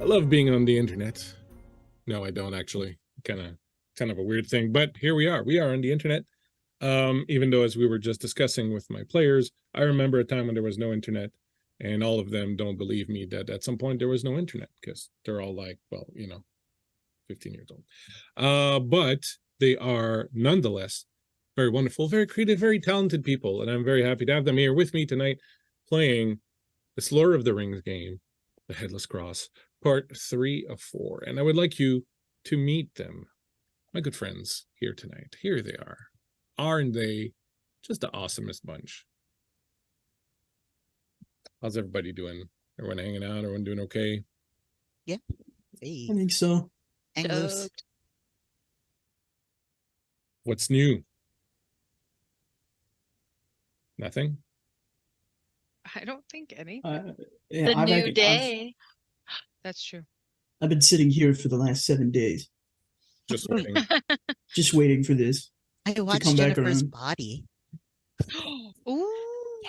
I love being on the internet. No, I don't actually. Kind of a weird thing, but here we are. We are on the internet. Even though, as we were just discussing with my players, I remember a time when there was no internet, and all of them don't believe me that at some point there was no internet because they're all like, well, 15 years old. But they are nonetheless very wonderful, very creative, very talented people, and I'm very happy to have them here with me tonight playing this Lord of the Rings game, the Headless Cross, part 3 of 4. And I would like you to meet them, my good friends here tonight. Here they are. Aren't they just the awesomest bunch? How's everybody doing? Everyone hanging out? Everyone doing okay? Yeah. Hey. I think so. Anglers. What's new? Nothing? I don't think any. Yeah, The new day. That's true. I've been sitting here for the last 7 days, Just waiting. just waiting for this. I watched come back Jennifer's around. Body. Ooh.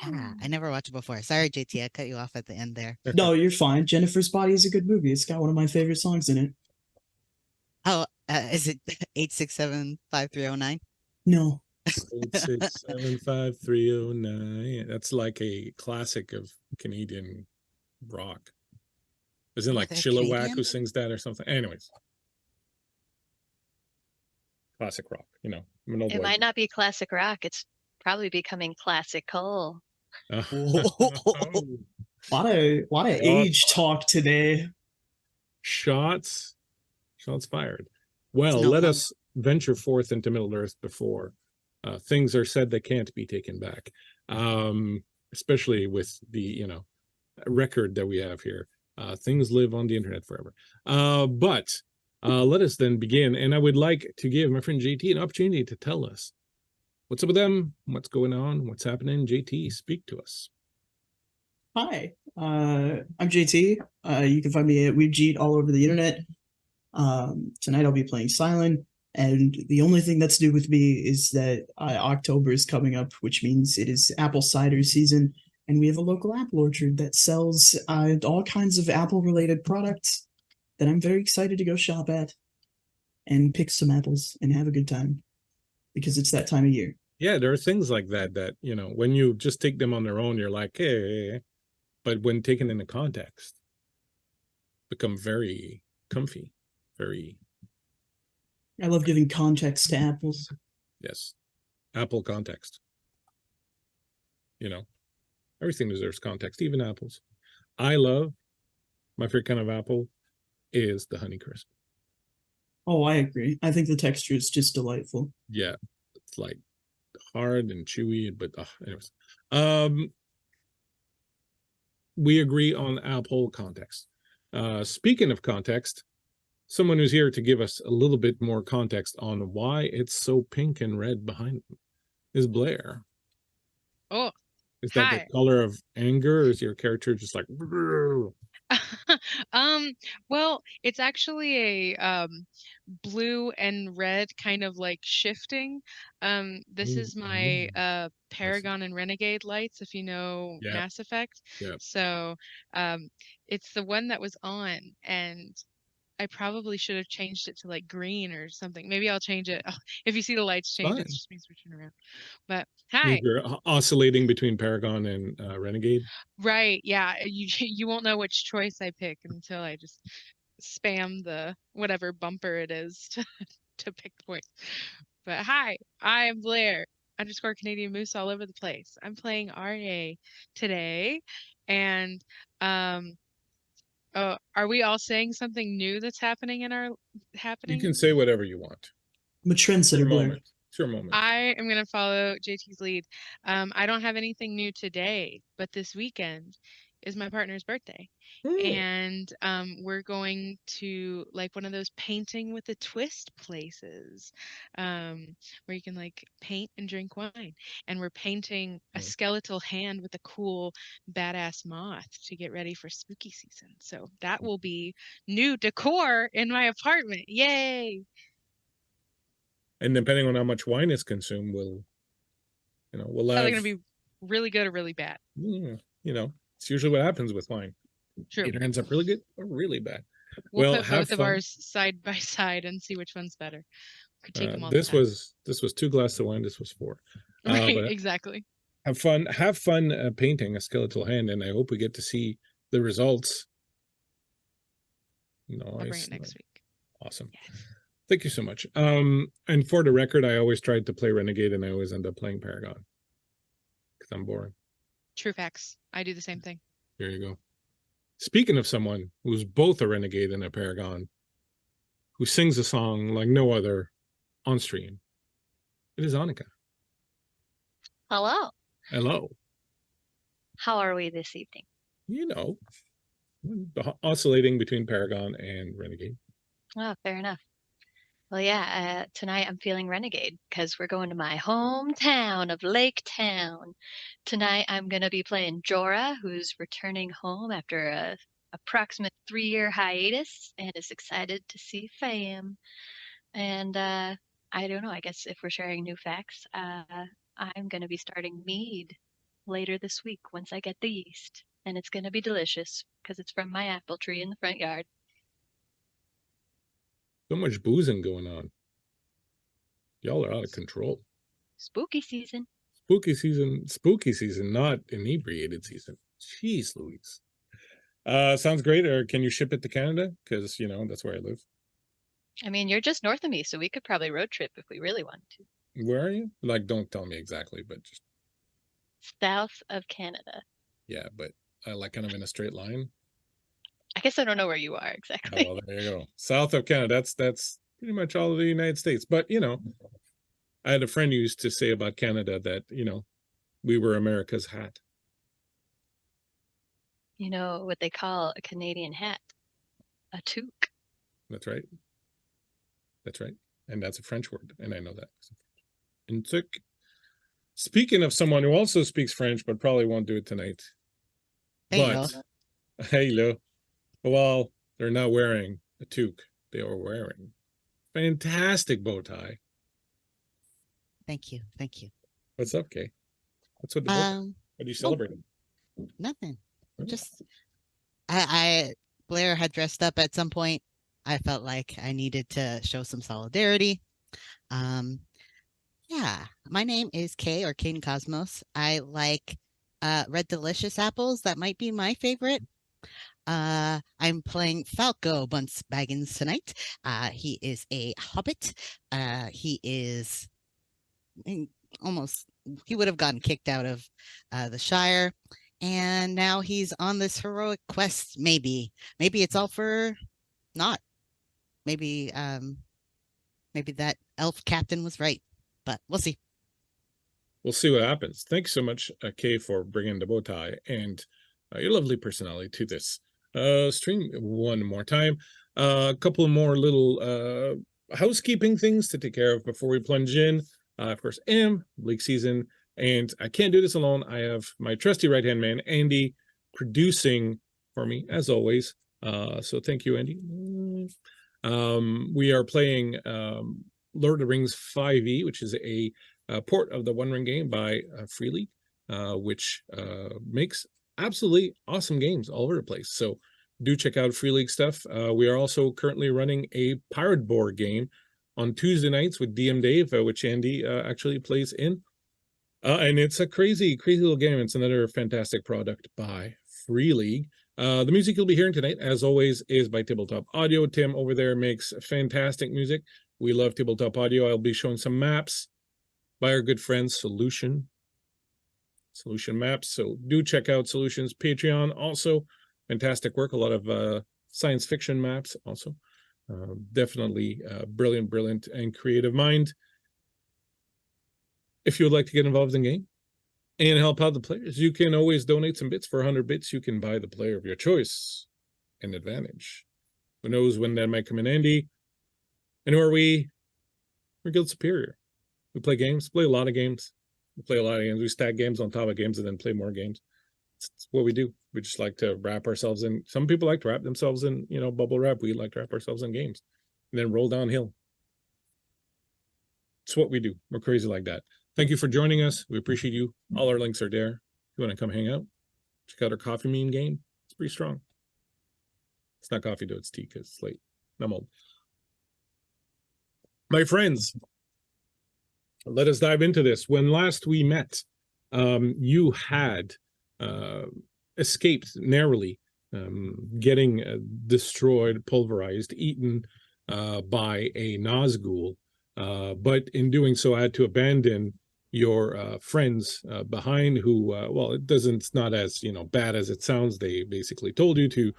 Yeah, I never watched it before. Sorry, JT, I cut you off at the end there. No, you're fine. Jennifer's Body is a good movie. It's got one of my favorite songs in it. Oh, is it 867-5309? No. 8675309. That's like a classic of Canadian rock. Isn't it like they're Chilliwack Canadian? who sings that or something? Anyways. Classic rock, I'm an old It white might not be classic rock. It's probably becoming classical. dude. A lot of age talk today. Shots fired. Well, No, let no. us venture forth into Middle Earth before things are said that can't be taken back. Especially with the record that we have here. Things live on the internet forever. But let us then begin, and I would like to give my friend JT an opportunity to tell us what's up with them, what's going on, what's happening. JT, speak to us. Hi, I'm JT. You can find me at WeebJeet all over the internet. Tonight I'll be playing Silent, and the only thing that's new with me is that October is coming up, which means it is apple cider season, and we have a local apple orchard that sells all kinds of apple-related products that I'm very excited to go shop at and pick some apples and have a good time because it's that time of year. Yeah, there are things like that when you just take them on their own, you're like, hey, but when taken into context, become very comfy, very. I love giving context to apples. Yes, apple context. Everything deserves context, even apples. I love my favorite kind of apple is the Honeycrisp. Oh, I agree. I think the texture is just delightful. Yeah, it's like hard and chewy, but anyways. We agree on apple context. Speaking of context, someone who's here to give us a little bit more context on why it's so pink and red behind them is Blair. Oh, is that hi. the color of anger, or is your character just like Well, it's actually a blue and red kind of like shifting. This is my Paragon and Renegade lights, if you know Mass Effect. So it's the one that was on, and I probably should have changed it to like green or something. Maybe I'll change it. Oh, if you see the lights change, it just means we're turning around. But hi. You're oscillating between Paragon and Renegade. Right. Yeah. You won't know which choice I pick until I just spam the whatever bumper it is to pick points. But hi, I'm Blair _ Canadian Moose all over the place. I'm playing RA today, and are we all saying something new that's happening in our happening? You can say whatever you want. I'm a trendsetter, Blair. It's your moment. I am going to follow JT's lead. I don't have anything new today, but this weekend is my partner's birthday. And we're going to like one of those painting with a twist places where you can like paint and drink wine. And we're painting a skeletal hand with a cool badass moth to get ready for spooky season. So that will be new decor in my apartment. Yay! And depending on how much wine is consumed, we'll have. Either going to be really good or really bad. It's usually what happens with wine. True. Either ends up really good or really bad. We'll Well, put have both of fun. ours side by side and see which one's better. Could take them all. This to that. was 2 glasses of wine. This was 4. Right, But exactly. have fun. Have fun painting a skeletal hand, and I hope we get to see the results. I'll bring Nice. it next week. Awesome. Yes. Thank you so much. And for the record, I always tried to play Renegade, and I always end up playing Paragon because I'm boring. True facts. I do the same thing. There you go. Speaking of someone who's both a Renegade and a Paragon, who sings a song like no other on stream, it is Annika. Hello. Hello. How are we this evening? You know, oscillating between Paragon and Renegade. Oh, fair enough. Well, yeah, tonight I'm feeling renegade because we're going to my hometown of Lake Town. Tonight I'm going to be playing Jorah, who's returning home after a approximate 3-year hiatus and is excited to see fam. And I don't know, I guess if we're sharing new facts, I'm going to be starting mead later this week once I get the yeast. And it's going to be delicious because it's from my apple tree in the front yard. So much boozing going on. Y'all are out of control. Spooky season. Spooky season, not inebriated season. Jeez Louise. Sounds great. Or can you ship it to Canada? Because, that's where I live. I mean, you're just north of me, so we could probably road trip if we really wanted to. Where are you? Like, don't tell me exactly, but just. South of Canada. Yeah, but like kind of in a straight line. I guess I don't know where you are exactly. Oh, well, there you go. South of Canada. That's pretty much all of the United States. But, I had a friend who used to say about Canada that, we were America's hat. You know what they call a Canadian hat? A toque. That's right. That's right. And that's a French word. And I know that. And toque. Speaking of someone who also speaks French, but probably won't do it tonight. Hello. But, hello. Well, they're not wearing a toque. They are wearing fantastic bow tie. Thank you. Thank you. What's up, Kay? What's with the bow tie? What are you celebrating? Nothing. Oh. Just Blair had dressed up at some point. I felt like I needed to show some solidarity. Yeah, my name is Kay or Kane Cosmos. I like red delicious apples. That might be my favorite. I'm playing Falco Bunce Baggins tonight. He is a hobbit. He is he would have gotten kicked out of the Shire. And now he's on this heroic quest. Maybe it's all for naught. Maybe that elf captain was right, but we'll see. We'll see what happens. Thanks so much, Kay, for bringing the bow tie and your lovely personality to this stream one more time. A couple of more little housekeeping things to take care of before we plunge in. Of course, Bleakseason, and I can't do this alone. I have my trusty right-hand man, Andy, producing for me, as always. So thank you, Andy. We are playing Lord of the Rings 5e, which is a port of the One Ring game by Free League, which makes absolutely awesome games all over the place. So do check out Free League stuff. We are also currently running a pirate board game on Tuesday nights with DM Dave, which Andy actually plays in. And it's a crazy little game. It's another fantastic product by Free League. The music you'll be hearing tonight, as always, is by Tabletop Audio. Tim over there makes fantastic music. We love Tabletop Audio. I'll be showing some maps by our good friends Solution Maps. So do check out Solution's Patreon. Also, fantastic work. A lot of science fiction maps also. Definitely brilliant and creative mind. If you would like to get involved in the game and help out the players, you can always donate some bits. For 100 bits, you can buy the player of your choice an advantage. Who knows when that might come in handy. And who are we? We're Guild Superior. We play games, play a lot of games. We stack games on top of games and then play more games. It's what we do. We just like to wrap ourselves in. Some people like to wrap themselves in, bubble wrap. We like to wrap ourselves in games and then roll downhill. It's what we do. We're crazy like that. Thank you for joining us. We appreciate you. All our links are there. If you want to come hang out, check out our Coffee Mean game. It's pretty strong. It's not coffee though, it's tea because it's late. I'm old. My friends, let us dive into this. When last we met, you had escaped narrowly, getting destroyed, pulverized, eaten by a Nazgul, but in doing so, I had to abandon your friends behind. Who, well, it's not as bad as it sounds. They basically told you to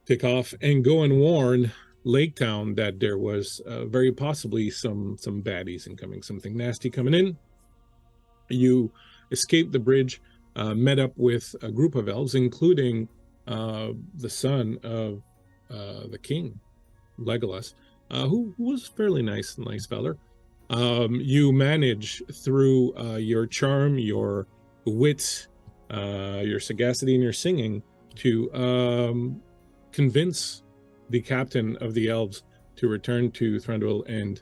take off and go and warn Lake Town that there was very possibly some baddies incoming, something nasty coming in. You escaped the bridge, met up with a group of elves, including the son of the king, Legolas, who was fairly nice feller. You manage through your charm, your wit, your sagacity, and your singing to convince the captain of the elves to return to Thranduil and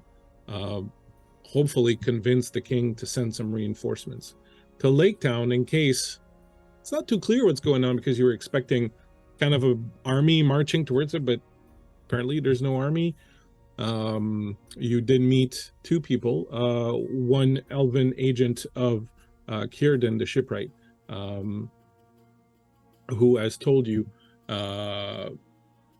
hopefully convince the king to send some reinforcements to Lake Town, in case it's not too clear what's going on, because you were expecting kind of an army marching towards it, but apparently there's no army. You did meet two people, one elven agent of Círdan the shipwright, who has told you,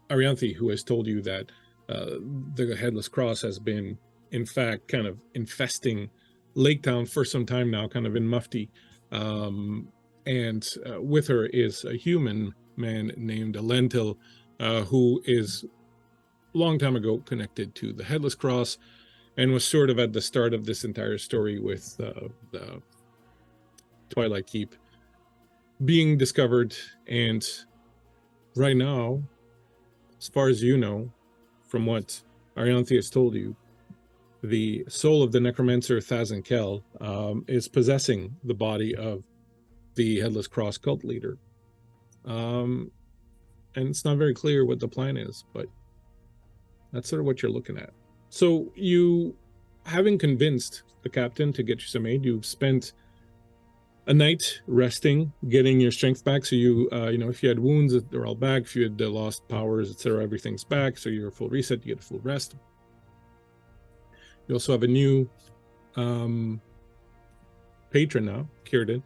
Arianthe, who has told you that the Headless Cross has been, in fact, kind of infesting Lake Town for some time now, kind of in mufti. And with her is a human man named Lentil, who is a long time ago connected to the Headless Cross and was sort of at the start of this entire story with the Twilight Keep being discovered. And right now, as far as you know, from what Arianthe has told you, the soul of the necromancer Thazan Kel is possessing the body of the Headless Cross cult leader. And it's not very clear what the plan is, but that's sort of what you're looking at. So you, having convinced the captain to get you some aid, you've spent a night resting, getting your strength back. So you, if you had wounds, they're all back. If you had lost powers, etc., everything's back. So you're a full reset, you get a full rest. You also have a new patron now, Círdan,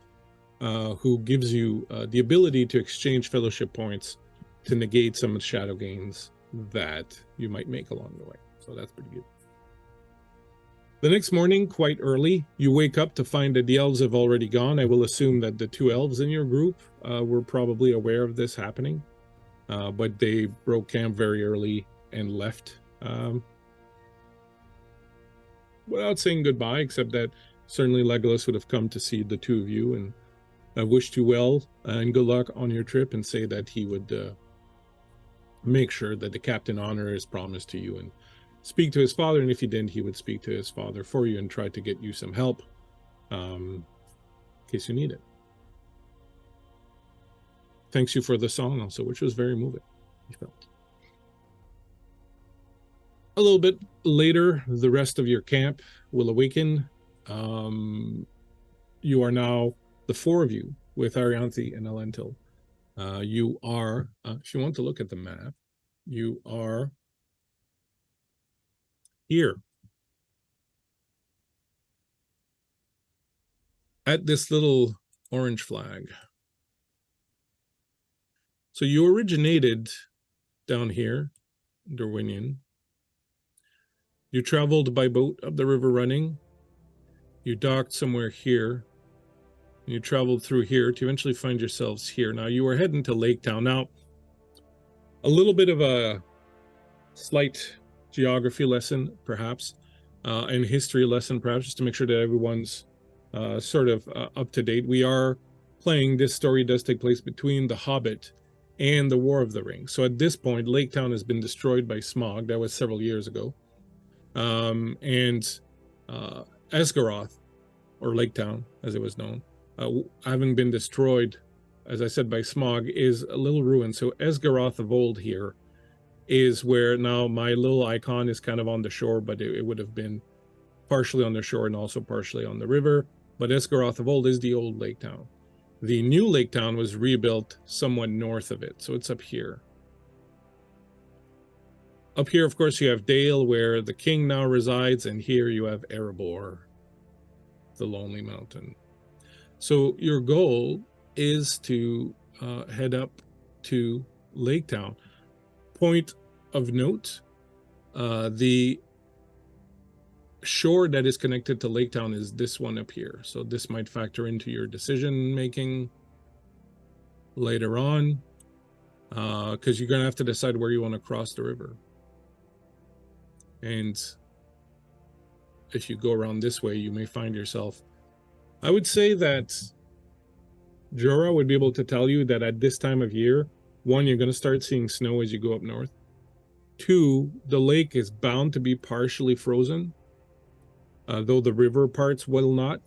who gives you the ability to exchange fellowship points to negate some of the shadow gains that you might make along the way. So that's pretty good. The next morning, quite early, you wake up to find that the elves have already gone. I will assume that the two elves in your group were probably aware of this happening, but they broke camp very early and left without saying goodbye, except that certainly Legolas would have come to see the two of you and wished you well and good luck on your trip, and say that he would make sure that the captain honor his promise to you and speak to his father, and if he didn't, he would speak to his father for you and try to get you some help in case you need it. Thanks you for the song also, which was very moving, he felt. A little bit later, the rest of your camp will awaken. You are now the four of you with Arianthe and Lentil. You are, if you want to look at the map, you are here at this little orange flag. So you originated down here, Dorwinian. You traveled by boat up the river running. You docked somewhere here. You traveled through here to eventually find yourselves here. Now you are heading to Lake Town. Now, a little bit of a slight geography lesson, perhaps, and history lesson, perhaps, just to make sure that everyone's sort of up to date. We are playing, this story does take place between The Hobbit and The War of the Ring. So at this point, Lake Town has been destroyed by smog. That was several years ago. And Esgaroth, or Lake Town, as it was known, having been destroyed, as I said, by smog, is a little ruined. So Esgaroth of old here is where now my little icon is kind of on the shore, but it would have been partially on the shore and also partially on the river. But Esgaroth of old is the old Lake Town. The new Lake Town was rebuilt somewhat north of it, so it's up here. Up here, of course, you have Dale, where the king now resides, and here you have Erebor, the Lonely Mountain. So your goal is to head up to Lake Town. Point of note, the shore that is connected to Lake Town is this one up here. So this might factor into your decision making later on, because you're going to have to decide where you want to cross the river. And if you go around this way, you may find yourself... I would say that Jorah would be able to tell you that at this time of year, one, you're going to start seeing snow as you go up north. Two, the lake is bound to be partially frozen, though the river parts will not,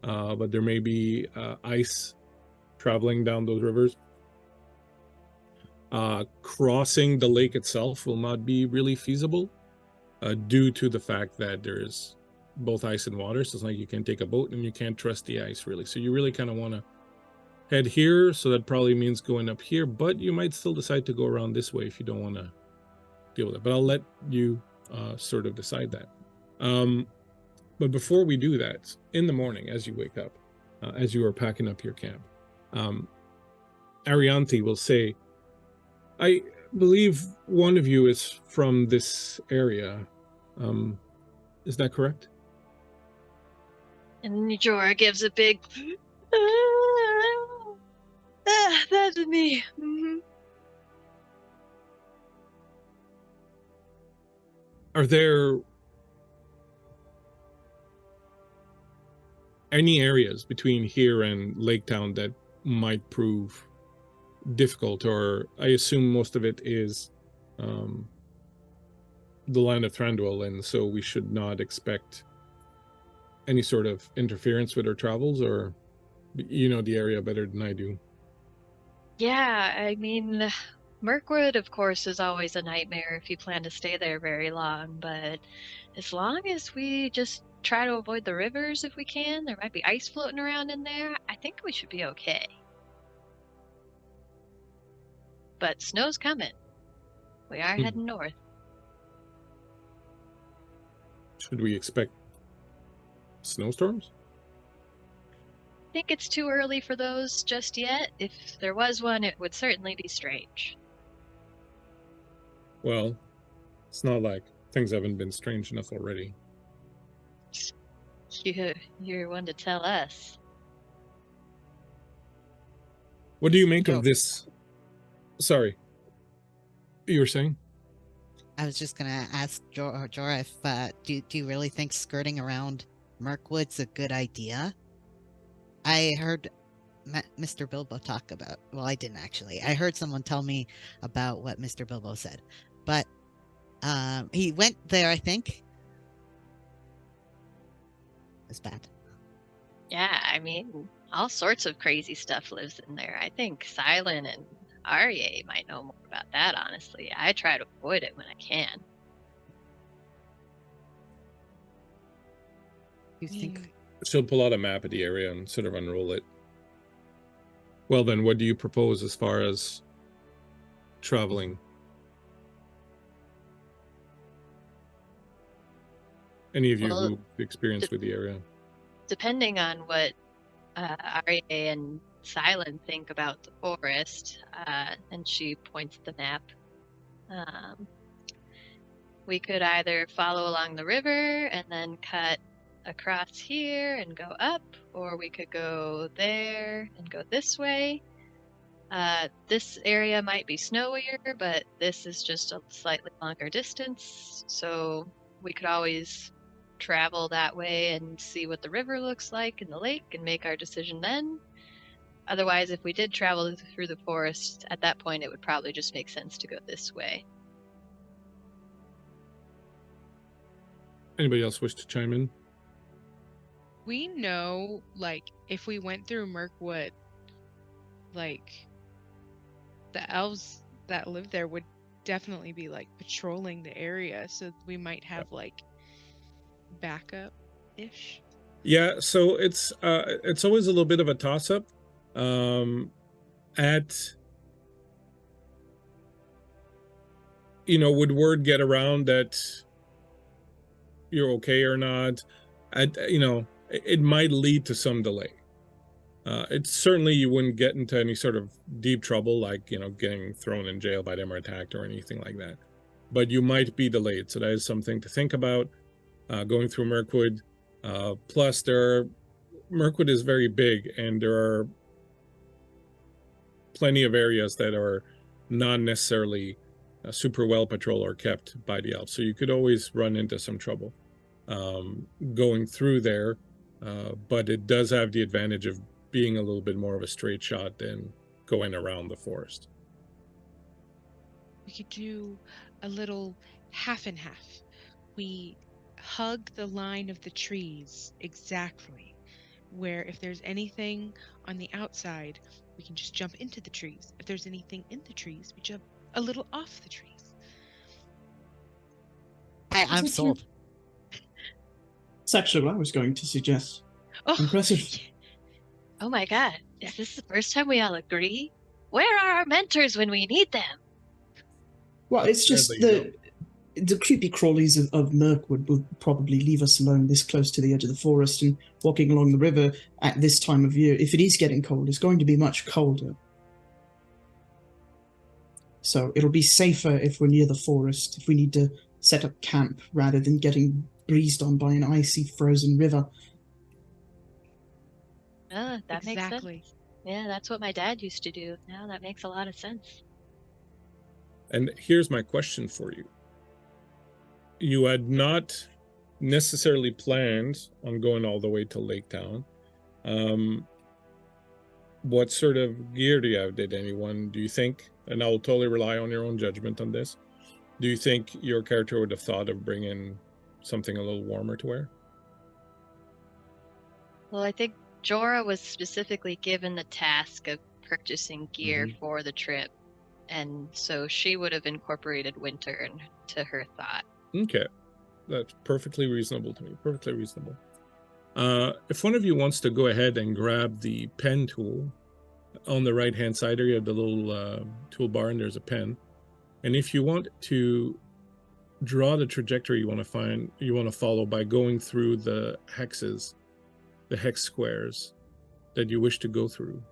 but there may be ice traveling down those rivers. Crossing the lake itself will not be really feasible, due to the fact that there's both ice and water. So it's like you can take a boat and you can't trust the ice really. So you really kind of want to head here. So that probably means going up here, but you might still decide to go around this way if you don't want to deal with it. But I'll let you sort of decide that. But before we do that, in the morning, as you wake up, as you are packing up your camp, Arianthi will say, I believe one of you is from this area. Is that correct? And Jorah gives a big, that's me. Mm-hmm. Are there any areas between here and Lake Town that might prove difficult? Or I assume most of it is the land of Thranduil, and so we should not expect any sort of interference with our travels, or you know the area better than I do. Yeah, I mean, Mirkwood, of course, is always a nightmare if you plan to stay there very long, but as long as we just try to avoid the rivers if we can, there might be ice floating around in there, I think we should be okay. But snow's coming. We are heading north. Should we expect snowstorms? I think it's too early for those just yet. If there was one, it would certainly be strange. Well, it's not like things haven't been strange enough already. You're one to tell us. What do you make of this? Sorry, you were saying? I was just gonna ask Jorah if do you really think skirting around Mirkwood's a good idea? I heard Mr. Bilbo talk about. Well, I didn't actually. I heard someone tell me about what Mr. Bilbo said, but he went there. I think it's bad. Yeah, I mean, all sorts of crazy stuff lives in there. I think Silent and Arye might know more about that, honestly. I try to avoid it when I can. You think? She'll pull out a map of the area and sort of unroll it. Well, then, what do you propose as far as traveling? Any of you Well, who experience with the area? Depending on what Arye and Silent think about the forest, and she points at the map, we could either follow along the river and then cut across here and go up, or we could go there and go this way. This area might be snowier, but this is just a slightly longer distance, so we could always travel that way and see what the river looks like in the lake and make our decision then. Otherwise, if we did travel through the forest, at that point it would probably just make sense to go this way. Anybody else wish to chime in? We know, like, if we went through Mirkwood, like, the elves that live there would definitely be, like, patrolling the area, so we might have, like, backup-ish. Yeah, so it's always a little bit of a toss-up. At would word get around that you're okay or not? It might lead to some delay. It's certainly you wouldn't get into any sort of deep trouble, like, getting thrown in jail by them or attacked or anything like that. But you might be delayed. So that is something to think about going through Mirkwood. Plus, Mirkwood is very big, and there are plenty of areas that are not necessarily super well patrolled or kept by the elves. So you could always run into some trouble going through there. But it does have the advantage of being a little bit more of a straight shot than going around the forest. We could do a little half and half. We hug the line of the trees exactly, where if there's anything on the outside, we can just jump into the trees. If there's anything in the trees, we jump a little off the trees. I'm sold. That's actually what I was going to suggest. Oh, Impressive. Oh my god, is this the first time we all agree? Where are our mentors when we need them? Well, it's just There the creepy crawlies of Mirkwood will probably leave us alone this close to the edge of the forest, and walking along the river at this time of year, if it is getting cold, it's going to be much colder. So it'll be safer if we're near the forest, if we need to set up camp rather than getting breezed on by an icy, frozen river. That makes exactly. sense. Yeah, that's what my dad used to do. Now that makes a lot of sense. And here's my question for you. You had not necessarily planned on going all the way to Lake Town. What sort of gear do you have? Did anyone, do you think, and I'll totally rely on your own judgment on this, do you think your character would have thought of bringing something a little warmer to wear? Well, I think Jorah was specifically given the task of purchasing gear for the trip, and so she would have incorporated winter into her thought. Okay, that's perfectly reasonable to me. Perfectly reasonable. If one of you wants to go ahead and grab the pen tool on the right hand side, there you have the little toolbar, and there's a pen. And if you want to draw the trajectory you want to follow by going through the hexes, the hex squares that you wish to go through.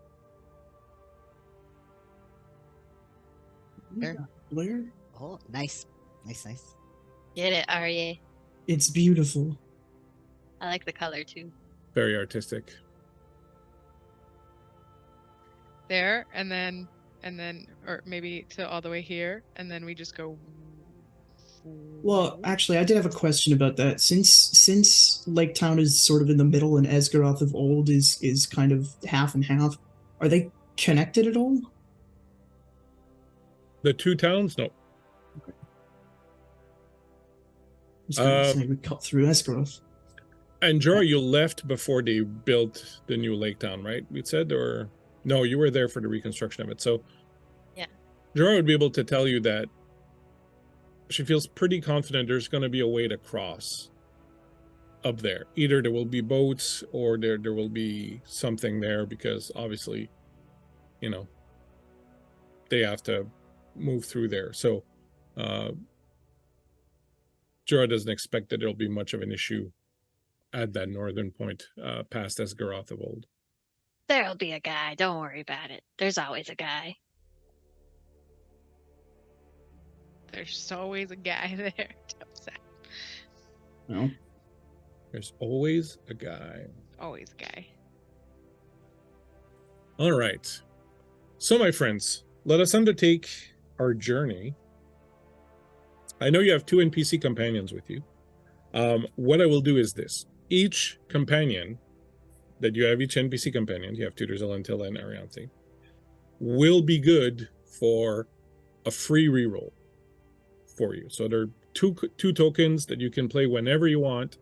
Sure. Blair? Oh, nice. Nice. Get it, Arya? It's beautiful. I like the color too. Very artistic. There, and then, or maybe to all the way here, and then we just go. Well, actually, I did have a question about that. Since Lake Town is sort of in the middle and Esgaroth of Old is kind of half and half, are they connected at all? The two towns? No. I was going to say we cut through Esgaroth. And Jorah, you left before they built the new Lake Town, right? We said, or no, you were there for the reconstruction of it. So yeah, Jorah would be able to tell you that she feels pretty confident there's going to be a way to cross up there. Either there will be boats or there will be something there, because obviously, they have to move through there. So Jorah doesn't expect that there'll be much of an issue at that northern point past Esgaroth of Old. there'll be a guy. Don't worry about it. There's always a guy. There's always a guy there. No. There's always a guy. Always a guy. All right. So, my friends, let us undertake our journey. I know you have 2 NPC companions with you. What I will do is this. Each companion that you have, each NPC companion, you have tutors, Elentilla and Arianthi, will be good for a free reroll for you. So there are two tokens that you can play whenever you want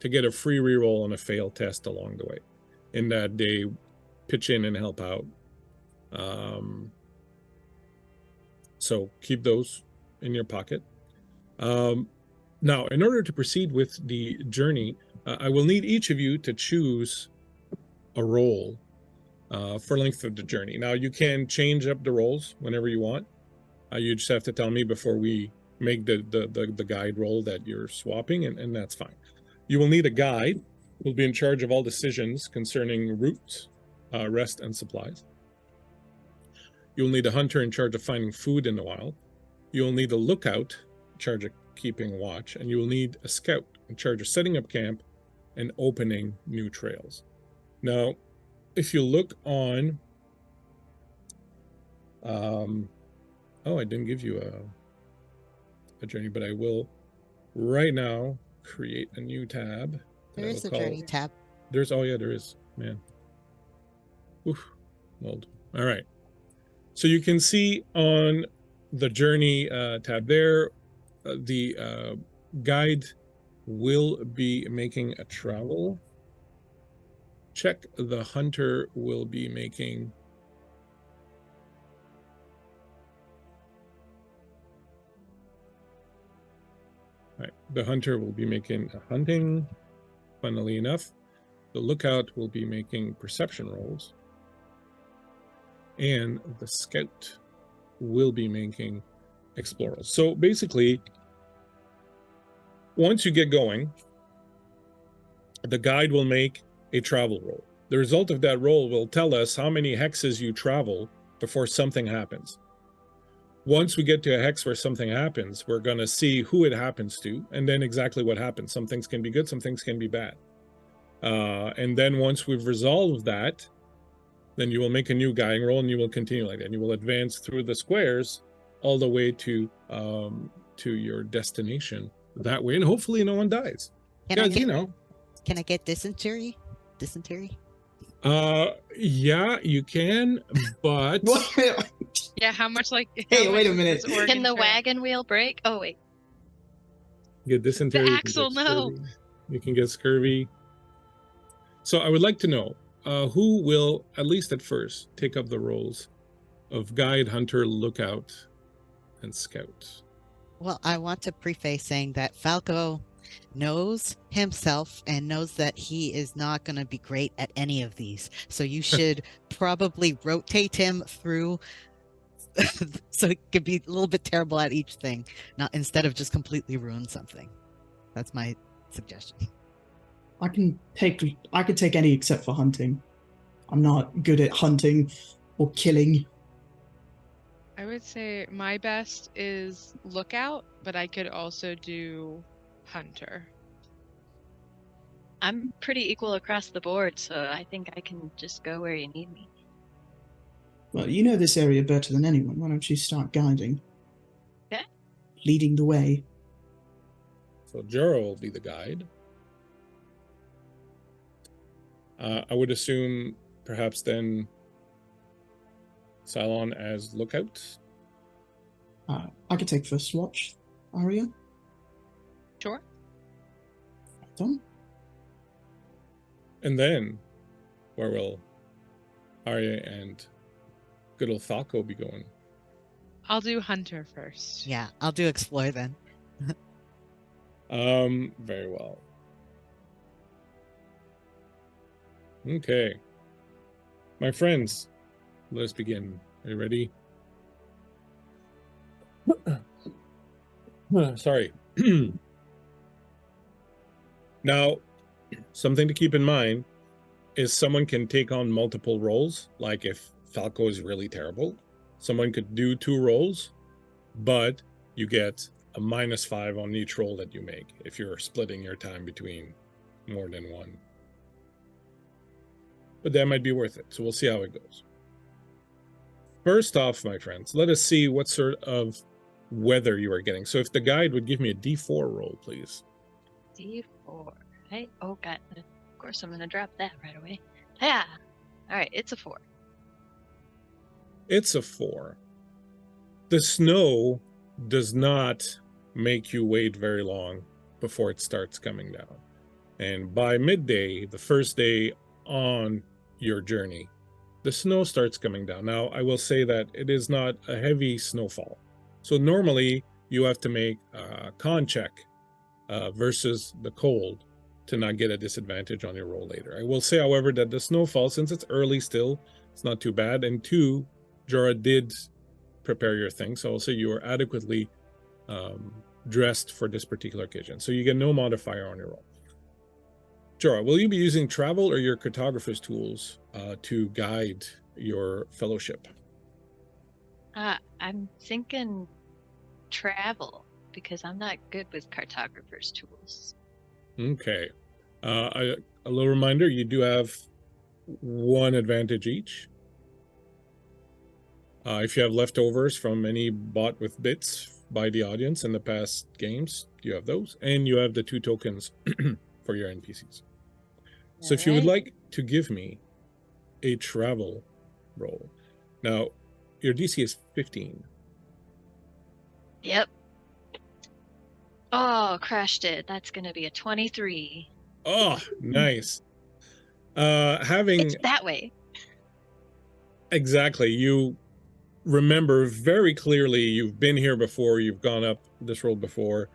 to get a free reroll on a failed test along the way, in that they pitch in and help out. So keep those in your pocket. Now, in order to proceed with the journey, I will need each of you to choose a role for length of the journey. Now, you can change up the roles whenever you want. You just have to tell me before we make the guide roll that you're swapping, and that's fine. You will need a guide who will be in charge of all decisions concerning route, rest, and supplies. You'll need a hunter in charge of finding food in the wild. You'll need a lookout in charge of keeping watch, and you will need a scout in charge of setting up camp and opening new trails. Now, if you look on, oh, I didn't give you a journey, but I will right now create a new tab. There is a journey tab. There's, oh yeah, there is, man. Oof, old. All right. So you can see on the journey tab there, the guide will be making a travel check. The hunter will be making the hunter will be making a hunting, funnily enough. The lookout will be making perception rolls. And the scout will be making explorers. So basically, once you get going, the guide will make a travel roll. The result of that roll will tell us how many hexes you travel before something happens. Once we get to a hex where something happens, we're going to see who it happens to, and then exactly what happens. Some things can be good, some things can be bad. And then once we've resolved that, then you will make a new guiding roll, and you will continue like that. And you will advance through the squares all the way to your destination that way, and hopefully no one dies. Because, you know. Can I get dysentery? Dysentery? Yeah, you can, but Yeah, how much like? Hey, how wait much a minute. does Oregon Can the trip? wagon wheel break? Oh wait. get dysentery. The you can axle, get no. scurvy, you can get scurvy. So I would like to know who will, at least at first, take up the roles of guide, hunter, lookout, and scout. Well, I want to preface saying that Falco knows himself and knows that he is not going to be great at any of these. So you should probably rotate him through so it could be a little bit terrible at each thing, not instead of just completely ruin something. That's my suggestion. I could take any except for hunting. I'm not good at hunting or killing. I would say my best is lookout, but I could also do hunter. I'm pretty equal across the board, so I think I can just go where you need me. Well, you know this area better than anyone. Why don't you start guiding? Okay. Leading the way. So Juro will be the guide. I would assume perhaps then Cylon as lookout. I could take first watch, Arya. Sure. Done. And then where will Arya and good old Falco be going? I'll do hunter first. Yeah, I'll do explore then. Very well. Okay. My friends, let us begin. Are you ready? Sorry. Now, something to keep in mind is someone can take on multiple roles. Like if Falco is really terrible, someone could do 2 roles, but you get a -5 on each roll that you make if you're splitting your time between more than one. But that might be worth it. So we'll see how it goes. First off, my friends, let us see what sort of weather you are getting. So if the guide would give me a D4 roll, please. D4. Right? Oh god. Of course I'm gonna drop that right away. Yeah. Alright, it's a 4. It's a 4. The snow does not make you wait very long before it starts coming down. And by midday, the first day on your journey, the snow starts coming down. Now, I will say that it is not a heavy snowfall. So normally you have to make a con check versus the cold to not get a disadvantage on your roll later. I will say, however, that the snowfall, since it's early still, it's not too bad. And 2, Jorah did prepare your thing, so I'll say you are adequately dressed for this particular occasion. So you get no modifier on your roll. Jorah, will you be using travel or your cartographer's tools to guide your fellowship? I'm thinking travel because I'm not good with cartographer's tools. Okay. A little reminder, you do have one advantage each. If you have leftovers from any bought with bits by the audience in the past games, you have those. And you have the 2 tokens for your NPCs. So if you would like to give me a travel roll. Now, your DC is 15. Yep. Oh, crushed it. That's going to be a 23. Oh, nice. Having It's that way. exactly, you remember very clearly you've been here before, you've gone up this road before.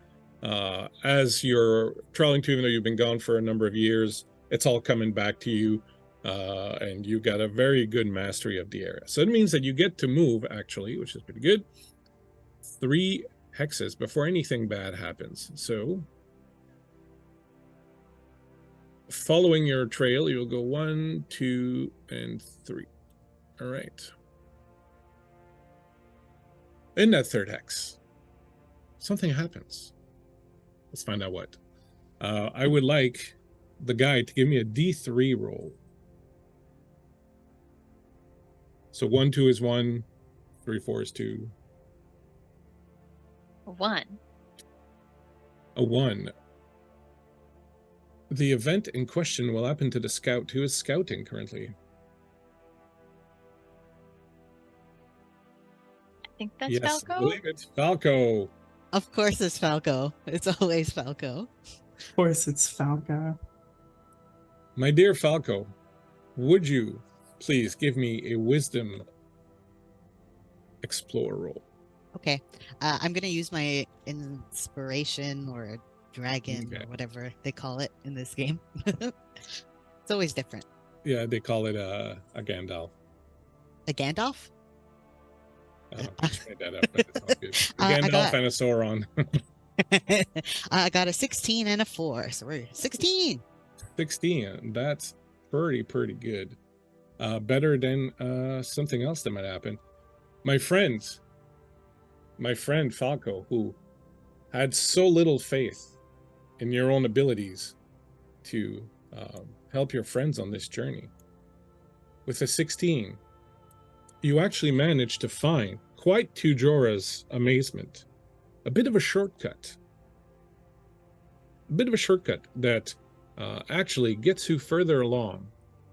As you're traveling to, even though you've been gone for a number of years, it's all coming back to you, and you got a very good mastery of the area. So it means that you get to move, actually, which is pretty good, 3 hexes before anything bad happens. So following your trail, you'll go 1, 2, and 3. All right. In that 3rd hex, something happens. Let's find out what. I would like the guy to give me a D3 roll. So 1, 2 is 1, 3, 4 is 2. 1. A 1. The event in question will happen to the scout who is scouting currently. I think that's Yes, Falco. I believe it. Falco. Of course it's Falco. It's always Falco. Of course, it's Falco. My dear Falco, would you please give me a wisdom explore roll? Okay. I'm going to use my inspiration or dragon Okay. or whatever they call it in this game. It's always different. Yeah, they call it a Gandalf. A Gandalf? I made that up, but it's not good. A I Gandalf got- and a Sauron. I got a 16 and a 4. So we're 16. 16. That's pretty good. Better than something else that might happen. My friend Falco, who had so little faith in your own abilities to help your friends on this journey. With a 16, you actually managed to find, quite to Jorah's amazement, a bit of a shortcut. A bit of a shortcut that actually gets you further along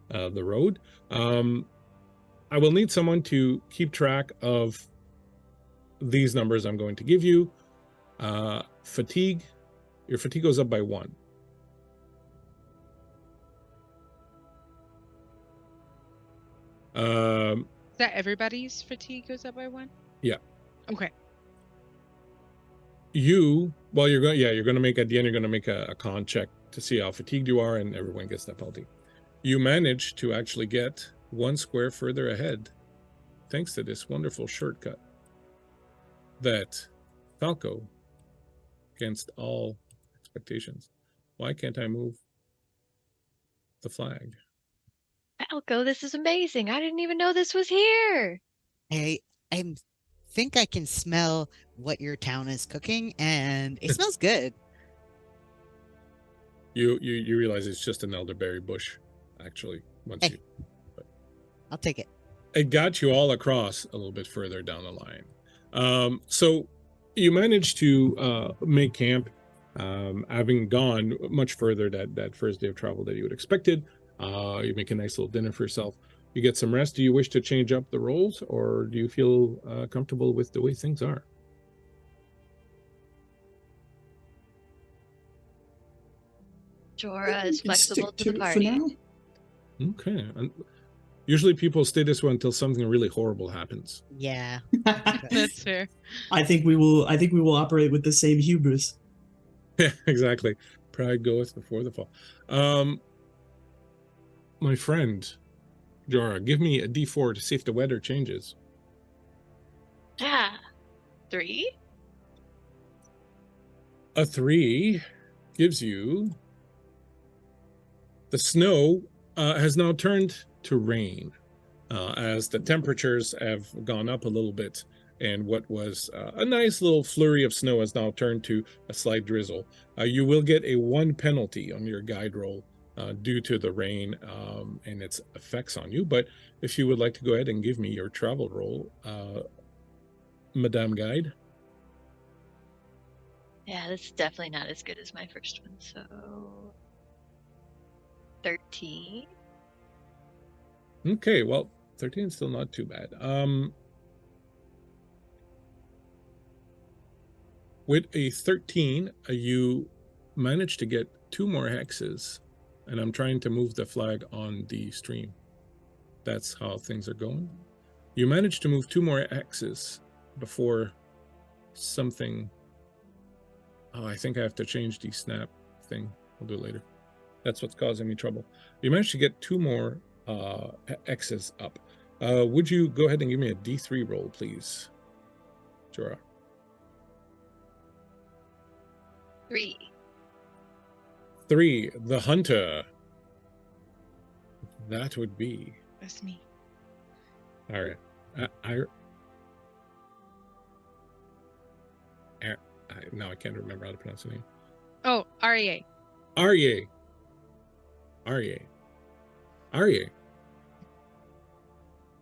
the road. I will need someone to keep track of these numbers I'm going to give you. Fatigue. Your fatigue goes up by 1. Is that everybody's fatigue goes up by 1? Yeah. Okay. You're going to make, at the end, you're going to make a con check to see how fatigued you are, and everyone gets that penalty. You manage to actually get 1 square further ahead thanks to this wonderful shortcut that Falco, against all expectations. Why can't I move the flag? Falco, this is amazing. I didn't even know this was here. I think I can smell what your town is cooking, and it smells good. You realize it's just an elderberry bush, actually. Hey. I'll take it. It got you all across a little bit further down the line. So you managed to make camp, having gone much further that first day of travel that you had expected. You make a nice little dinner for yourself. You get some rest. Do you wish to change up the roles, or do you feel comfortable with the way things are? Jorah is We can stick flexible to the it party. For now. Okay. And usually people stay this way until something really horrible happens. Yeah. That's fair. I think we will operate with the same hubris. Yeah, exactly. Pride goeth before the fall. My friend, Jorah, give me a D4 to see if the weather changes. 3? A 3 gives you the snow has now turned to rain as the temperatures have gone up a little bit, and what was a nice little flurry of snow has now turned to a slight drizzle. You will get a 1 penalty on your guide roll due to the rain and its effects on you, but if you would like to go ahead and give me your travel roll, Madame Guide. Yeah, this is definitely not as good as my first one. So 13. Okay, well, 13 is still not too bad. With a 13, you managed to get 2 more hexes, and I'm trying to move the flag on the stream. That's how things are going. You managed to move 2 more hexes before something. Oh, I think I have to change the snap thing. I'll do it later. That's what's causing me trouble. You managed to get 2 more X's up. Would you go ahead and give me a D3 roll, please, Jorah? 3. 3, the hunter. That would be. That's me. All right. Now I can't remember how to pronounce the name. Oh, REA. Arye.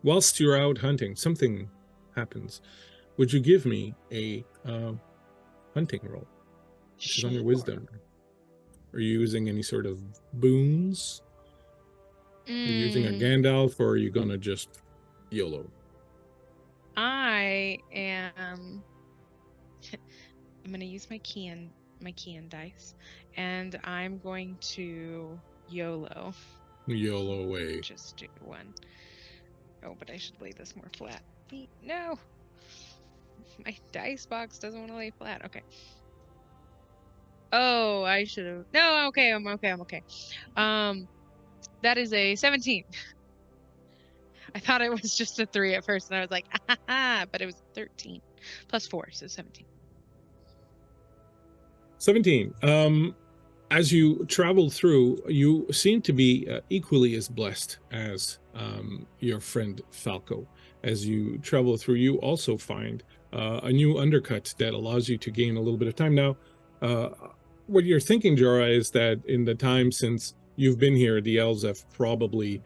Whilst you're out hunting, something happens. Would you give me a hunting roll? Which is on your wisdom. Are you using any sort of boons? Are you using a Gandalf, or are you gonna just YOLO? I am. I'm gonna use my Kian dice, and I'm going to YOLO. YOLO away. Just do 1. Oh, but I should lay this more flat. No, my dice box doesn't want to lay flat. Okay. Oh, I should have. No, okay, I'm okay. That is a 17. I thought it was just a 3 at first, and I was like, ah, but it was 13 plus 4, so 17. 17. As you travel through, you seem to be equally as blessed as your friend Falco. As you travel through, you also find a new undercut that allows you to gain a little bit of time. Now, what you're thinking, Jorah, is that in the time since you've been here, the elves have probably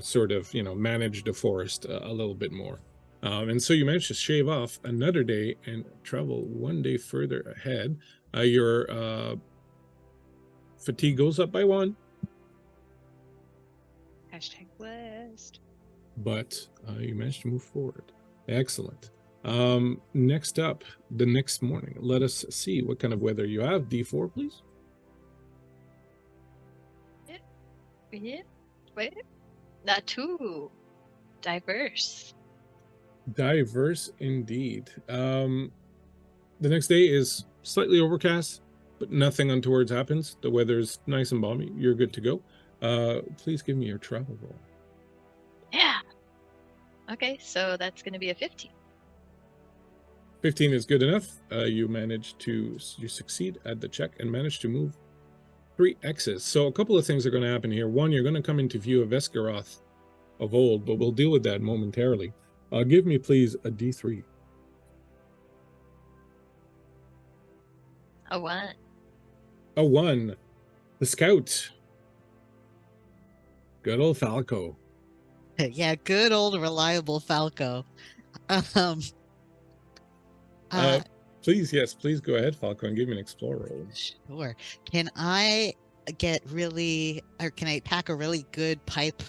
sort of, managed the forest a little bit more. And so you managed to shave off another day and travel 1 day further ahead. Your fatigue goes up by 1. Hashtag blessed. But you managed to move forward. Excellent. Next up, the next morning, let us see what kind of weather you have. D4, please. Wait. Not too diverse. Diverse indeed. The next day is slightly overcast, but nothing untoward happens. The weather's nice and balmy. You're good to go. Please give me your travel roll. Yeah. Okay, so that's going to be a 15. 15 is good enough. You succeed at the check and manage to move 3 X's. So a couple of things are going to happen here. One, you're going to come into view of Esgaroth of old, but we'll deal with that momentarily. Give me, please, a D3. A 1. A 1. The scout. Good old Falco. Yeah, good old reliable Falco. Please go ahead, Falco, and give me an explore roll. Sure. Can I pack a really good pipe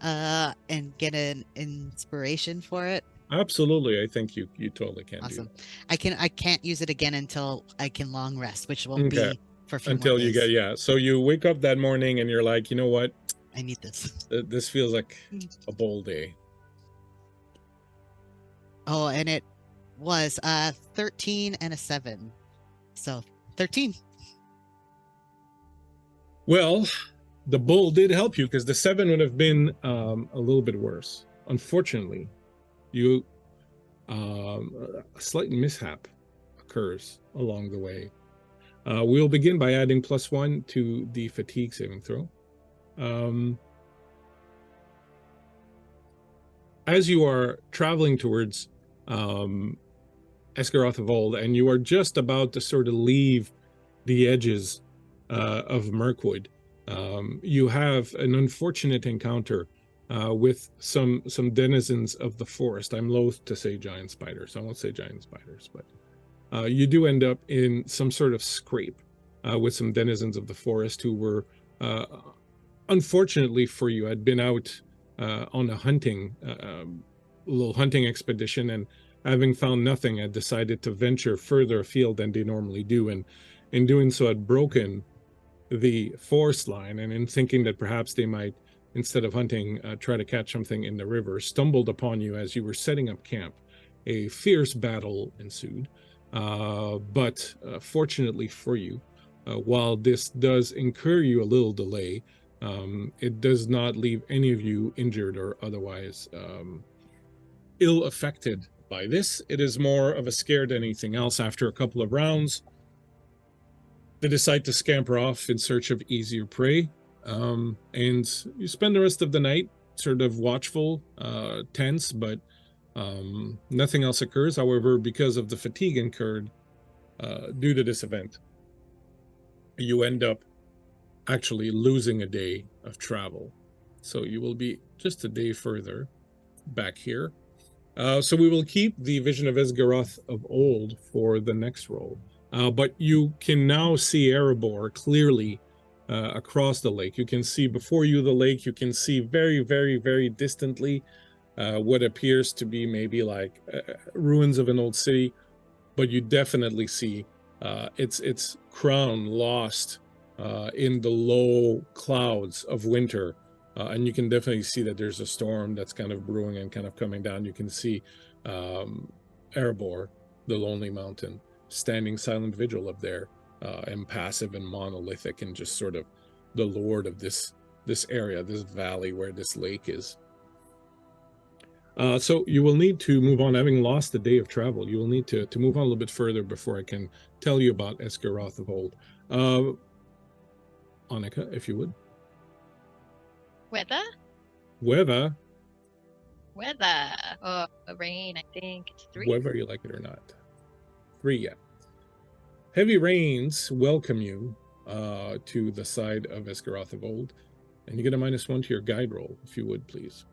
and get an inspiration for it? Absolutely. I think you totally can. Awesome. Do that. I can't use it again until I can long rest, which will Okay. be for a few Until more you days. get, so you wake up that morning and you're like, you know what? I need this. This feels like a bold day. Oh, and it was 13 and a 7. So 13. Well, the bull did help you, because the 7 would have been a little bit worse. Unfortunately, a slight mishap occurs along the way. We'll begin by adding +1 to the fatigue saving throw. As you are traveling towards Esgaroth of Old, and you are just about to sort of leave the edges of Mirkwood, you have an unfortunate encounter with some denizens of the forest. I'm loath to say giant spiders. I won't say giant spiders, but you do end up in some sort of scrape with some denizens of the forest who were, unfortunately for you, had been out on a little hunting expedition, and having found nothing, had decided to venture further afield than they normally do, and in doing so had broken the forest line, and in thinking that perhaps they might, instead of hunting, try to catch something in the river, stumbled upon you as you were setting up camp. A fierce battle ensued, but fortunately for you, while this does incur you a little delay, it does not leave any of you injured or otherwise ill-affected by this. It is more of a scare than anything else. After a couple of rounds, they decide to scamper off in search of easier prey, and you spend the rest of the night sort of watchful, tense, but nothing else occurs. However, because of the fatigue incurred due to this event, you end up actually losing a day of travel. So you will be just a day further back here. So we will keep the Vision of Esgaroth of Old for the next roll. But you can now see Erebor clearly across the lake. You can see before you the lake. You can see very, very, very distantly what appears to be maybe like ruins of an old city. But you definitely see its crown lost in the low clouds of winter. And you can definitely see that there's a storm that's kind of brewing and kind of coming down. You can see Erebor, the Lonely Mountain, standing silent vigil up there, impassive and monolithic, and just sort of the lord of this area, this valley where this lake is. So you will need to move on. Having lost a day of travel, you will need to move on a little bit further before I can tell you about Esgaroth of Old. Annika, if you would. Weather? Weather. Oh, rain, I think. It's 3. Whether you like it or not. 3, yeah. Heavy rains welcome you to the side of Esgaroth of Old, and you get a -1 to your guide roll, if you would, please.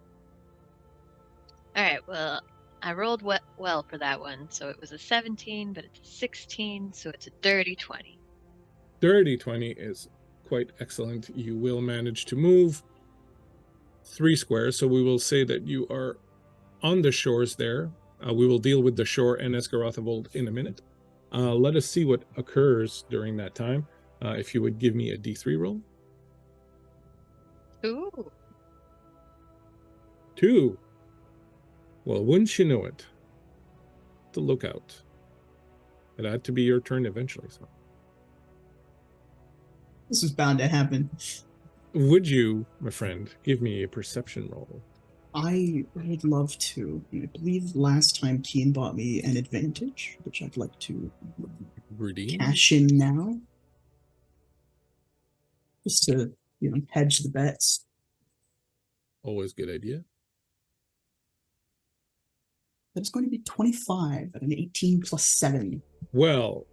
All right, well, I rolled well for that one, so it was a 17, but it's a 16, so it's a dirty 20. Dirty 20 is quite excellent. You will manage to move 3 squares, so we will say that you are on the shores there. We will deal with the shore and Esgaroth of Old in a minute. Let us see what occurs during that time. If you would give me a D3 roll. Ooh. 2. Well, wouldn't you know it? The lookout. It had to be your turn eventually, so. This is bound to happen. Would you, my friend, give me a perception roll? I would love to. I believe last time Keen bought me an advantage, which I'd like to Redeem? cash in now. Just to, hedge the bets. Always good idea. That's going to be 25 at an 18 plus 7. Well.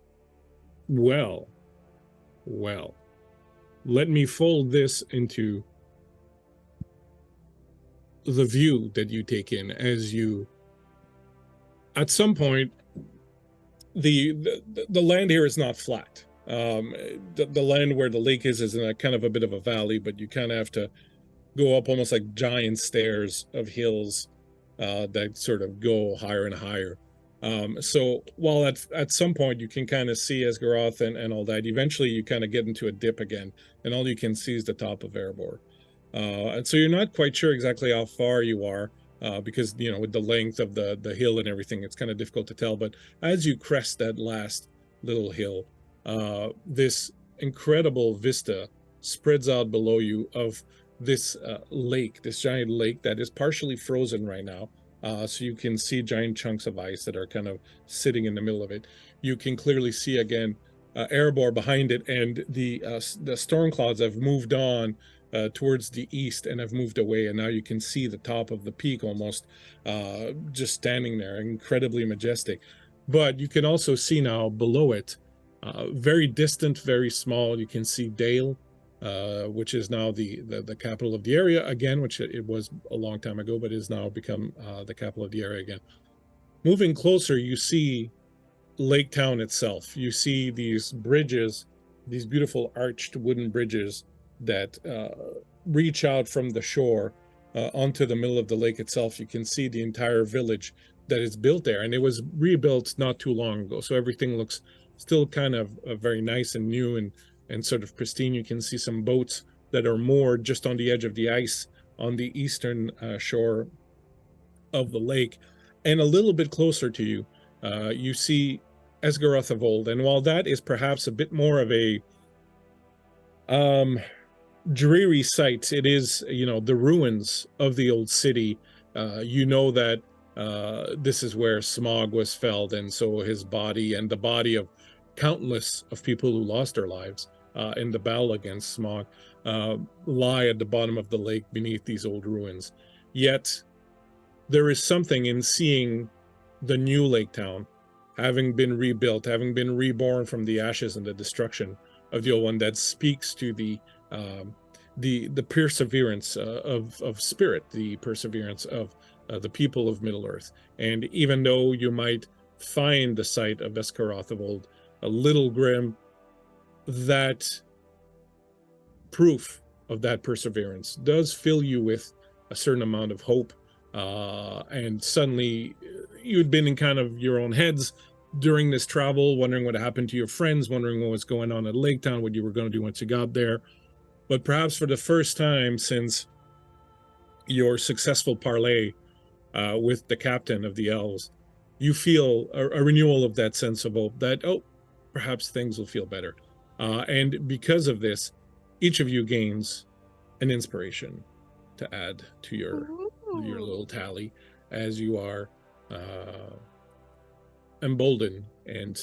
Let me fold this into the view that you take in as you, at some point, the land here is not flat. The land where the lake is in a kind of a bit of a valley, but you kind of have to go up almost like giant stairs of hills that sort of go higher and higher. So while at some point you can kind of see Esgaroth and all that, eventually you kind of get into a dip again, and all you can see is the top of Erebor. And so you're not quite sure exactly how far you are, because, with the length of the hill and everything, it's kind of difficult to tell. But as you crest that last little hill, this incredible vista spreads out below you of this lake, this giant lake that is partially frozen right now. So you can see giant chunks of ice that are kind of sitting in the middle of it. You can clearly see again Erebor behind it, and the storm clouds have moved on towards the east and have moved away, and now you can see the top of the peak almost just standing there, incredibly majestic. But you can also see now below it, very distant, very small, you can see Dale, which is now the capital of the area again, which it was a long time ago, but is now become the capital of the area again. Moving closer, you see Lake Town itself. You see these bridges, these beautiful arched wooden bridges that reach out from the shore onto the middle of the lake itself. You can see the entire village that is built there, and it was rebuilt not too long ago, so everything looks still kind of very nice and new and sort of pristine. You can see some boats that are moored just on the edge of the ice on the eastern shore of the lake. And a little bit closer to you, you see Esgaroth of Old. And while that is perhaps a bit more of a dreary sight, it is, the ruins of the old city. You know that this is where Smog was felled, and so his body and the body of countless of people who lost their lives in the battle against Smog lie at the bottom of the lake beneath these old ruins. Yet there is something in seeing the new lake town having been rebuilt, having been reborn from the ashes and the destruction of the old one, that speaks to the perseverance of spirit, the perseverance of the people of Middle Earth. And even though you might find the site of Esgaroth of Old a little grim, that proof of that perseverance does fill you with a certain amount of hope. And suddenly you'd been in kind of your own heads during this travel, wondering what happened to your friends, wondering what was going on at Lake Town, what you were going to do once you got there. But perhaps for the first time since your successful parlay with the captain of the elves, you feel a renewal of that sense of hope that, perhaps things will feel better. And because of this, each of you gains an inspiration to add to your little tally as you are emboldened and,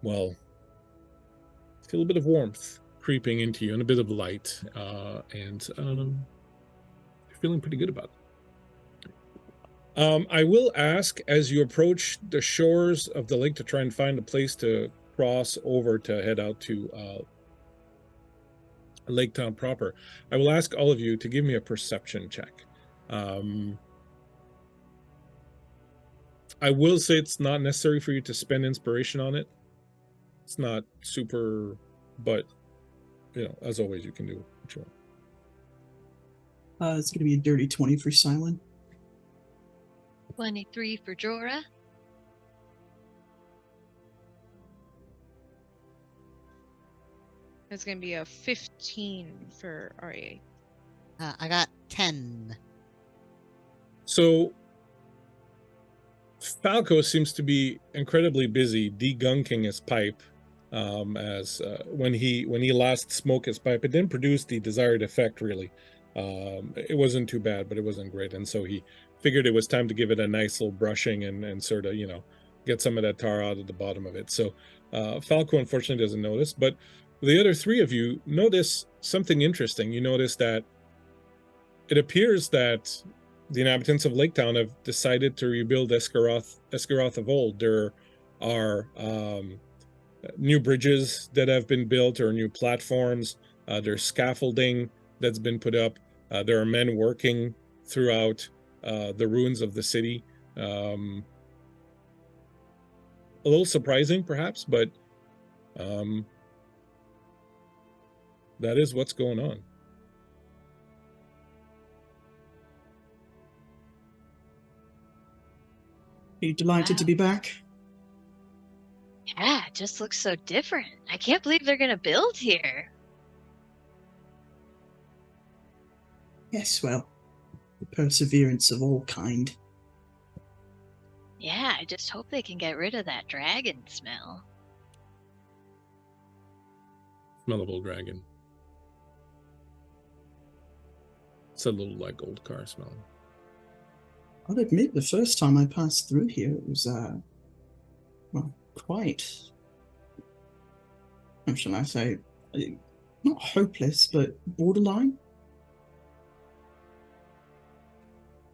well, feel a bit of warmth creeping into you and a bit of light, and you're feeling pretty good about it. I will ask, as you approach the shores of the lake to try and find a place to cross over to head out to Lake Town proper, I will ask all of you to give me a perception check. I will say it's not necessary for you to spend inspiration on it. It's not super, but as always, you can do what you want. It's going to be a dirty 20 for Silent. 23 for Jorah. It's going to be a 15 for RA. I got 10. So Falco seems to be incredibly busy degunking his pipe, as when he last smoked his pipe, it didn't produce the desired effect, really. It wasn't too bad, but it wasn't great, and so he figured it was time to give it a nice little brushing and sort of, get some of that tar out of the bottom of it. So Falco unfortunately doesn't notice, but the other three of you notice something interesting. You notice that it appears that the inhabitants of Lake Town have decided to rebuild Esgaroth of Old. There are new bridges that have been built, or new platforms. There's scaffolding that's been put up. There are men working throughout the ruins of the city. A little surprising, perhaps, but that is what's going on. Are you delighted to be back? Yeah, it just looks so different. I can't believe they're going to build here. Yes, well, the perseverance of all kind. Yeah, I just hope they can get rid of that dragon smell. Smellable dragon. It's a little like old car smell. I'll admit, the first time I passed through here, it was, well, quite how shall I say, not hopeless, but borderline.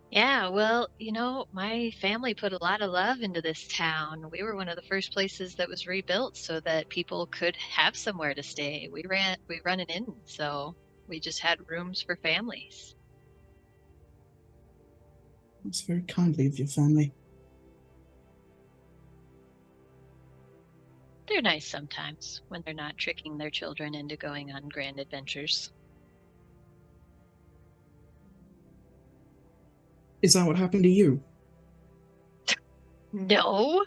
Yeah, well, my family put a lot of love into this town. We were one of the first places that was rebuilt so that people could have somewhere to stay. We run an inn, so we just had rooms for families. That's very kindly of your family. They're nice sometimes when they're not tricking their children into going on grand adventures. Is that what happened to you? No.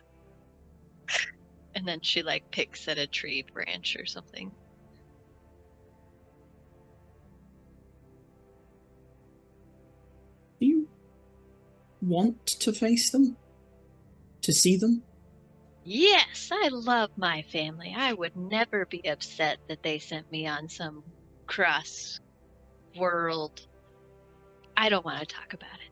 And then she picks at a tree branch or something. Do you want to face them? To see them? Yes, I love my family. I would never be upset that they sent me on some cross world. I don't want to talk about it.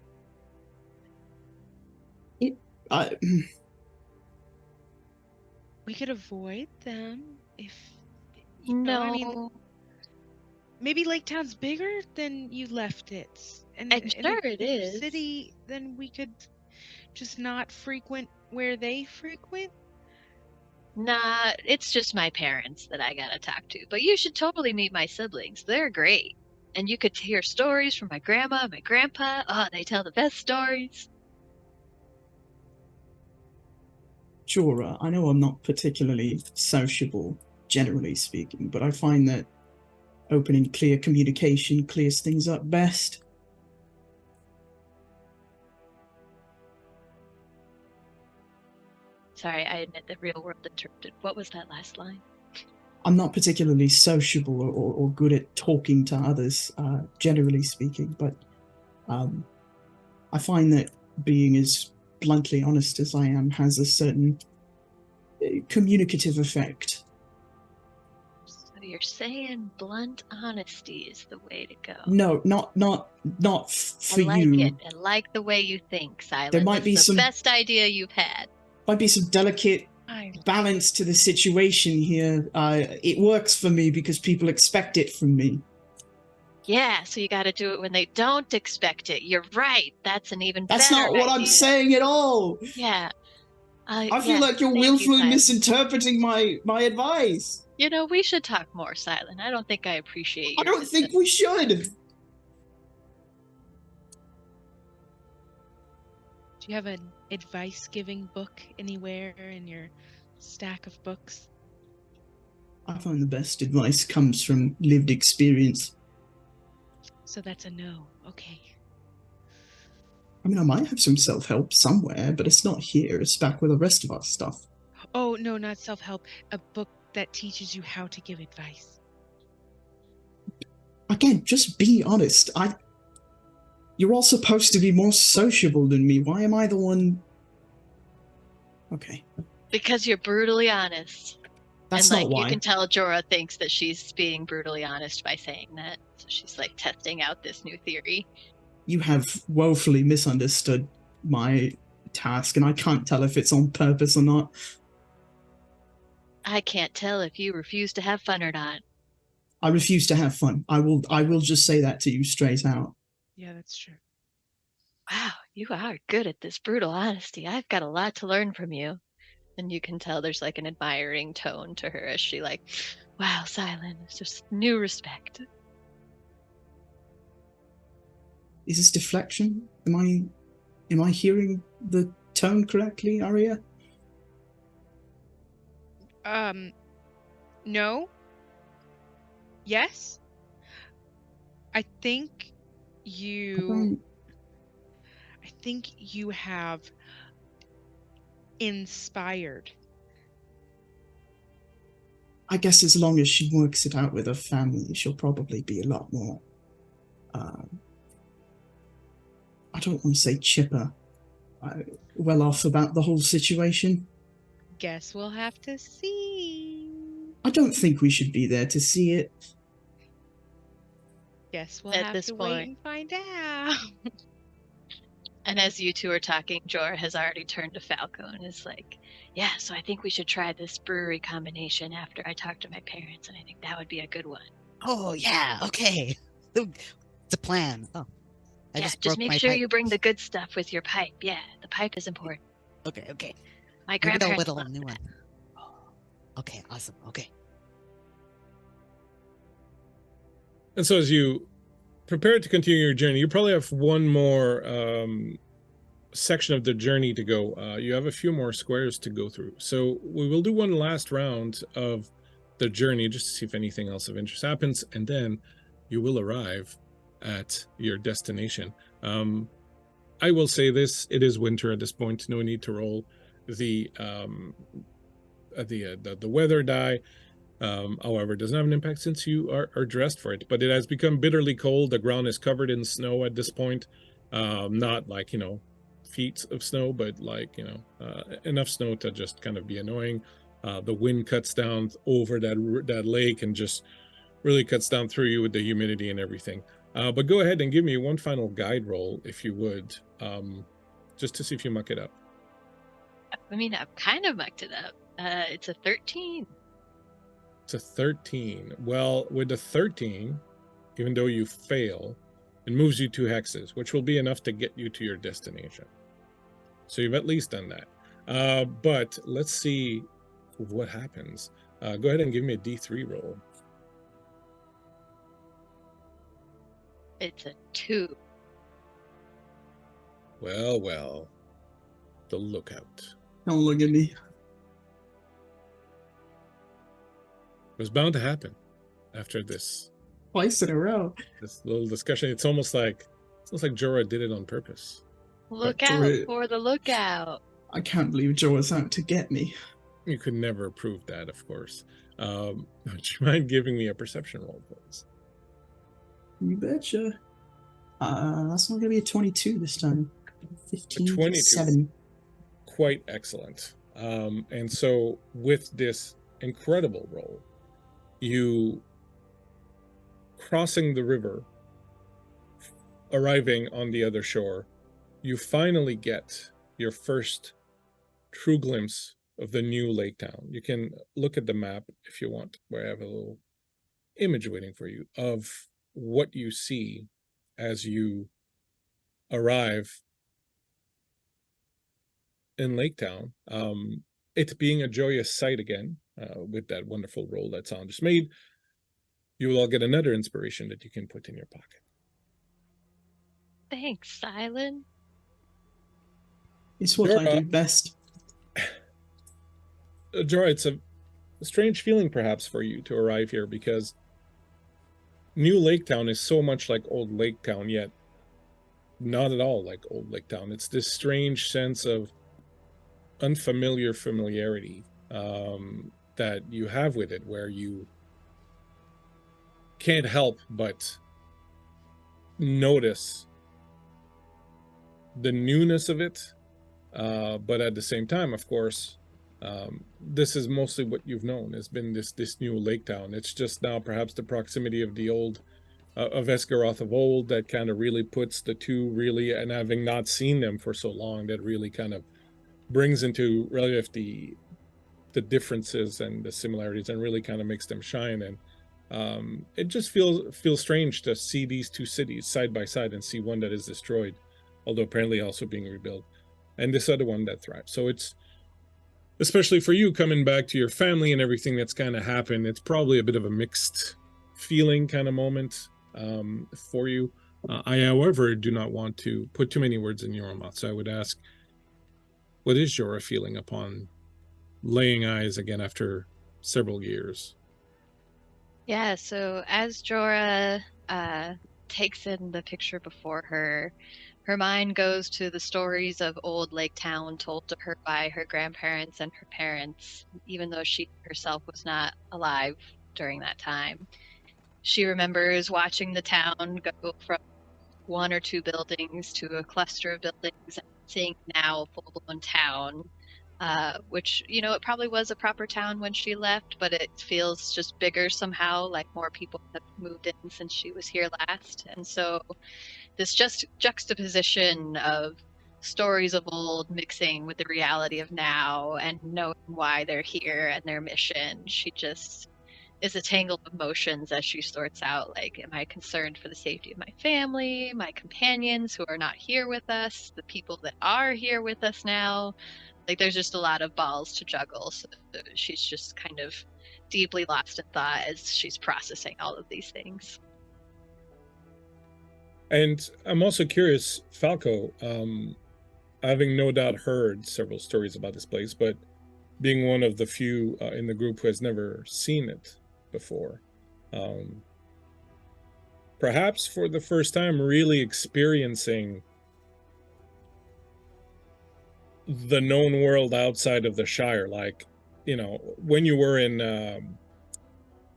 We could avoid them if No. I mean, maybe Lake Town's bigger than you left it. And I'm sure it is. City, then we could just not frequent where they frequent. Nah, it's just my parents that I gotta talk to. But you should totally meet my siblings. They're great. And you could hear stories from my grandma and my grandpa. Oh, they tell the best stories. Jorah, I know I'm not particularly sociable, generally speaking, but I find that open and clear communication clears things up best. Sorry, I admit the real world interrupted. What was that last line? I'm not particularly sociable or good at talking to others, generally speaking, but I find that being as bluntly honest as I am has a certain communicative effect. So you're saying blunt honesty is the way to go. No, not for I like you. it. I like the way you think, Silent. There might be It's the some best idea you've had. Might be some delicate balance to the situation here. It works for me because people expect it from me. Yeah, so you got to do it when they don't expect it. You're right. That's an even better That's not what I'm idea. saying at all. Yeah. I feel like you're willfully misinterpreting my advice. We should talk more, Silent. I don't think I appreciate your I don't think we should. Do you have an advice-giving book anywhere in your stack of books? I find the best advice comes from lived experience. So that's a no. Okay. I mean, I might have some self-help somewhere, but it's not here. It's back with the rest of our stuff. Oh, no, not self-help. A book that teaches you how to give advice. Again, just be honest. You're all supposed to be more sociable than me. Why am I the one? Okay. Because you're brutally honest. That's and not why. You can tell Jorah thinks that she's being brutally honest by saying that. So she's testing out this new theory. You have woefully misunderstood my task, and I can't tell if it's on purpose or not. I can't tell if you refuse to have fun or not. I refuse to have fun. I will just say that to you straight out. Yeah, that's true. Wow, you are good at this brutal honesty. I've got a lot to learn from you. And you can tell there's an admiring tone to her as she wow, Silent, it's just new respect. Is this deflection? Am I hearing the tone correctly, Arya? No. Yes. I think you have inspired. I guess as long as she works it out with her family, she'll probably be a lot more, I don't want to say chipper, well off about the whole situation. Guess we'll have to see. I don't think we should be there to see it. Guess we'll At have this to point. wait and find out. And as you two are talking, Jorah has already turned to Falco and is like, yeah, so I think we should try this brewery combination after I talk to my parents, and I think that would be a good one. Oh yeah, okay. It's a plan. Oh, I Yeah, just just broke make my sure pipe. you bring the good stuff with your pipe. Yeah, the pipe is important. Okay. My Maybe they'll grandparents whittle a love new that. one. Okay, awesome. Okay. And so as you prepare to continue your journey, you probably have one more section of the journey to go. You have a few more squares to go through. So we will do one last round of the journey just to see if anything else of interest happens, and then you will arrive at your destination. I will say this: it is winter at this point. No need to roll the the weather die. However, it doesn't have an impact since you are dressed for it. But it has become bitterly cold. The ground is covered in snow at this point. Not like, feet of snow, but like, enough snow to just kind of be annoying. The wind cuts down over that lake and just really cuts down through you with the humidity and everything. But go ahead and give me one final guide roll, if you would, just to see if you muck it up. I mean, I've kind of mucked it up. It's a 13. It's a 13. Well, with the 13, even though you fail, it moves you 2 hexes, which will be enough to get you to your destination. So you've at least done that. But let's see what happens. Go ahead and give me a D3 roll. It's a 2. Well. The lookout. Don't look at me. It was bound to happen after this Twice in a row. little discussion. It's almost like Jorah did it on purpose. Look But out Jorah- for the lookout. I can't believe Joe was out to get me. You could never prove that, of course. Would you mind giving me a perception roll, please? You betcha. That's not gonna be a 22 this time. 15 22. 7. Quite excellent. And so with this incredible roll, you crossing the river, arriving on the other shore, you finally get your first true glimpse of the new lake town. You can look at the map if you want, where I have a little image waiting for you of what you see as you arrive in Lake Town. It being a joyous sight again, with that wonderful roll that Saunders just made. You will all get another inspiration that you can put in your pocket. Thanks, Silent. It's what I do best. Jorah, it's a strange feeling perhaps for you to arrive here, because New Lake Town is so much like Old Lake Town, yet not at all like Old Lake Town. It's this strange sense of unfamiliar familiarity that you have with it, where you can't help but notice the newness of it, but at the same time, of course, this is mostly what you've known has been this new Lake Town. It's just now perhaps the proximity of the old of Esgaroth of old that kind of really puts the two really, and having not seen them for so long, that really kind of brings into relief the differences and the similarities and really kind of makes them shine. And it just feels strange to see these two cities side by side and see one that is destroyed, although apparently also being rebuilt, and this other one that thrives. So it's, especially for you coming back to your family and everything that's kind of happened, it's probably a bit of a mixed feeling kind of moment for you. I, however, do not want to put too many words in your mouth, so I would ask, what is Jorah feeling upon laying eyes again after several years? Yeah, so as Jorah takes in the picture before her, her mind goes to the stories of old Lake Town told to her by her grandparents and her parents, even though she herself was not alive during that time. She remembers watching the town go from 1 or 2 buildings to a cluster of buildings and seeing now a full-blown town, which, it probably was a proper town when she left, but it feels just bigger somehow, like more people have moved in since she was here last. And so this just juxtaposition of stories of old mixing with the reality of now and knowing why they're here and their mission. She just is a tangle of emotions as she sorts out, like, am I concerned for the safety of my family, my companions who are not here with us, the people that are here with us now? Like, there's just a lot of balls to juggle. So she's just kind of deeply lost in thought as she's processing all of these things. And I'm also curious, Falco, having no doubt heard several stories about this place, but being one of the few in the group who has never seen it before, um, perhaps for the first time really experiencing the known world outside of the Shire, like, you know, when you were in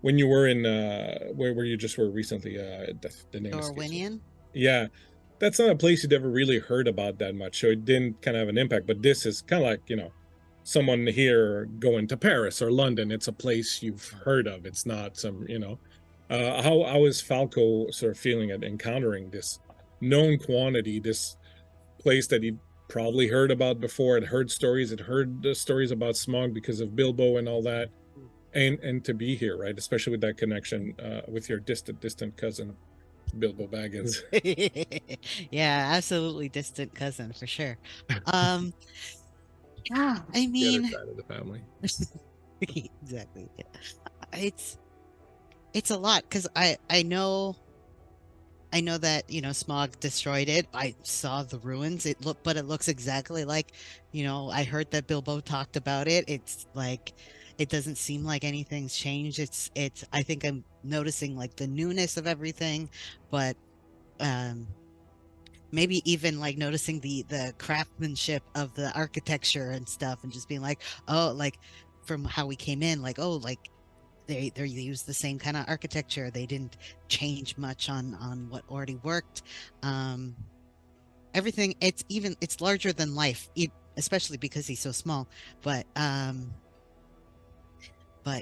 where you just were recently, the name escapes me. Dorwinian. Yeah, that's not a place you'd ever really heard about that much, so it didn't kind of have an impact. But this is kind of like, you know, someone here going to Paris or London. It's a place you've heard of. It's not some, you know. How is Falco sort of feeling at encountering this known quantity, this place that he probably heard about before, had heard stories, had heard the stories about Smog because of Bilbo and all that, and to be here, right? Especially with that connection with your distant cousin, Bilbo Baggins. Yeah, absolutely distant cousin for sure. Um, yeah, I The other mean, side of the family. exactly. Yeah. It's a lot because I know that, you know, Smog destroyed it. I saw the ruins. But it looks exactly like, you know, I heard that Bilbo talked about it. It's like, it doesn't seem like anything's changed. I think I'm noticing like the newness of everything, but um, maybe even like noticing the craftsmanship of the architecture and stuff, and just being like, oh, like from how we came in, like, oh, like they used the same kind of architecture. They didn't change much on what already worked. Everything, it's larger than life, especially because he's so small. But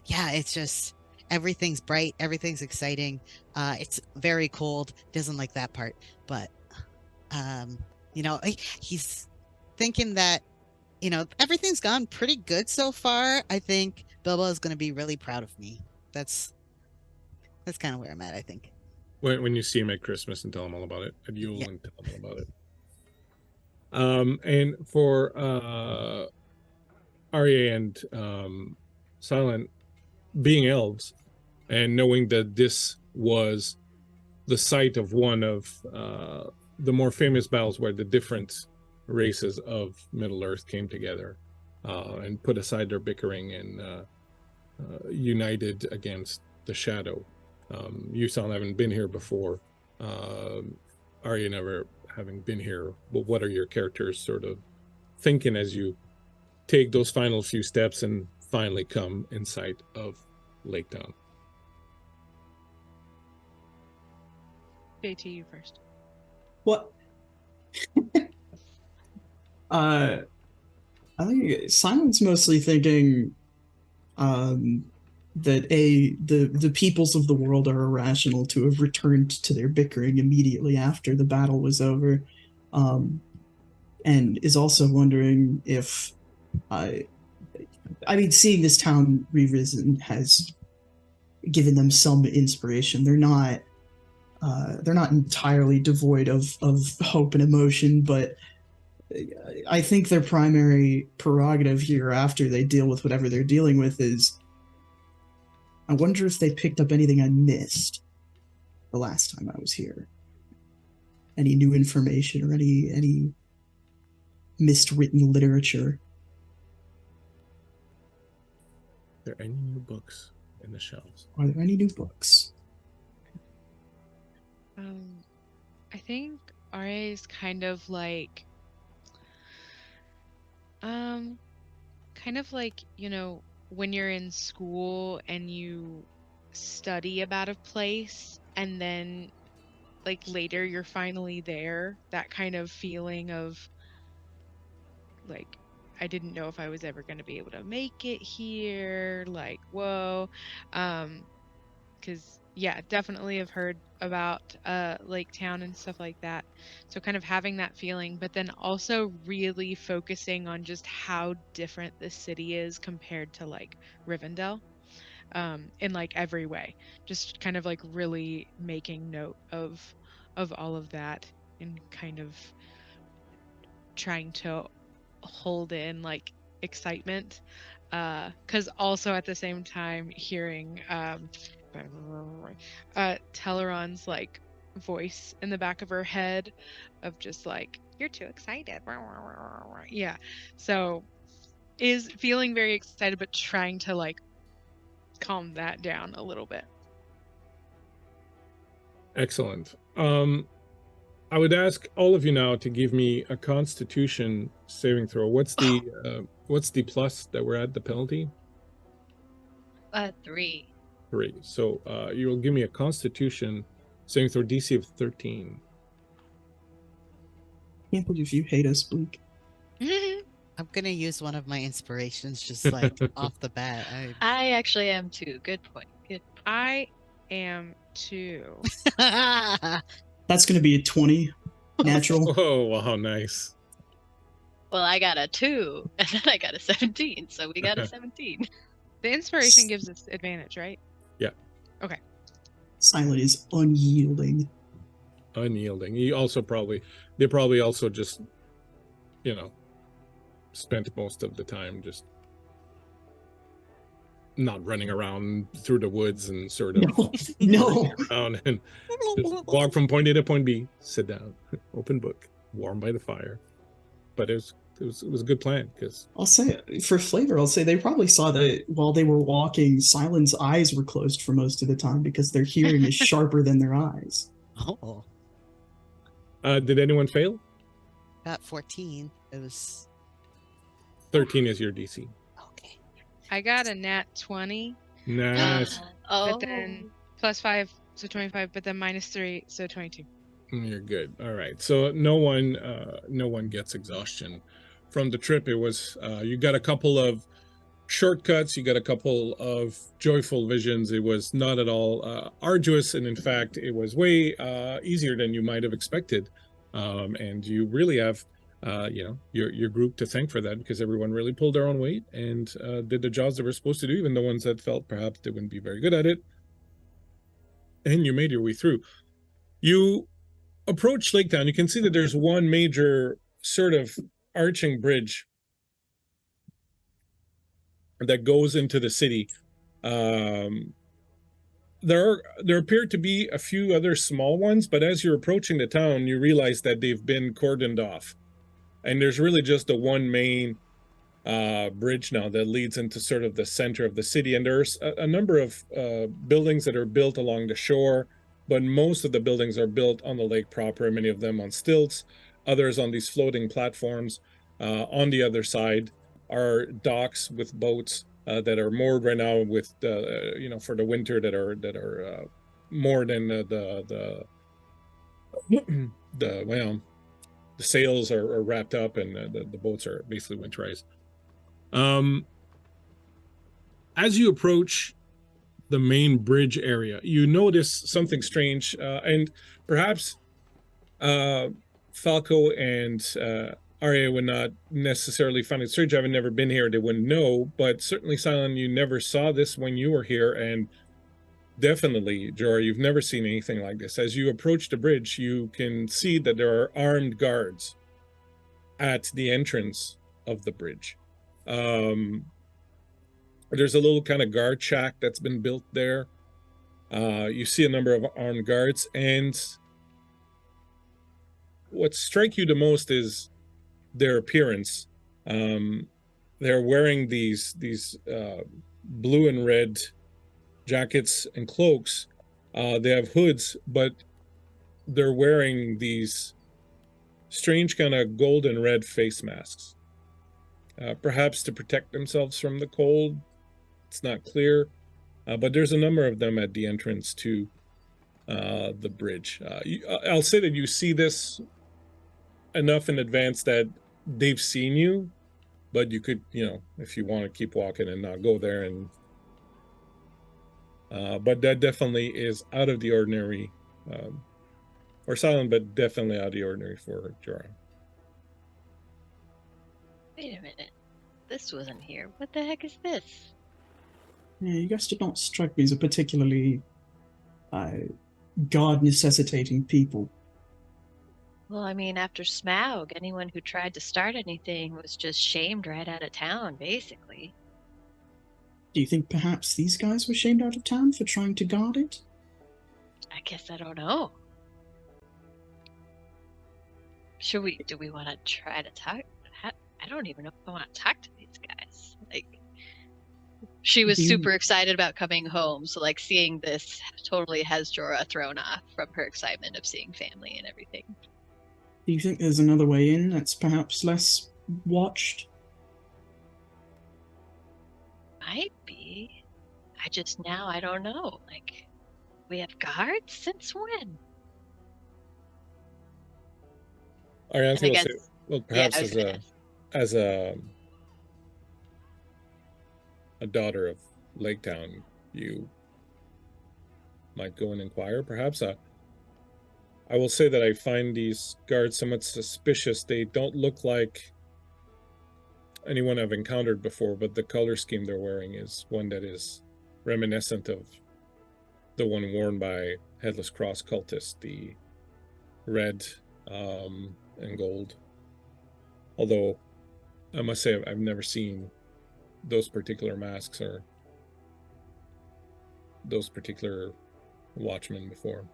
yeah, it's just everything's bright, everything's exciting. It's very cold. Doesn't like that part, but you know, he's thinking that, you know, everything's gone pretty good so far. I think Bilbo is going to be really proud of me. That's kind of where I'm at, I think. When you see him at Christmas and tell him all about it, at Yule Yeah. and tell him all about it. And for Arya and Silent being elves and knowing that this was the site of one of the more famous battles where the different races of Middle Earth came together and put aside their bickering and united against the Shadow. You saw haven't been here before. Arya never having been here. But what are your characters sort of thinking as you take those final few steps and finally come in sight of Lake Town? JT, you first. What? I think Simon's mostly thinking that the peoples of the world are irrational to have returned to their bickering immediately after the battle was over, and is also wondering if I mean, seeing this town re-risen has given them some inspiration. They're not entirely devoid of hope and emotion, but I think their primary prerogative here after they deal with whatever they're dealing with is, I wonder if they picked up anything I missed the last time I was here. Any new information or any miswritten literature. Are there any new books in the shelves? Are there any new books? I think RA is kind of like, you know, when you're in school and you study about a place and then like later you're finally there, that kind of feeling of like, I didn't know if I was ever going to be able to make it here, like, whoa. Because yeah, definitely have heard about Lake Town and stuff like that. So kind of having that feeling, but then also really focusing on just how different this city is compared to like Rivendell, in like every way. Just kind of like really making note of all of that and kind of trying to hold in like excitement, because also at the same time hearing Teleron's like voice in the back of her head of just like, you're too excited. Yeah, so is feeling very excited but trying to like calm that down a little bit. Excellent. I would ask all of you now to give me a Constitution saving throw. What's the plus that we're at, the penalty? 3. 3. So you will give me a Constitution saving throw DC of 13. Can't believe you hate us, Bleak. I'm gonna use one of my inspirations just like off the bat. I actually am too. Good point. Good. I am too. That's going to be a 20 natural. Oh, wow, nice. Well, I got a 2, and then I got a 17, so we got a 17. The inspiration gives us advantage, right? Yeah. Okay. Silent is unyielding. Unyielding. They probably also just, spent most of the time just not running around through the woods and sort of No. around and just walk from point A to point B, sit down, open book, warm by the fire. But it was a good plan because I'll say, for flavor, I'll say they probably saw that while they were walking, Silent's eyes were closed for most of the time because their hearing is sharper than their eyes. Oh, did anyone fail? got 14. It was 13 is your DC. okay. I got a nat 20, Nice. but then +5, so 25, but then -3, so 22. You're good. All right. So no one gets exhaustion from the trip. It was you got a couple of shortcuts, you got a couple of joyful visions. It was not at all arduous, and in fact, it was way easier than you might have expected. And you really have your group to thank for that, because everyone really pulled their own weight and did the jobs they were supposed to do, even the ones that felt perhaps they wouldn't be very good at it. And you made your way through. You approach Lake Town. You can see that there's one major sort of arching bridge that goes into the city. There appear to be a few other small ones, but as you're approaching the town, you realize that they've been cordoned off, and there's really just the one main bridge now that leads into sort of the center of the city. And there's a number of buildings that are built along the shore, but most of the buildings are built on the lake proper, many of them on stilts, others on these floating platforms. On the other side are docks with boats that are moored right now with for the winter, that are moored, and the sails are wrapped up, and the boats are basically winterized. As you approach the main bridge area, you notice something strange, and perhaps Falco and Arya would not necessarily find it strange. Having never been here, they wouldn't know, but certainly, Silent, you never saw this when you were here, and definitely, Jorah, you've never seen anything like this. As you approach the bridge, you can see that there are armed guards at the entrance of the bridge. There's a little kind of guard shack that's been built there. You see a number of armed guards, and what strikes you the most is their appearance. They're wearing these blue and red jackets and cloaks. They have hoods, but they're wearing these strange kind of golden red face masks, perhaps to protect themselves from the cold. It's not clear, but there's a number of them at the entrance to the bridge. I'll say that you see this enough in advance that they've seen you, but you could, if you want to keep walking and not go there, and But that definitely is out of the ordinary. Or silent, but definitely out of the ordinary for Jorah. Wait a minute. This wasn't here. What the heck is this? Yeah, you guys did not strike me as a particularly guard necessitating people. Well, I mean, after Smaug, anyone who tried to start anything was just shamed right out of town, basically. Do you think perhaps these guys were shamed out of town for trying to guard it? I guess I don't know. Do we want to try to talk? I don't even know if I want to talk to these guys. Like, she was super excited about coming home, so like seeing this totally has Jorah thrown off from her excitement of seeing family and everything. Do you think there's another way in that's perhaps less watched? Might be. I don't know. Like, we have guards? Since when? Arianthi will guess- say, well, Yeah, perhaps I was gonna ask. as a daughter of Lake Town, you might go and inquire, perhaps. I will say that I find these guards somewhat suspicious. They don't look like anyone I've encountered before, but the color scheme they're wearing is one that is reminiscent of the one worn by Headless Cross cultists, the red and gold. Although I must say I've never seen those particular masks or those particular watchmen before.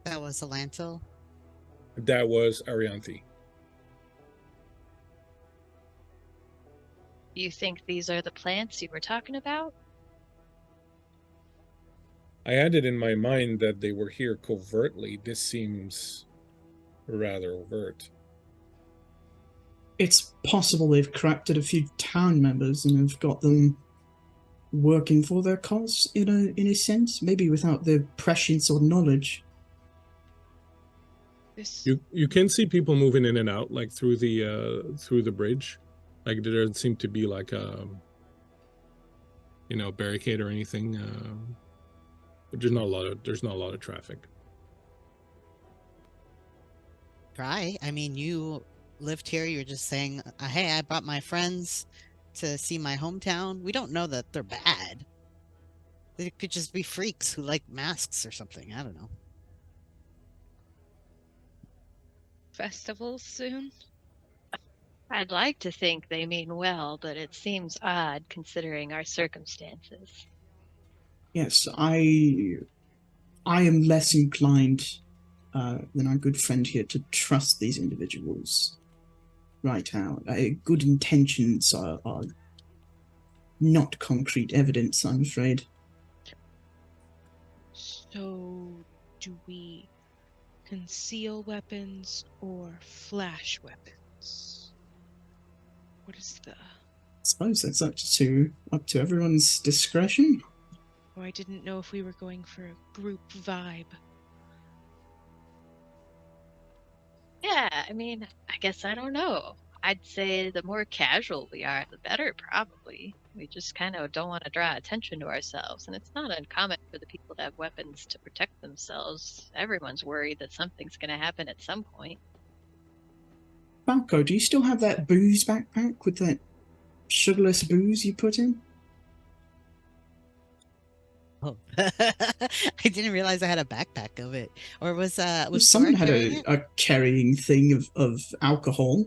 That was a Lantil. That was Arianthi. You think these are the plants you were talking about? I had it in my mind that they were here covertly. This seems rather overt. It's possible they've corrupted a few town members and have got them working for their cause in a sense, maybe without the prescience or knowledge. You can see people moving in and out, like through the bridge. Like there doesn't seem to be like a barricade or anything. But there's not a lot of traffic. Try. I mean, you lived here. You're just saying, hey, I brought my friends to see my hometown. We don't know that they're bad. They could just be freaks who like masks or something. I don't know. Festivals soon? I'd like to think they mean well, but it seems odd considering our circumstances. Yes, I am less inclined than our good friend here to trust these individuals right now. Good intentions are not concrete evidence, I'm afraid. So, do we conceal weapons or flash weapons? What is the... I suppose that's up to everyone's discretion. Oh, I didn't know if we were going for a group vibe. Yeah, I mean, I guess I don't know. I'd say the more casual we are, the better, probably. We just kind of don't want to draw attention to ourselves, and it's not uncommon for the people to have weapons to protect themselves. Everyone's worried that something's going to happen at some point. Falco, do you still have that booze backpack with that sugarless booze you put in? Oh, I didn't realize I had a backpack of it. Or was Someone Sora had carrying it? a carrying thing of alcohol.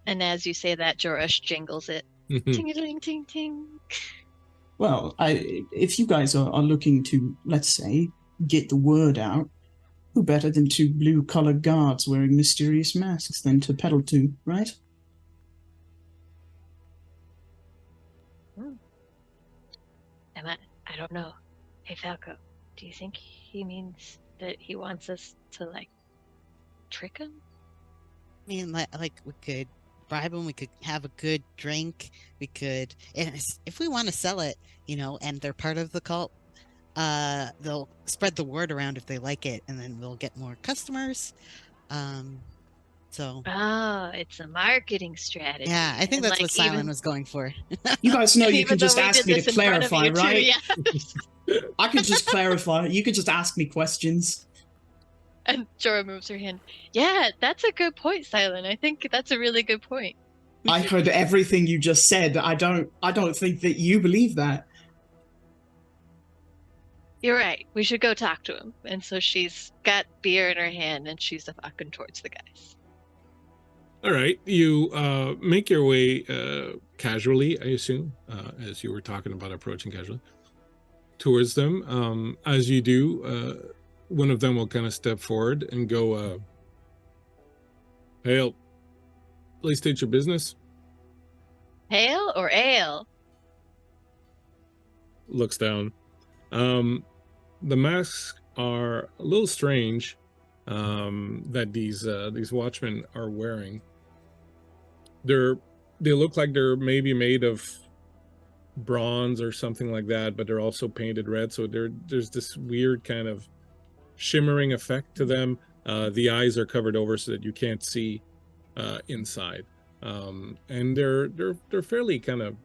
And as you say that, Jorush jingles it. Ting-a-ling, ting-ting. Well, if you guys are looking to, let's say, get the word out, who better than two blue-collar guards wearing mysterious masks than to peddle to, right? I don't know. Hey, Falco, do you think he means that he wants us to, like, trick him? I mean, like we could bribe them. We could have a good drink. We could, and if we want to sell it, and they're part of the cult, they'll spread the word around if they like it, and then we'll get more customers. So Oh, it's a marketing strategy. yeah, I think And, that's like, what Silent was going for. You guys know you even can just though we ask did me this to in front of clarify, you, too, right? yeah. I could just clarify. You could just ask me questions. And Jorah moves her hand. Yeah, that's a good point, Silent. I think that's a really good point. I heard everything you just said. I don't think that you believe that. You're right. We should go talk to him. And so she's got beer in her hand and she's walking towards the guys. All right, you make your way casually, I assume, as you were talking about approaching casually towards them. As you do, one of them will kind of step forward and go, "Hail, please state your business." Hail or ale? Looks down. The masks are a little strange that these watchmen are wearing. They look like they're maybe made of bronze or something like that, but they're also painted red, so there's this weird kind of shimmering effect to them. The eyes are covered over so that you can't see inside, and they're fairly kind of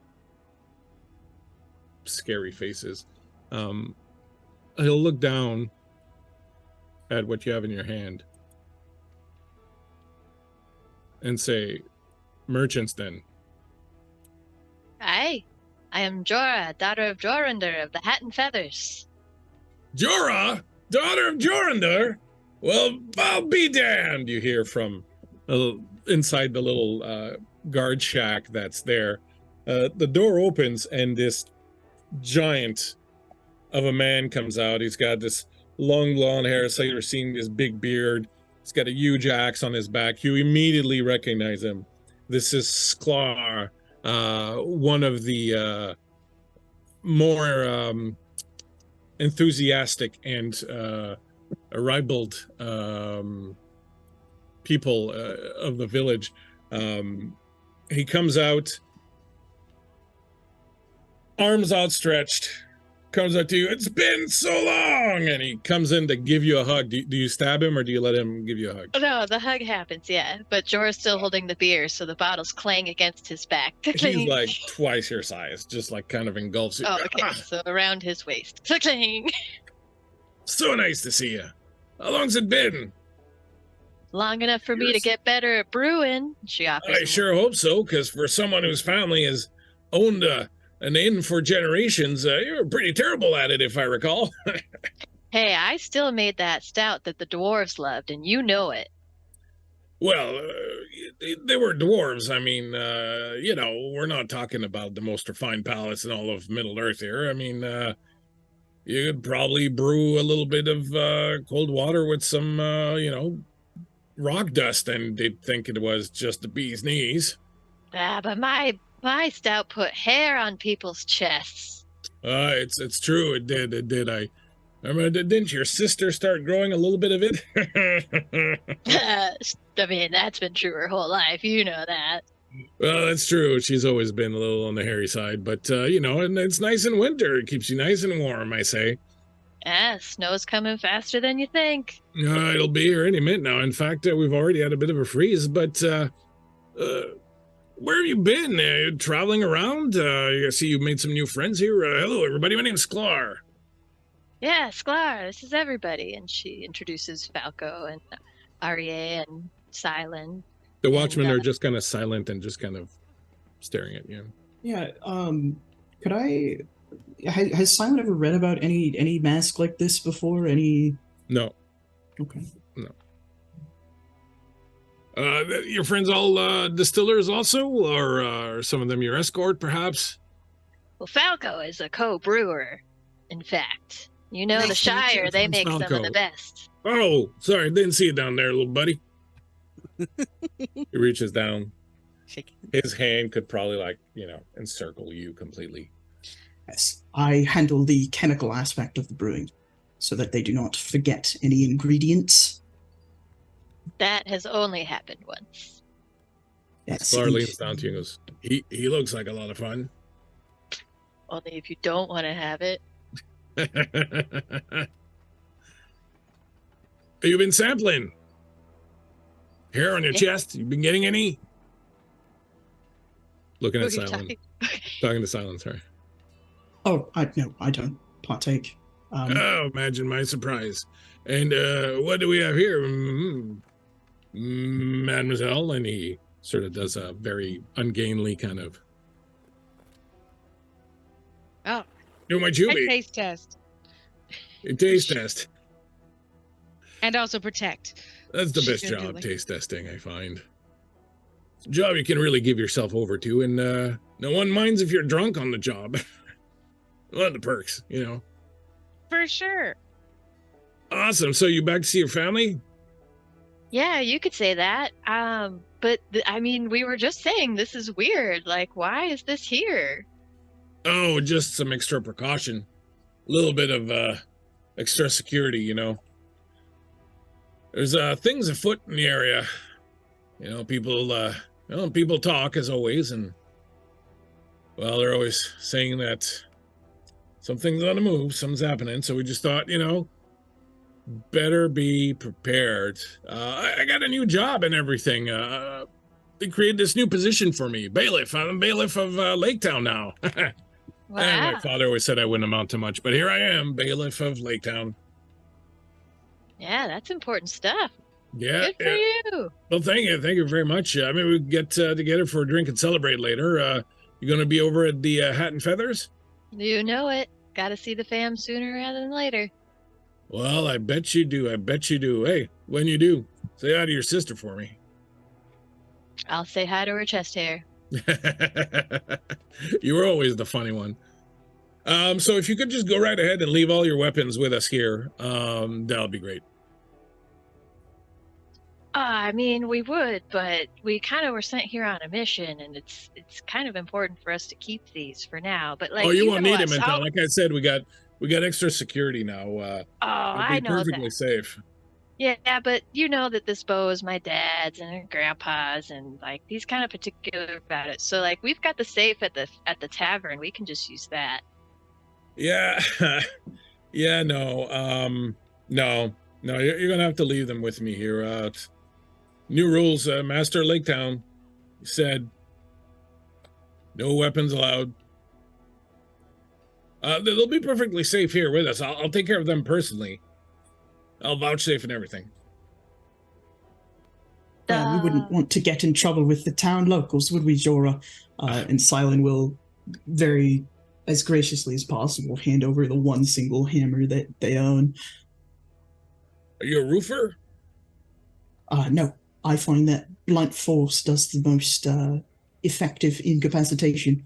scary faces. He'll look down at what you have in your hand and say, "Merchants, then." Aye. I am Jorah, daughter of Jorundr of the Hat and Feathers. "Jorah, daughter of Jorundr? Well, I'll be damned," you hear from inside the little guard shack that's there. The door opens and this giant of a man comes out. He's got this long blonde hair, so you're seeing this big beard. He's got a huge axe on his back. You immediately recognize him. This is Sklar, one of the more enthusiastic and ribald people of the village. He comes out, arms outstretched, comes up to you. "It's been so long," and he comes in to give you a hug. Do you stab him or do you let him give you a hug? Oh, no, the hug happens, yeah. But Jorah's still holding the beer, so the bottles clang against his back. He's like twice your size, just like kind of engulfs you. Oh, okay. "Ah, So around his waist. Clang. so nice to see you. How long's it been?" Long enough for me to get better at brewing. She offers. "I him sure hope so, because for someone whose family has owned an inn for generations, you're pretty terrible at it, if I recall." Hey, I still made that stout that the dwarves loved, and you know it. "Well, they were dwarves. I mean, we're not talking about the most refined palates in all of Middle Earth here. I mean, you could probably brew a little bit of cold water with some, rock dust, and they'd think it was just the bee's knees." Ah, but my stout put hair on people's chests. It's true. It did. I remember, didn't your sister start growing a little bit of it? I mean, that's been true her whole life. You know that. Well, that's true. She's always been a little on the hairy side, but, and it's nice in winter. It keeps you nice and warm, I say. Yeah, snow's coming faster than you think. It'll be here any minute now. In fact, we've already had a bit of a freeze, but where have you been? Traveling around? I see you've made some new friends here. Hello, everybody. My name's Sklar. Yeah, Sklar, this is everybody. And she introduces Falco and Arie and Silent. The watchmen are just kind of silent and just kind of staring at you. Yeah. Could I? Has Silent ever read about any mask like this before? Any? No. Okay. No. Your friends all distillers also, or are some of them your escort, perhaps? Well, Falco is a co-brewer, in fact. You know, Nice the to meet you, Shire, they make some of Falco. the best. Oh, sorry, didn't see you down there, little buddy. He reaches down. Shake. His hand could probably, encircle you completely. Yes. I handle the chemical aspect of the brewing, so that they do not forget any ingredients. That has only happened once. Yes. Sklar leans down to you and goes, he looks like a lot of fun. Only if you don't want to have it. You've been sampling? Hair on your chest? You been getting any? Looking at Who are you Silent. talking- Talking to Silent, sorry. Oh, no, I don't. partake. Oh, imagine my surprise. And what do we have here? Mademoiselle? And he sort of does a very ungainly kind of... Oh, Do my I Juby. taste test A taste test. and also protect. That's the best job, Definitely. taste testing, I find. It's a job you can really give yourself over to, and no one minds if you're drunk on the job. One of the perks, you know. For sure. Awesome. So you back to see your family? Yeah, you could say that. But I mean, we were just saying this is weird. Like, why is this here? Oh, just some extra precaution. A little bit of extra security, you know. There's things afoot in the area. You know, people talk as always, and well, they're always saying that something's on the move, something's happening. So we just thought, you know, better be prepared. I got a new job and everything. They created this new position for me, bailiff. I'm bailiff of Lake Town now. And Wow. my father always said I wouldn't amount to much, but here I am, bailiff of Lake Town. Yeah, that's important stuff. Yeah. Good for you. Well, thank you very much. I mean, we get together for a drink and celebrate later. You gonna be over at the Hat and Feathers? You know it. Got to see the fam sooner rather than later. Well, I bet you do. I bet you do. Hey, when you do, say hi to your sister for me. I'll say hi to her chest hair. You were always the funny one. So if you could just go right ahead and leave all your weapons with us here, that'll be great. I mean, we would, but we kind of were sent here on a mission, and it's kind of important for us to keep these for now. But like, Oh, you won't know need us. him until, like I said, we got extra security now. Oh, It'll I be know perfectly that. safe. Yeah, but you know that this bow is my dad's and grandpa's, and like he's kind of particular about it. So like, we've got the safe at the tavern. We can just use that. Yeah, yeah, no, no, you're gonna have to leave them with me here. New rules, Master Lake Town said no weapons allowed. They'll be perfectly safe here with us. I'll take care of them personally. I'll vouchsafe and everything. We wouldn't want to get in trouble with the town locals, would we, Jorah? And Silent will, very as graciously as possible, hand over the one single hammer that they own. Are you a roofer? No, I find that blunt force does the most effective incapacitation.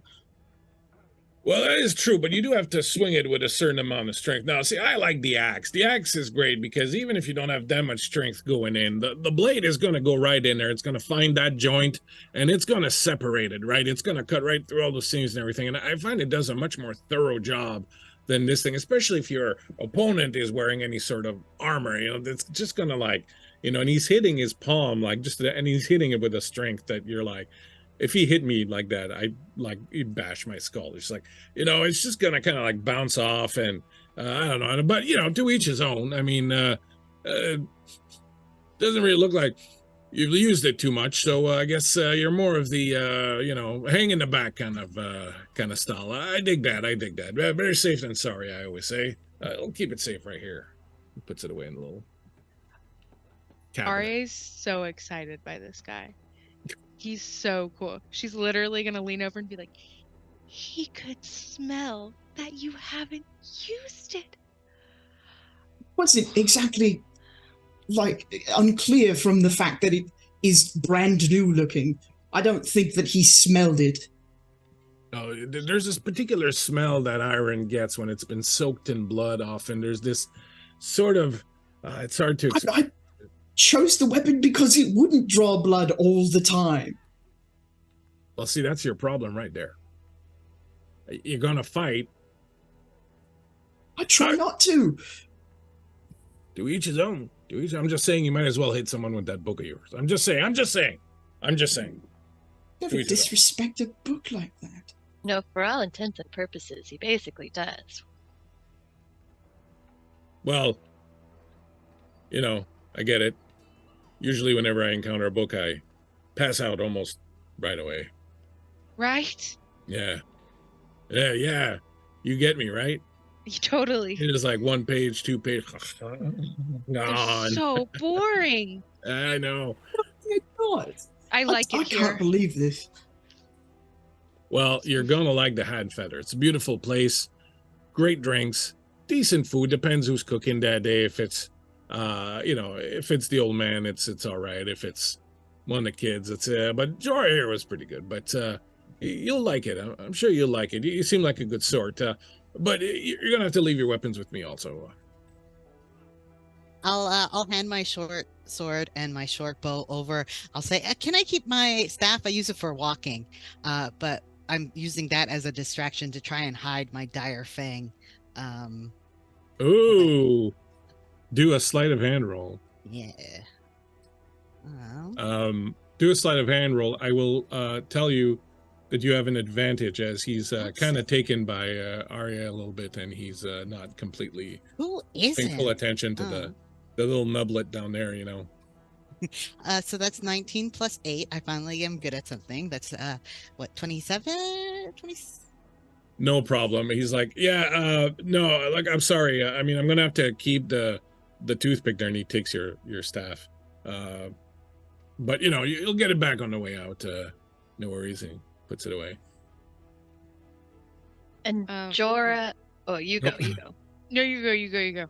Well, that is true, but you do have to swing it with a certain amount of strength. Now, see, I like the axe. The axe is great because even if you don't have that much strength going in, the blade is going to go right in there. It's going to find that joint, and it's going to separate it, right? It's going to cut right through all the seams and everything. And I find it does a much more thorough job than this thing, especially if your opponent is wearing any sort of armor. You know, it's just going to like, you know, and he's hitting his palm, like and he's hitting it with a strength that you're like, if he hit me like that, he'd bash my skull. It's like, you know, it's just gonna kind of like bounce off, and I don't know, but you know, to each his own. I mean, doesn't really look like you've used it too much, so I guess you're more of the you know, hang in the back kind of style. I dig that. Better safe than sorry, I always say. I'll keep it safe right here. He puts it away in the little cabinet. Arya's so excited by this guy. He's so cool. She's literally gonna lean over and be like, he could smell that you haven't used it. Was it exactly, like, unclear from the fact that it is brand new looking? I don't think that he smelled it. Oh, there's this particular smell that iron gets when it's been soaked in blood often. There's this sort of, it's hard to explain. I chose the weapon because it wouldn't draw blood all the time. Well, see, that's your problem right there. You're gonna fight. I try not to. To each his own. I'm just saying you might as well hit someone with that book of yours. I'm just saying. Never disrespect a book like that. No, for all intents and purposes, he basically does. Well, you know, I get it. Usually whenever I encounter a book, I pass out almost right away. Right? Yeah. You get me, right? Totally. It is like 1 page, 2 page. They're Gone. so boring. I know. My God. I like I it here. can't believe this. Well, you're gonna like the Hat and Feather. It's a beautiful place, great drinks, decent food. Depends who's cooking that day. If it's, if it's the old man, it's all right. If it's one of the kids, it's. But Jorah here was pretty good. But you'll like it. I'm sure you'll like it. You seem like a good sort. But you're gonna have to leave your weapons with me also. I'll hand my short sword and my short bow over. I'll say, can I keep my staff? I use it for walking, but I'm using that as a distraction to try and hide my dire fang. Ooh, do a sleight of hand roll. Yeah. Do a sleight of hand roll. I will tell you that you have an advantage as he's kind of taken by Arya a little bit, and he's not completely Who paying isn't? full attention to the little nublet down there, you know. So that's 19 plus 8. I finally am good at something. That's what, 27? 20? No problem. He's like, yeah, no, like I'm sorry. I mean, I'm gonna have to keep the toothpick there, and he takes your staff. But you know, you'll get it back on the way out. No worries. And he puts it away. And Jorah, oh, you go, you go. No, you go.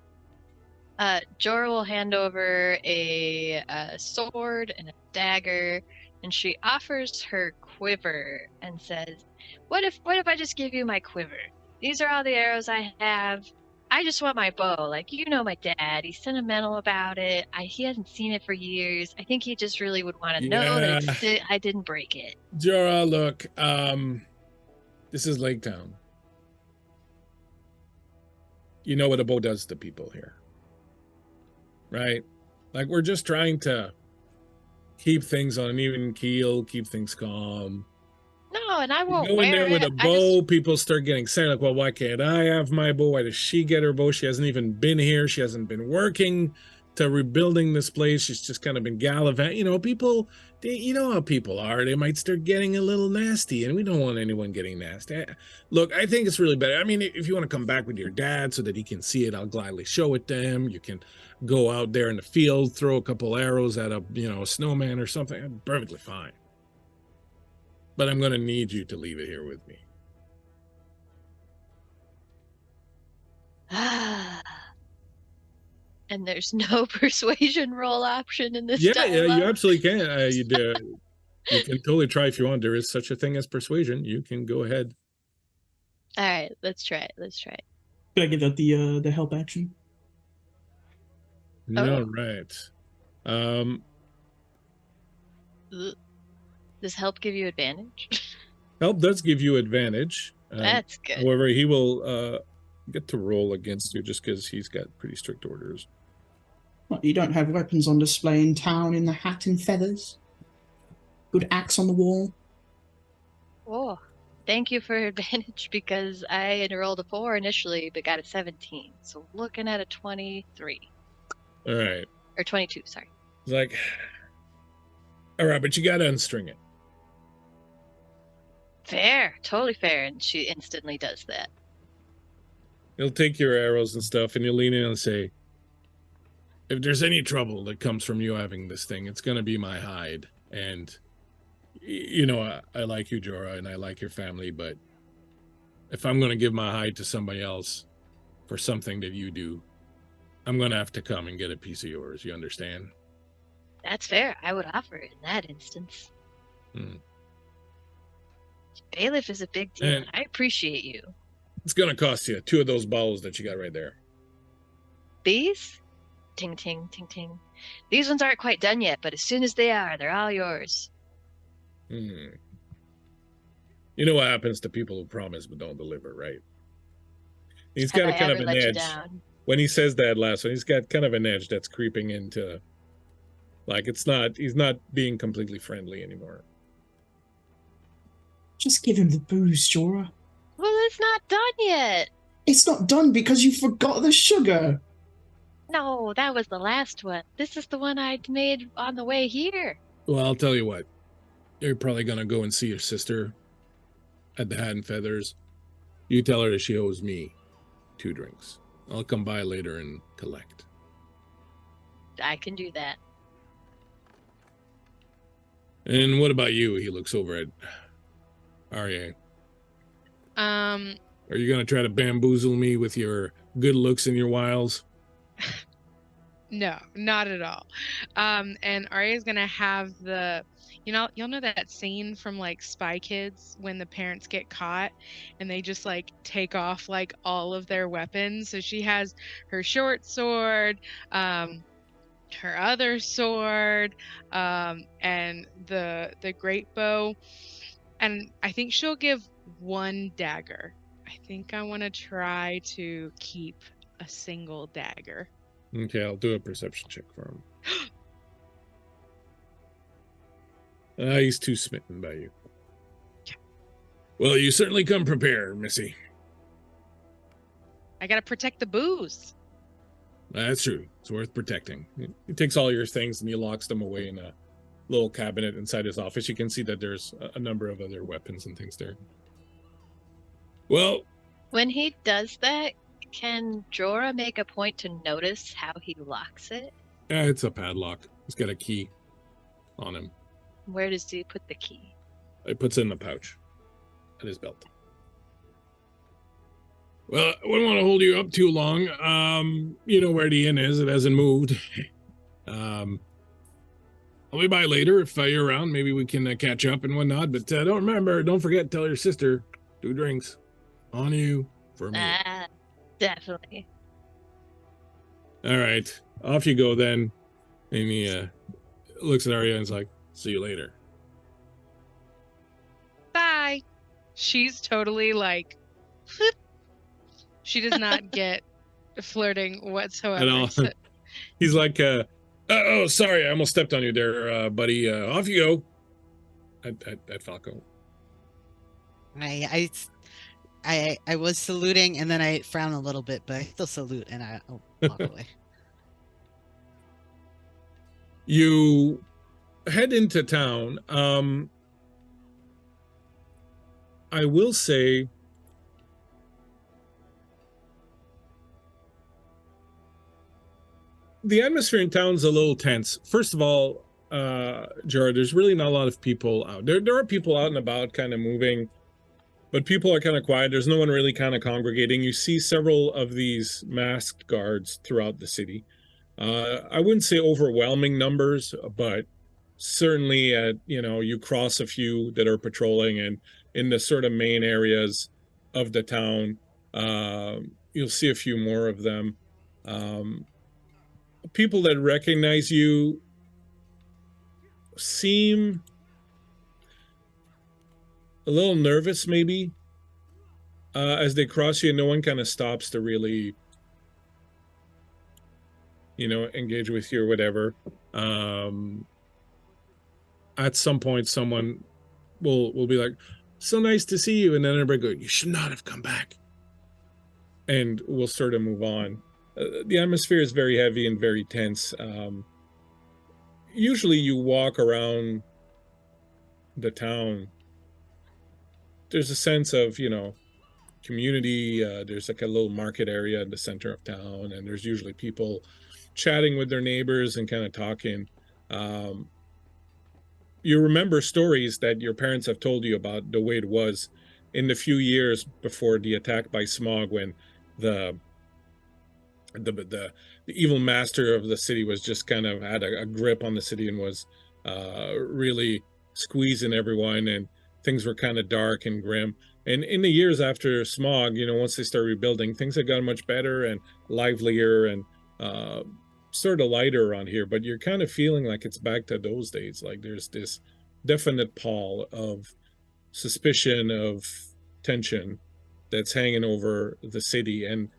Jorah will hand over a sword and a dagger, and she offers her quiver and says, "What if I just give you my quiver? These are all the arrows I have. I just want my bow. Like, you know my dad. He's sentimental about it. He hasn't seen it for years. I think he just really would want to know that I didn't break it." Jorah, look, this is Lake Town. You know what a bow does to people here, right? Like, we're just trying to keep things on an even keel, keep things calm. No, and I won't go in there wear with it. a bow, people start getting sad. Like, well, why can't I have my bow? Why does she get her bow? She hasn't even been here. She hasn't been working to rebuilding this place. She's just kind of been gallivanting. You know, people, you know how people are. They might start getting a little nasty, and we don't want anyone getting nasty. Look, I think it's really better. I mean, if you want to come back with your dad so that he can see it, I'll gladly show it to him. You can go out there in the field, throw a couple arrows at a snowman or something. Perfectly fine. But I'm going to need you to leave it here with me. And there's no persuasion roll option in this Yeah, dialogue. you absolutely can. You can totally try if you want. There is such a thing as persuasion. You can go ahead. All right, let's try it. Could I give out the help action? No, right. Does help give you advantage? Help does give you advantage. That's good. However, he will get to roll against you just because he's got pretty strict orders. What, you don't have weapons on display in town in the Hat and Feathers? Good axe on the wall? Oh, thank you for advantage, because I rolled a 4 initially, but got a 17. So looking at a 23. All right. Or 22, sorry. He's like, all right, but you got to unstring it. Fair, totally fair. And she instantly does that. He'll take your arrows and stuff, and you'll lean in and say, if there's any trouble that comes from you having this thing, it's going to be my hide. And, you know, I like you, Jorah, and I like your family, but if I'm going to give my hide to somebody else for something that you do, I'm going to have to come and get a piece of yours. You understand? That's fair. I would offer it in that instance. Bailiff is a big deal. And I appreciate you. it's going to cost you 2 of those bottles that you got right there. These? Ting, ting, ting, ting. These ones aren't quite done yet, but as soon as they are, they're all yours. You know what happens to people who promise but don't deliver, right? He's got a kind of an edge. When he says that last one, he's got kind of an edge that's creeping into, like, he's not being completely friendly anymore. Just give him the booze, Jorah. Well, it's not done yet. It's not done because you forgot the sugar. No, that was the last one. This is the one I made on the way here. Well, I'll tell you what. You're probably going to go and see your sister at the Hat and Feathers. You tell her that she owes me 2 drinks. I'll come by later and collect. I can do that. And what about you? He looks over at Arya. Are you going to try to bamboozle me with your good looks and your wiles? No, not at all. And Arya's gonna have y'all know that scene from like Spy Kids when the parents get caught and they just like take off like all of their weapons. So she has her short sword, her other sword, and the great bow, and I think she'll give one dagger. I think I want to try to keep a single dagger. Okay, I'll do a perception check for him. He's too smitten by you. Well, you certainly come prepared, Missy. I gotta protect the booze. That's true. It's worth protecting. He takes all your things and he locks them away in a little cabinet inside his office. You can see that there's a number of other weapons and things there. Well, When he does that, can Jorah make a point to notice how he locks it? it's a padlock. He's got a key on him. Where does he put the key? He puts it in the pouch at his belt. Well, I wouldn't want to hold you up too long. You know where the inn is. It hasn't moved. I'll be by later if you're around. Maybe we can catch up and whatnot. But don't forget, tell your sister, 2 drinks on you for me. Definitely. All right, off you go then. And he looks at Arya and is like, see you later. Bye. She's totally like, she does not get flirting whatsoever. And all, he's like, oh, sorry, I almost stepped on you there, buddy. Off you go. At Falco. I was saluting and then I frown a little bit, but I still salute and I'll walk away. You head into town. I will say the atmosphere in town's a little tense. First of all, Jared, there's really not a lot of people out. There are people out and about kind of moving, but people are kind of quiet. There's no one really kind of congregating. You see several of these masked guards throughout the city. I wouldn't say overwhelming numbers, but certainly you cross a few that are patrolling, and in the sort of main areas of the town, you'll see a few more of them. People that recognize you seem a little nervous, maybe, as they cross you. No one kind of stops to really, engage with you or whatever. At some point, someone will be like, "So nice to see you," and then everybody go, "You should not have come back," and we'll sort of move on. The atmosphere is very heavy and very tense. Usually you walk around the town, there's a sense of, community. There's like a little market area in the center of town, and there's usually people chatting with their neighbors and kind of talking. You remember stories that your parents have told you about the way it was in the few years before the attack by Smog, when the evil master of the city was just kind of had a grip on the city and was really squeezing everyone, and things were kind of dark and grim. And in the years after Smog, once they started rebuilding, things had gotten much better and livelier and sort of lighter around here. But you're kind of feeling like it's back to those days. Like there's this definite pall of suspicion, of tension that's hanging over the city. And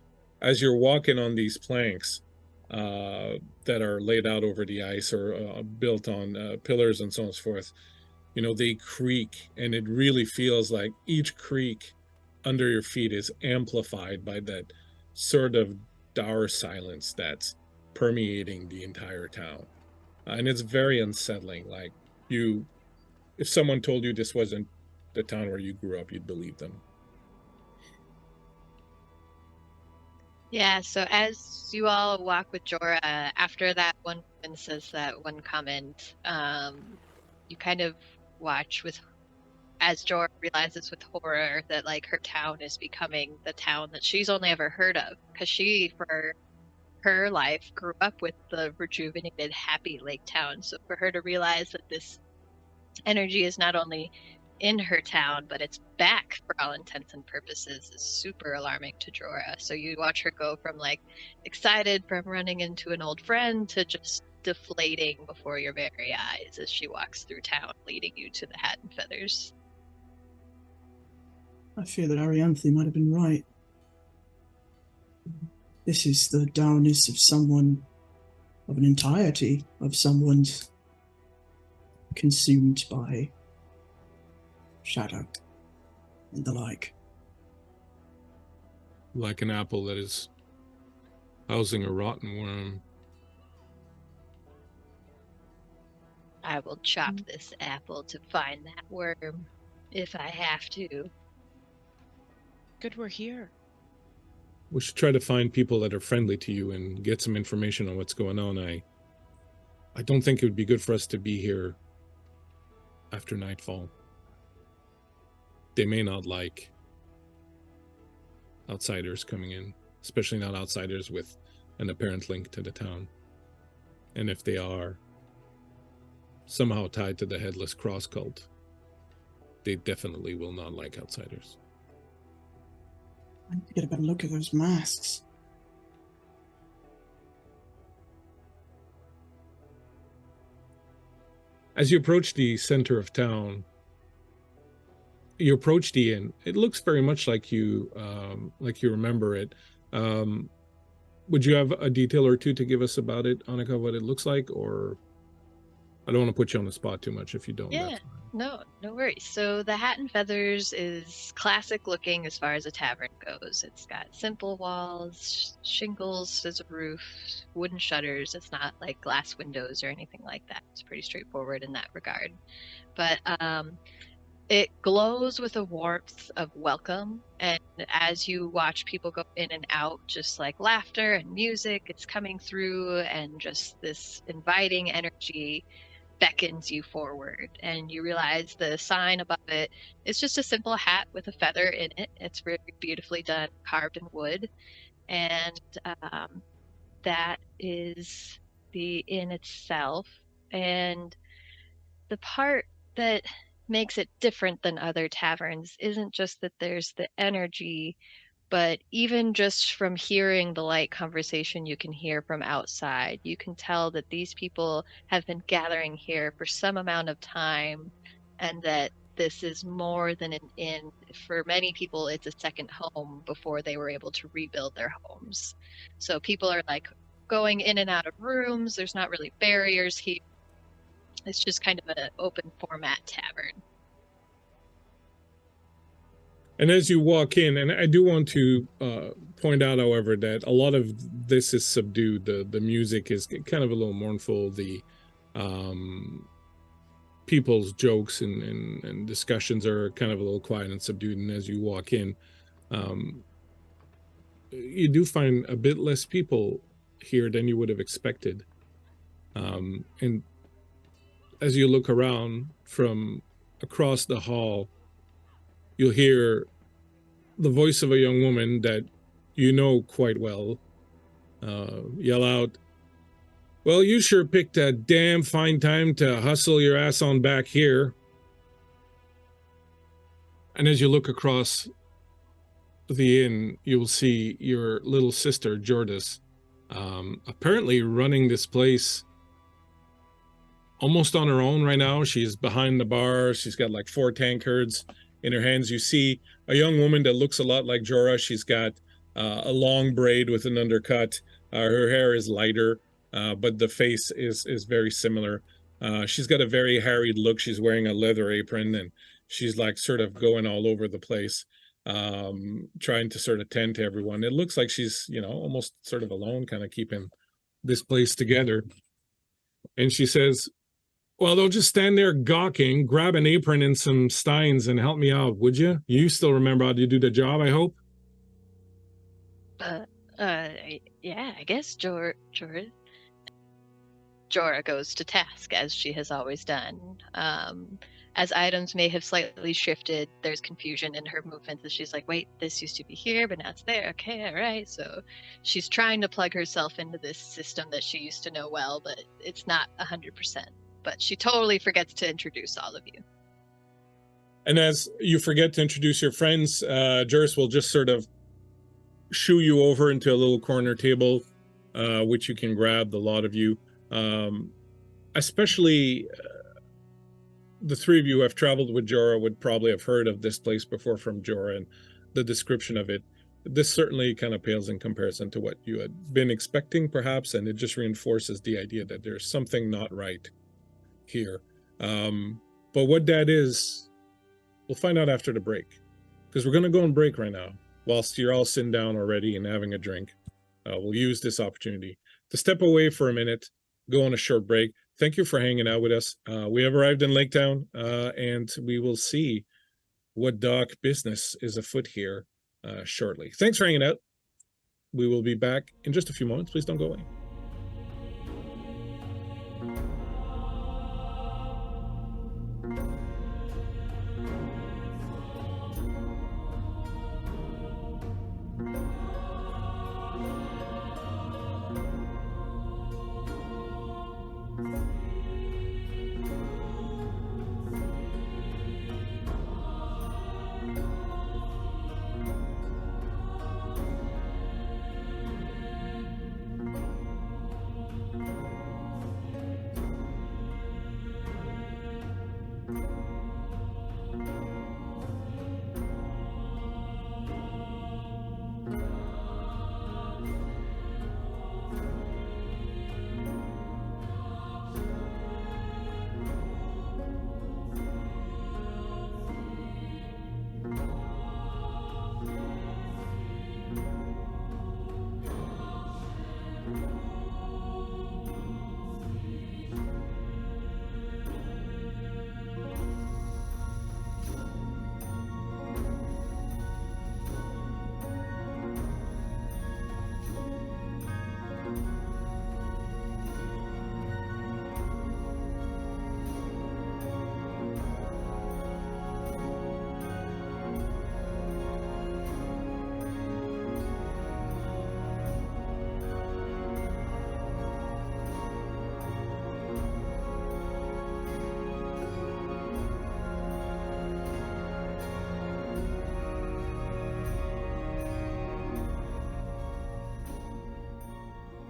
as you're walking on these planks that are laid out over the ice or built on pillars and so on and so forth, they creak, and it really feels like each creak under your feet is amplified by that sort of dour silence that's permeating the entire town. And it's very unsettling. Like if someone told you this wasn't the town where you grew up, you'd believe them. Yeah, so as you all walk with Jorah, after that one woman says that one comment, you kind of watch with, as Jorah realizes with horror that like her town is becoming the town that she's only ever heard of, because she, for her life, grew up with the rejuvenated, happy lake town. So for her to realize that this energy is not only in her town, but it's back for all intents and purposes, is super alarming to Jorah. So you watch her go from like excited from running into an old friend to just deflating before your very eyes as she walks through town, leading you to the Hat and Feathers. I fear that Arianthe might have been right. This is the dourness of someone, of an entirety of someone's consumed by shadow and the like. Like an apple that is housing a rotten worm. I will chop this apple to find that worm, if I have to. Good we're here. We should try to find people that are friendly to you and get some information on what's going on. I don't think it would be good for us to be here after nightfall. They may not like outsiders coming in, especially not outsiders with an apparent link to the town. And if they are somehow tied to the Headless Cross cult, they definitely will not like outsiders. I need to get a better look at those masks. As you approach the center of town, you approach the inn. It looks very much like you remember it. Would you have a detail or two to give us about it, Annika, what it looks like? Or I don't want to put you on the spot too much if you don't. Yeah, that's fine. no worries. So the Hat and Feathers is classic looking as far as a tavern goes. It's got simple walls, shingles as a roof, wooden shutters. It's not like glass windows or anything like that. It's pretty straightforward in that regard. But it glows with a warmth of welcome, and as you watch people go in and out, just like laughter and music, it's coming through, and just this inviting energy beckons you forward, and you realize the sign above it is just a simple hat with a feather in it. It's very beautifully done, carved in wood, and that is the inn itself. And the part that makes it different than other taverns isn't just that there's the energy, but even just from hearing the light conversation you can hear from outside, you can tell that these people have been gathering here for some amount of time, and that this is more than an inn. For many people, it's a second home before they were able to rebuild their homes. So people are like going in and out of rooms. There's not really barriers here. It's just kind of an open format tavern. And as you walk in, and I do want to point out, however, that a lot of this is subdued. The music is kind of a little mournful. The people's jokes and discussions are kind of a little quiet and subdued. And as you walk in, you do find a bit less people here than you would have expected. And as you look around from across the hall, you'll hear the voice of a young woman that you know quite well yell out, "Well, you sure picked a damn fine time to hustle your ass on back here." And as you look across the inn, you'll see your little sister, Jordis, apparently running this place almost on her own right now. She's behind the bar. She's got like 4 tankards in her hands. You see a young woman that looks a lot like Jorah. She's got a long braid with an undercut. Her hair is lighter, but the face is very similar. She's got a very harried look. She's wearing a leather apron, and she's like sort of going all over the place, trying to sort of tend to everyone. It looks like she's, almost sort of alone, kind of keeping this place together. And she says, "Well, don't just stand there gawking. Grab an apron and some steins and help me out, would you? You still remember how to do the job, I hope?" Yeah, I guess Jorah goes to task, as she has always done. As items may have slightly shifted, there's confusion in her movements as she's like, wait, this used to be here, but now it's there. Okay, all right. So she's trying to plug herself into this system that she used to know well, but it's not 100%. But she totally forgets to introduce all of you. And as you forget to introduce your friends, Juris will just sort of shoo you over into a little corner table, which you can grab, the lot of you. Especially the three of you who have traveled with Jorah would probably have heard of this place before from Jorah and the description of it. This certainly kind of pales in comparison to what you had been expecting, perhaps, and it just reinforces the idea that there's something not right here. But what that is, we'll find out after the break, because we're going to go on break right now, whilst you're all sitting down already and having a drink. We'll use this opportunity to step away for a minute, go on a short break. Thank you for hanging out with us. We have arrived in Lake Town, and we will see what dark business is afoot here shortly. Thanks for hanging out. We will be back in just a few moments. Please don't go away.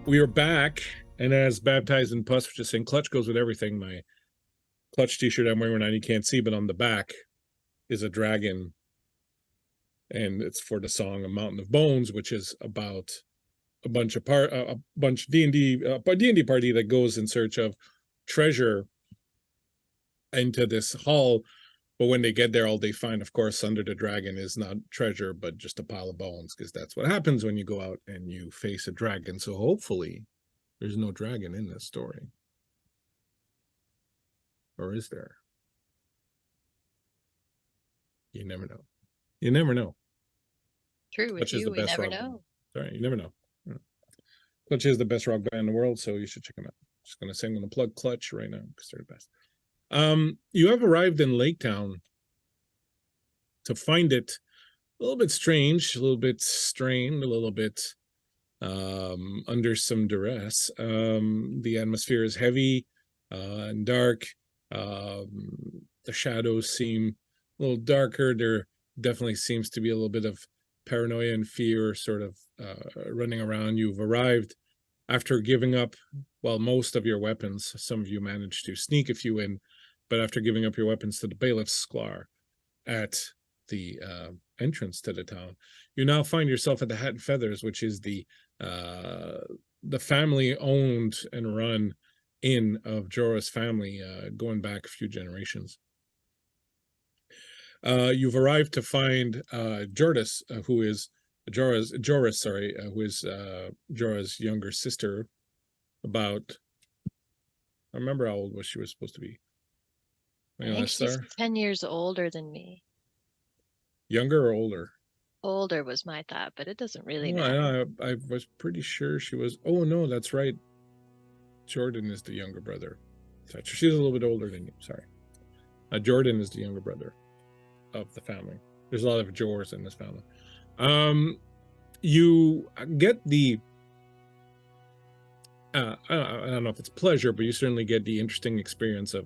We are back, and as baptized in pus, which is saying clutch goes with everything. My clutch t-shirt I'm wearing right now, you can't see, but on the back is a dragon, and it's for the song "A Mountain of Bones," which is about a bunch of D&D party that goes in search of treasure into this hall. But when they get there, all they find, of course, under the dragon is not treasure, but just a pile of bones, because that's what happens when you go out and you face a dragon. So hopefully there's no dragon in this story. Or is there? You never know. You never know. True, with you, we never know. Sorry, you never know. Clutch is the best rock band in the world, so you should check them out. Just going to say I'm going to plug Clutch right now because they're the best. You have arrived in Lake Town to find it a little bit strange, a little bit strained, a little bit under some duress. The atmosphere is heavy and dark. The shadows seem a little darker. There definitely seems to be a little bit of paranoia and fear sort of running around. You've arrived after giving up, well, most of your weapons. Some of you managed to sneak a few in, but after giving up your weapons to the bailiff's sklar at the entrance to the town, you now find yourself at the Hat and Feathers, which is the family-owned and run inn of Jorah's family, going back a few generations. You've arrived to find Jorah's younger sister. About, I remember how old she was supposed to be. I think she's 10 years older than me. Younger or older? older was my thought, but it doesn't really Oh, matter. I was pretty sure she was. Oh no, that's right. Jordan is the younger brother. She's a little bit older than you. Sorry. Jordan is the younger brother of the family. There's a lot of Jors in this family. You get the I don't know if it's pleasure, but you certainly get the interesting experience of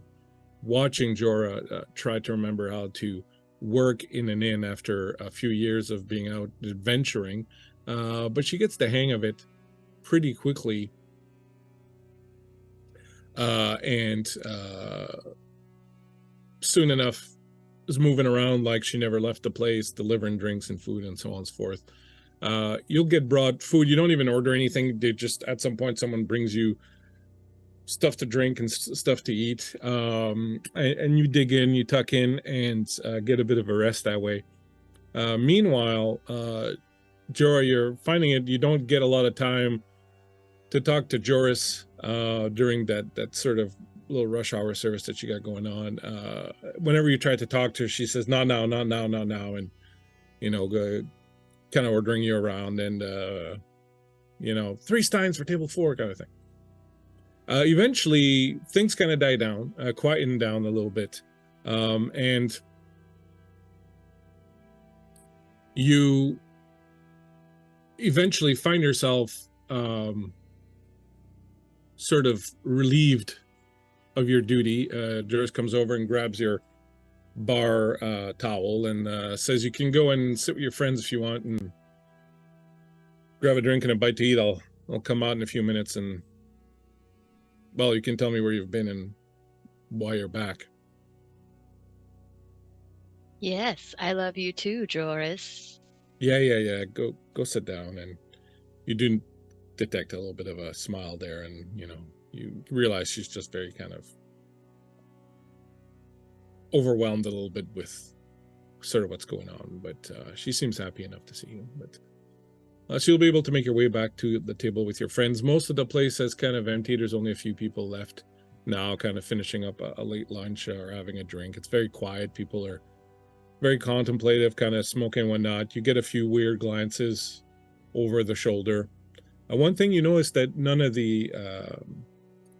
watching Jorah try to remember how to work in an inn after a few years of being out adventuring. But she gets the hang of it pretty quickly. And soon enough is moving around like she never left the place, delivering drinks and food and so on and so forth. You'll get brought food. You don't even order anything. They just, at some point, someone brings you stuff to drink and stuff to eat. And you dig in, you tuck in, and get a bit of a rest that way. Meanwhile, Jorah, you're finding it, you don't get a lot of time to talk to Joris during that sort of little rush hour service that you got going on. Whenever you try to talk to her, she says, not now, not now, not now. And, you know, kind of ordering you around and, you know, 3 steins for table 4 kind of thing. Eventually, things kind of die down, quieten down a little bit. And you eventually find yourself sort of relieved of your duty. Joris comes over and grabs your bar towel and says you can go and sit with your friends if you want and grab a drink and a bite to eat. I'll come out in a few minutes and, well, you can tell me where you've been and why you're back. Yes, I love you too, Joris. Yeah. Go sit down. And you do detect a little bit of a smile there, and you know, you realize she's just very kind of overwhelmed a little bit with sort of what's going on, but she seems happy enough to see you. But she'll be able to make your way back to the table with your friends. Most of the place has kind of emptied. There's only a few people left now, kind of finishing up a late lunch or having a drink. It's very quiet. People are very contemplative, kind of smoking and whatnot. You get a few weird glances over the shoulder. One thing you notice that none of the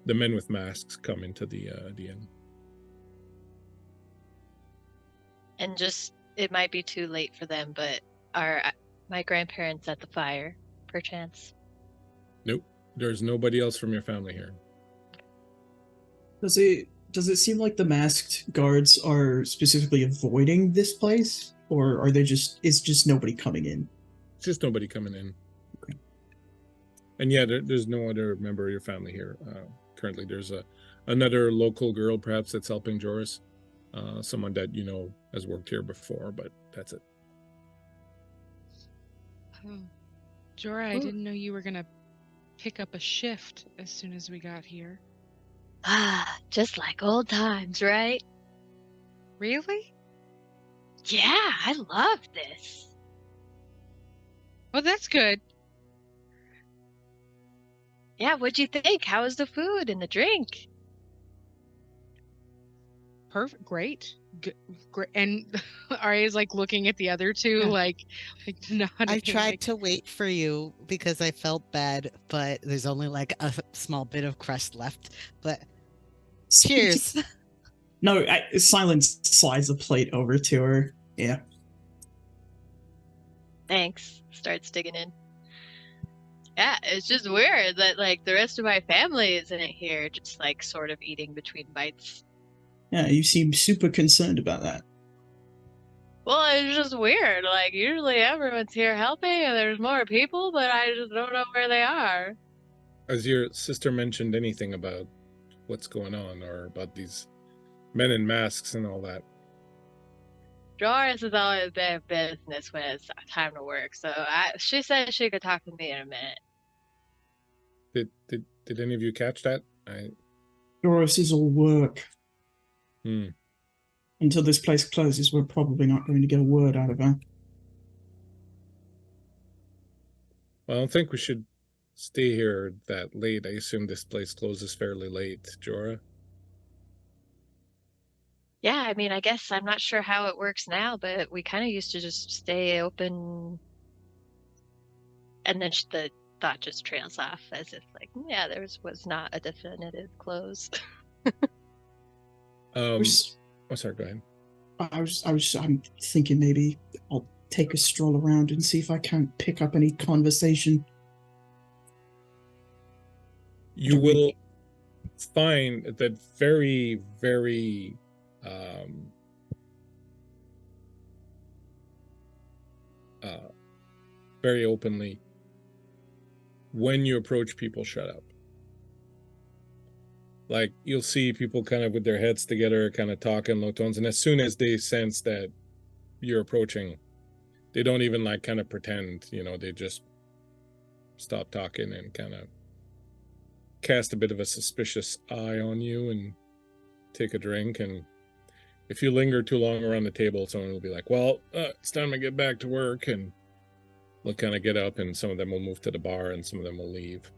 men with masks come into the inn. And just, it might be too late for them, but are my grandparents at the fire, perchance? Nope, there's nobody else from your family here. Does it seem like the masked guards are specifically avoiding this place, or are they is just nobody coming in? It's just nobody coming in. Okay. And yeah, there's no other member of your family here currently. There's another local girl perhaps that's helping Joris, someone that you know has worked here before, but that's it. Oh, Jorah, I didn't know you were gonna pick up a shift as soon as we got here. Ah, just like old times, right? Really? Yeah, I love this. Oh, that's good. Yeah, what'd you think? How was the food and the drink? Perfect. Great. Great. And Arya's like looking at the other two, Yeah. like nodding. I tried like, to wait for you because I felt bad, but there's only like a small bit of crust left. But cheers. No, Silence slides a plate over to her. Yeah. Thanks. Starts digging in. Yeah, it's just weird that like the rest of my family isn't here, just like sort of eating between bites. Yeah, you seem super concerned about that. Well, it's just weird. Like usually everyone's here helping and there's more people, but I just don't know where they are. Has your sister mentioned anything about what's going on or about these men in masks and all that? Doris has always been business when it's time to work, so she said she could talk to me in a minute. Did any of you catch that? Doris is all work. Until this place closes, we're probably not going to get a word out of her. Well, I don't think we should stay here that late. I assume this place closes fairly late, Jorah. Yeah, I mean, I guess I'm not sure how it works now, but we kind of used to just stay open, and then the thought just trails off as if like, yeah, was not a definitive close. Oh, Was- sorry. Go ahead. I'm thinking maybe I'll take a stroll around and see if I can't pick up any conversation. You Don't we- will find that very, very um, very openly, when you approach people, shut up. Like, you'll see people kind of with their heads together, kind of talking low tones, and as soon as they sense that you're approaching, they don't even like kind of pretend, they just stop talking and kind of cast a bit of a suspicious eye on you and take a drink. And if you linger too long around the table, someone will be like, well, it's time to get back to work, and they'll kind of get up, and some of them will move to the bar and some of them will leave.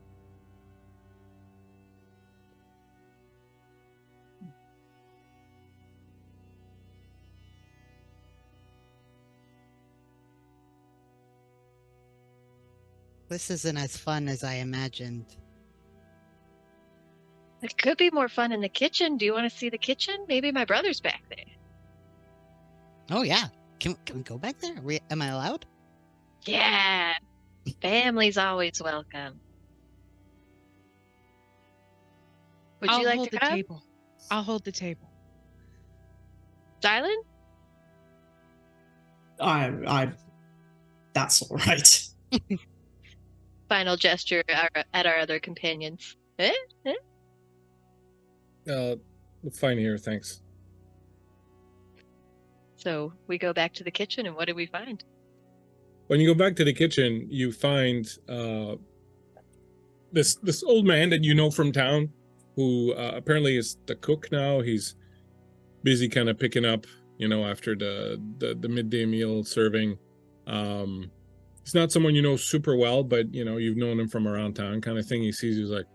This isn't as fun as I imagined. It could be more fun in the kitchen. Do you want to see the kitchen? Maybe my brother's back there. Oh yeah, can we go back there? Am I allowed? Yeah, family's always welcome. Would I'll you like hold to the come, table. I'll hold the table. Dylan? I that's all right. Final gesture at our other companions. Eh? Fine here, thanks. So we go back to the kitchen, and what do we find? When you go back to the kitchen, you find this old man that you know from town, who apparently is the cook now. He's busy kind of picking up, after the midday meal serving. He's not someone you know super well, but you've known him from around town, kind of thing. He sees you like,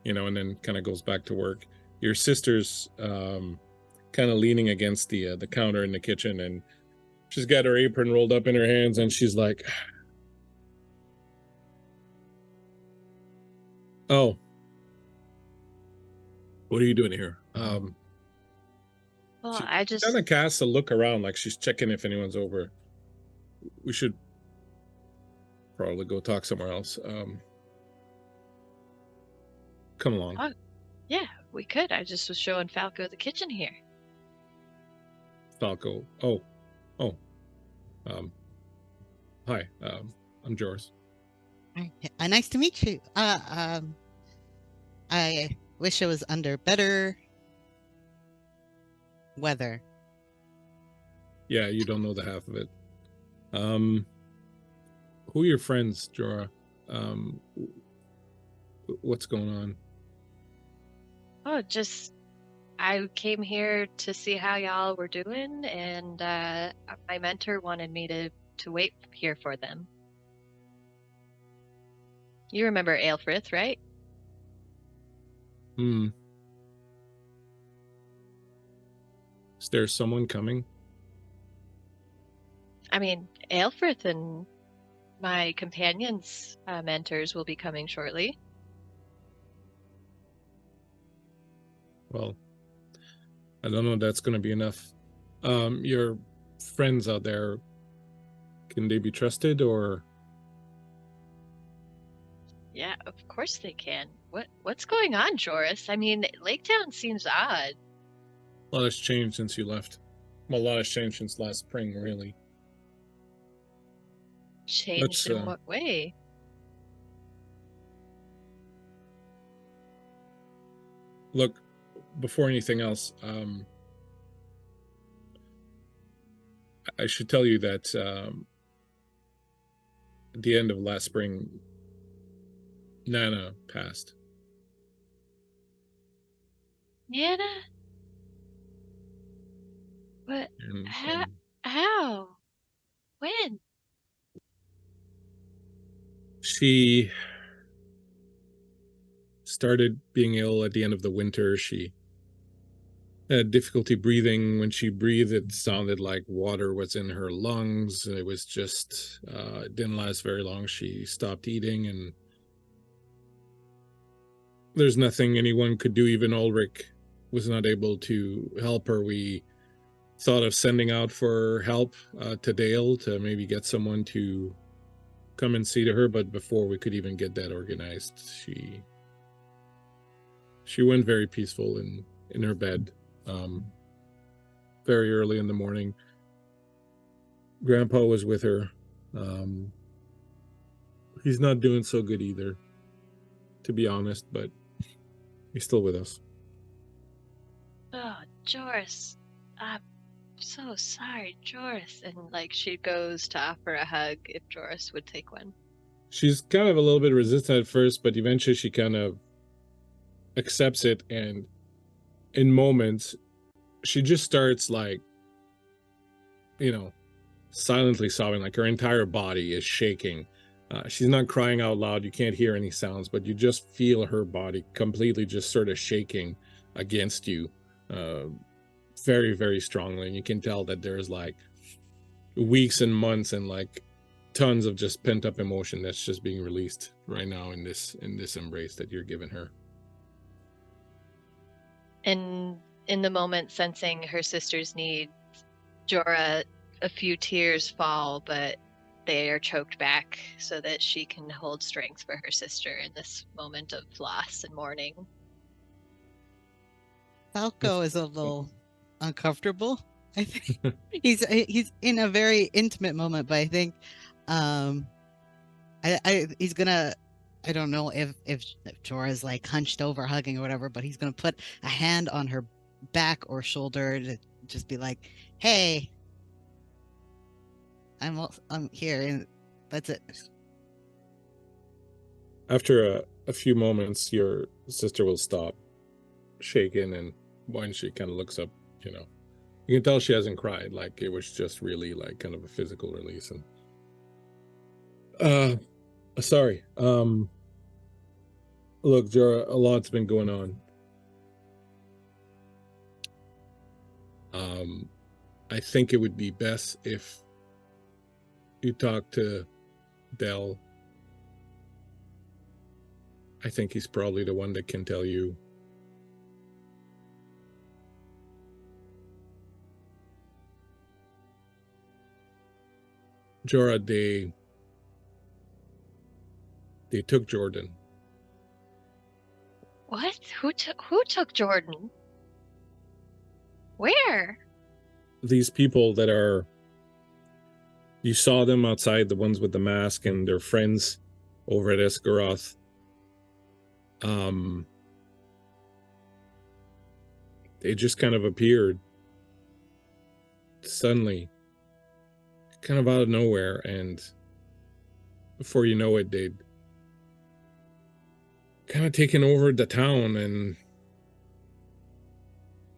and then kind of goes back to work. Your sister's kind of leaning against the counter in the kitchen, and she's got her apron rolled up in her hands, and she's like, oh, what are you doing here? Well, She I just kind of casts a look around, like she's checking if anyone's over. We should probably go talk somewhere else. Come along. Oh. Yeah, we could. I just was showing Falco the kitchen here. Falco. Oh. Hi. I'm Joris. Nice to meet you. I wish it was under better weather. Yeah, you don't know the half of it. Who are your friends, Jorah? What's going on? Oh, just I came here to see how y'all were doing, and my mentor wanted me to wait here for them. You remember Aelfrith, right? Is there someone coming? I mean, Aelfrith and my companions' mentors will be coming shortly. Well, I don't know if that's going to be enough. Your friends out there, can they be trusted, or? Yeah, of course they can. What's going on, Joris? I mean, Lake Town seems odd. A lot has changed since you left. Well, a lot has changed since last spring, really. Changed in what way? Look, before anything else, I should tell you that at the end of last spring, Nana passed. Nana? What? How? When? She started being ill at the end of the winter. She had difficulty breathing. When she breathed, it sounded like water was in her lungs. It was just, it didn't last very long. She stopped eating, and there's nothing anyone could do. Even Ulrich was not able to help her. We thought of sending out for help to Dale to maybe get someone to come and see to her, but before we could even get that organized, she went very peaceful in her bed. Very early in the morning, Grandpa was with her. He's not doing so good either, to be honest, but he's still with us. Oh, Joris, I'm so sorry, Joris. And like she goes to offer a hug if Joris would take one. She's kind of a little bit resistant at first, but eventually she kind of accepts it, and in moments she just starts like, silently sobbing, like her entire body is shaking. She's not crying out loud, you can't hear any sounds, but you just feel her body completely just sort of shaking against you, very, very strongly. And you can tell that there's like weeks and months and like tons of just pent up emotion that's just being released right now in this embrace that you're giving her. And in the moment, sensing her sister's need, Jorah, a few tears fall, but they are choked back so that she can hold strength for her sister in this moment of loss and mourning. Falco is a little uncomfortable. I think he's in a very intimate moment, but I think he's gonna, I don't know if Jorah's like hunched over hugging or whatever, but he's gonna put a hand on her back or shoulder to just be like, "Hey, I'm here," and that's it. After a few moments, your sister will stop shaking, and when she kind of looks up, you can tell she hasn't cried. Like it was just really like kind of a physical release. And sorry. Look, Jorah, a lot's been going on. I think it would be best if you talk to Del. I think he's probably the one that can tell you. Jorah, they took Jordan. What? Who took Jordan? Where? These people that are, you saw them outside, the ones with the mask and their friends over at Esgaroth. They just kind of appeared suddenly, kind of out of nowhere, and before you know it, they'd kind of taken over the town. And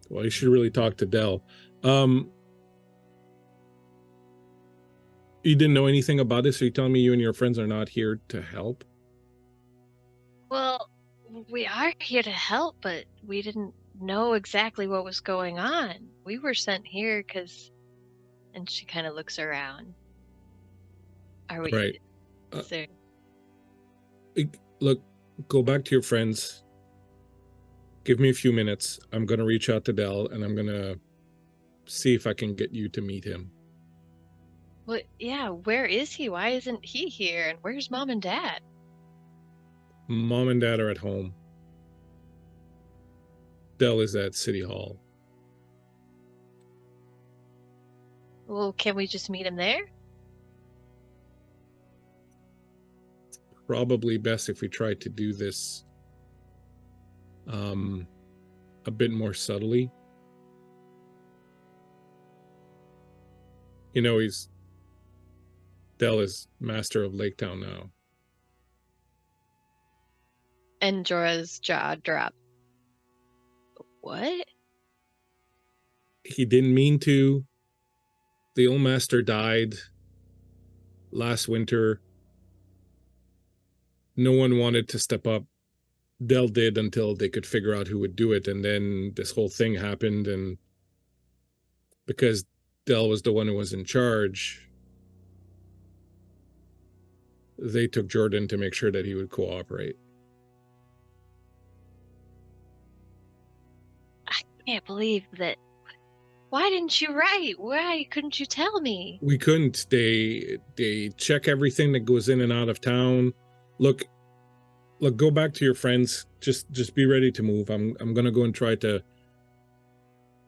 well, you should really talk to Del. You didn't know anything about this, so you're telling me you and your friends are not here to help? Well, we are here to help, but we didn't know exactly what was going on. We were sent here because, and she kind of looks around. Are we? Right. Is there... Look, go back to your friends. Give me a few minutes. I'm going to reach out to Del, and I'm going to see if I can get you to meet him. Well, yeah, where is he? Why isn't he here? And where's Mom and Dad? Mom and Dad are at home. Del is at City Hall. Well, can we just meet him there? Probably best if we try to do this a bit more subtly. Del is master of Lake Town now. And Jorah's jaw dropped. What? He didn't mean to. The old master died last winter. No one wanted to step up Dell did until they could figure out who would do it, and then this whole thing happened, and because Dell was the one who was in charge, they took Jordan to make sure that he would cooperate. I can't believe that. Why didn't you write? Why couldn't you tell me? We couldn't. They check everything that goes in and out of town. Look, go back to your friends. Just be ready to move. I'm gonna go and try to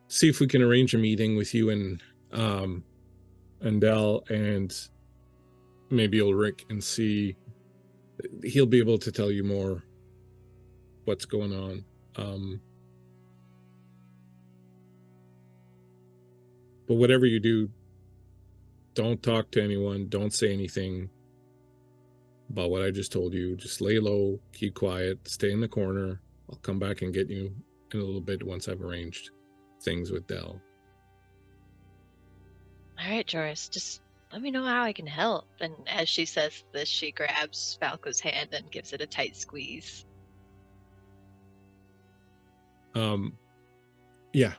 see if we can arrange a meeting with you and Dell and maybe Ulrich, and see. He'll be able to tell you more what's going on. But whatever you do, don't talk to anyone. Don't say anything about what I just told you. Just lay low, keep quiet, stay in the corner. I'll come back and get you in a little bit once I've arranged things with Dell. All right, Joris, just let me know how I can help. And as she says this, she grabs Falco's hand and gives it a tight squeeze. Yeah.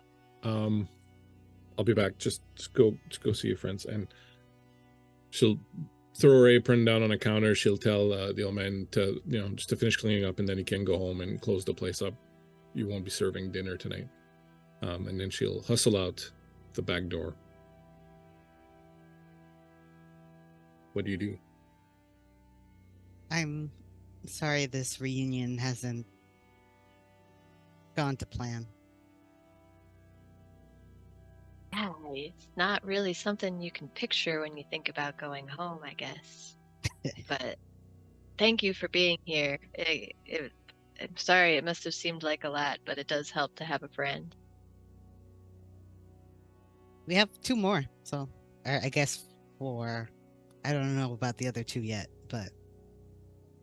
I'll be back. Just go see your friends. And she'll throw her apron down on a counter. She'll tell the old man to, just to finish cleaning up, and then he can go home and close the place up. You won't be serving dinner tonight. And then she'll hustle out the back door. What do you do? I'm sorry this reunion hasn't gone to plan. Yeah, it's not really something you can picture when you think about going home, I guess. But thank you for being here. I'm sorry, it must have seemed like a lot, but it does help to have a friend. We have 2 more, so I guess 4. I don't know about the other 2 yet, but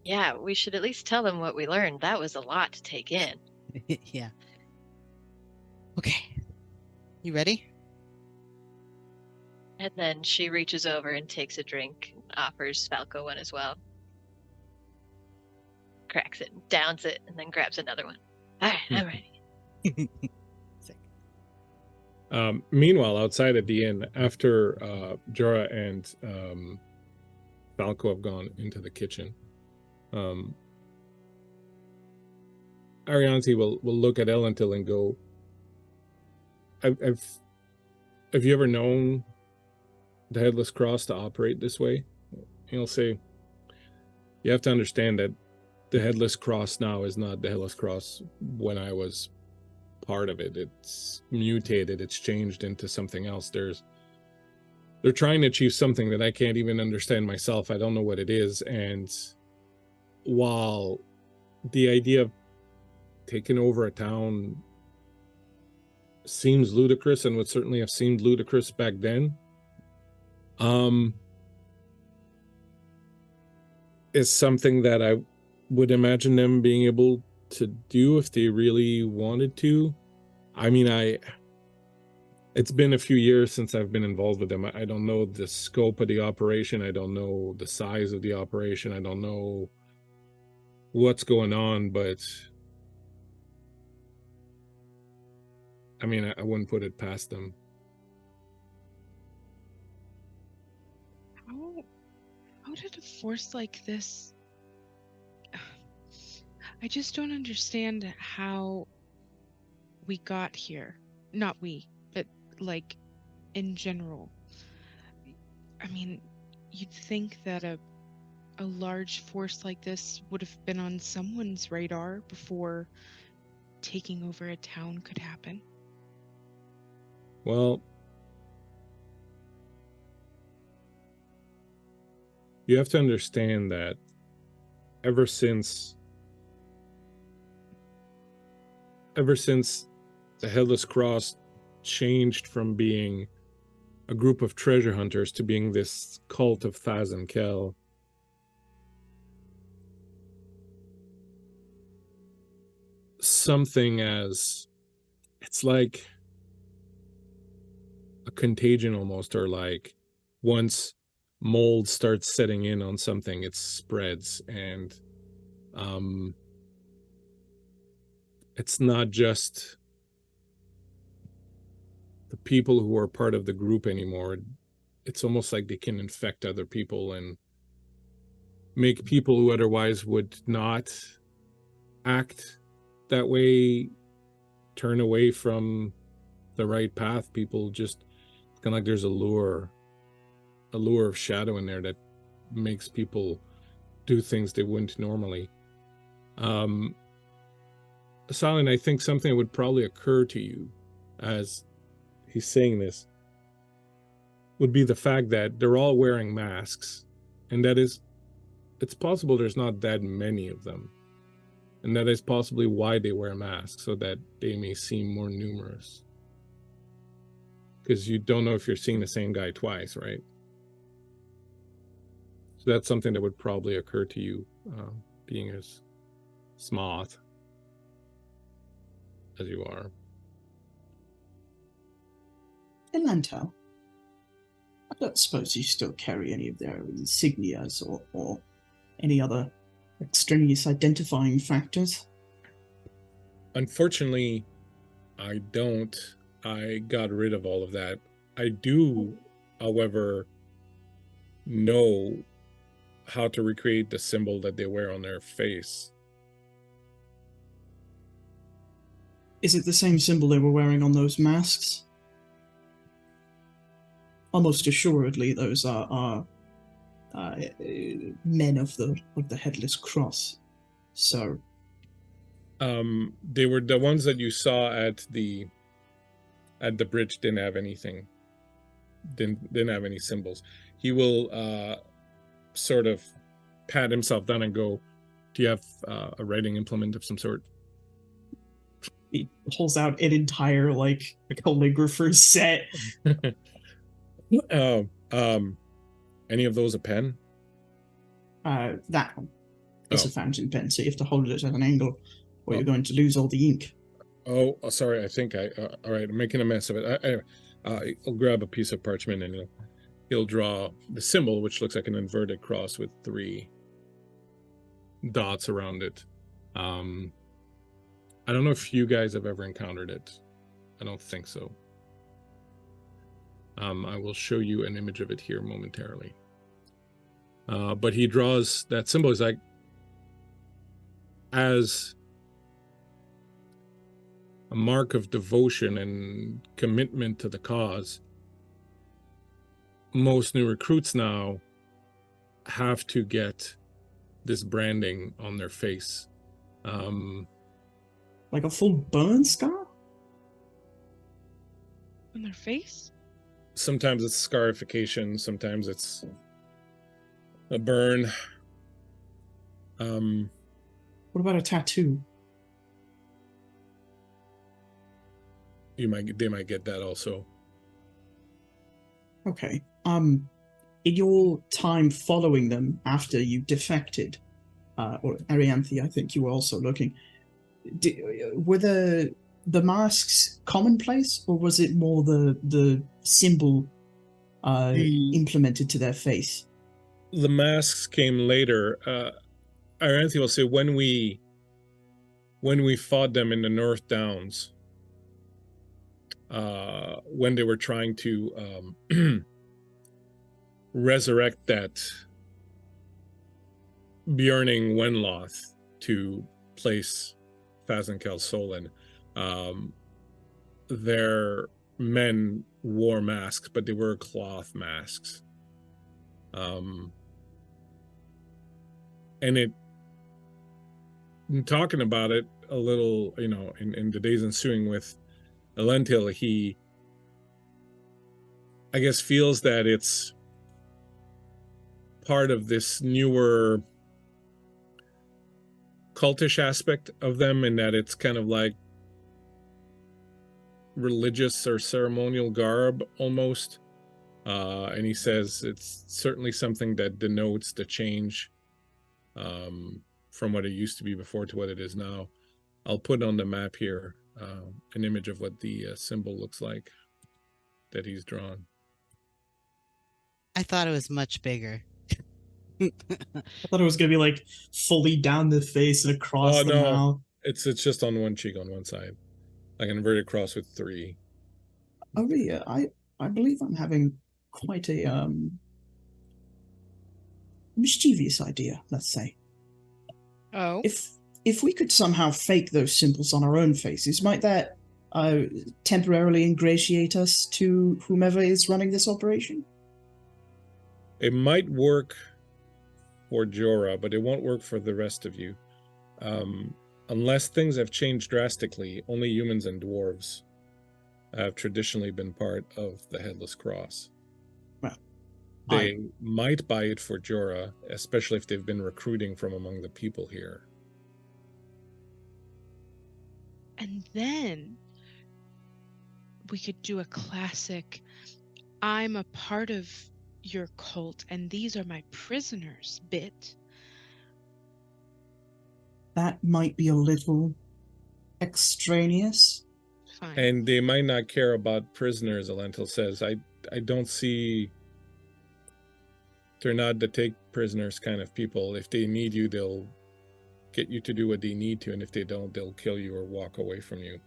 Yeah, we should at least tell them what we learned. That was a lot to take in. yeah. Okay. You ready? And then she reaches over and takes a drink and offers Falco one as well. Cracks it, downs it, and then grabs another one. All right, I'm ready. Sick. Meanwhile, outside at the inn, after Jorah and Falco have gone into the kitchen, Arianti will look at Elentil and go, have you ever known the Headless Cross to operate this way? He'll say, you have to understand that the Headless Cross now is not the Headless Cross when I was part of it. It's mutated, it's changed into something else. They're trying to achieve something that I can't even understand myself. I don't know what it is. And while the idea of taking over a town seems ludicrous, and would certainly have seemed ludicrous back then, is something that I would imagine them being able to do if they really wanted to. I mean, it's been a few years since I've been involved with them. I don't know the scope of the operation. I don't know the size of the operation. I don't know what's going on, but I mean, I wouldn't put it past them. How did a force like this... I just don't understand how we got here. Not we, but like in general. I mean, you'd think that a large force like this would have been on someone's radar before taking over a town could happen. Well, you have to understand that ever since the Headless Cross changed from being a group of treasure hunters to being this cult of Thaz and Kel, something as, it's like a contagion almost, or like once mold starts setting in on something, it spreads. And it's not just the people who are part of the group anymore. It's almost like they can infect other people and make people who otherwise would not act that way turn away from the right path. People just kind of like there's a lure of shadow in there that makes people do things they wouldn't normally. Silent, I think something that would probably occur to you as he's saying this would be the fact that they're all wearing masks, and that is, it's possible there's not that many of them, and that is possibly why they wear masks, so that they may seem more numerous, because you don't know if you're seeing the same guy twice, right? So that's something that would probably occur to you, being as smart as you are. Elantel, I don't suppose you still carry any of their insignias or any other extraneous identifying factors? Unfortunately, I don't. I got rid of all of that. I do, however, know how to recreate the symbol that they wear on their face. Is it the same symbol they were wearing on those masks? Almost assuredly, those are men of the Headless Cross. So, They were the ones that you saw at the bridge. Didn't have anything. Didn't have any symbols. He will sort of pat himself down and go, "Do you have a writing implement of some sort?" he pulls out an entire like calligrapher's set. Any of those a pen? That one is Oh. a fountain pen, so you have to hold it at an angle, or Oh. you're going to lose all the ink. Oh, sorry. I think all right. I'm making a mess of it. I'll grab a piece of parchment and he'll draw the symbol, which looks like an inverted cross with 3 dots around it. I don't know if you guys have ever encountered it. I don't think so. I will show you an image of it here momentarily. But he draws that symbol is like as a mark of devotion and commitment to the cause. Most new recruits now have to get this branding on their face. Like a full burn scar? On their face? Sometimes it's scarification, sometimes it's a burn. What about a tattoo? They might get that also. Okay. In your time following them after you defected, or Arianthe, I think you were also looking, were the masks commonplace, or was it more the symbol implemented to their face? The masks came later. Arianthe will say when we fought them in the North Downs, when they were trying to resurrect that Bjorning Wenloth to place Fazenkel's soul in, their men wore masks, but they were cloth masks. And in talking about it a little, in the days ensuing with Elentil, he, I guess, feels that it's part of this newer cultish aspect of them, and that it's kind of like religious or ceremonial garb almost. And he says it's certainly something that denotes the change from what it used to be before to what it is now. I'll put on the map here an image of what the symbol looks like that he's drawn. I thought it was much bigger. I thought it was gonna be like fully down the face and across the mouth. It's just on one cheek on one side, like an inverted cross with 3. Aria, I believe I'm having quite a mischievous idea, let's say. Oh, If we could somehow fake those symbols on our own faces, might that temporarily ingratiate us to whomever is running this operation? It might work for Jorah, but it won't work for the rest of you. Unless things have changed drastically, only humans and dwarves have traditionally been part of the Headless Cross. Well, they might buy it for Jorah, especially if they've been recruiting from among the people here. and then we could do a classic, I'm a part of your cult and these are my prisoners bit. That might be a little extraneous. Fine. And they might not care about prisoners, Alentil says. I don't see... They're not the take prisoners kind of people. If they need you, they'll get you to do what they need to, and if they don't, they'll kill you or walk away from you.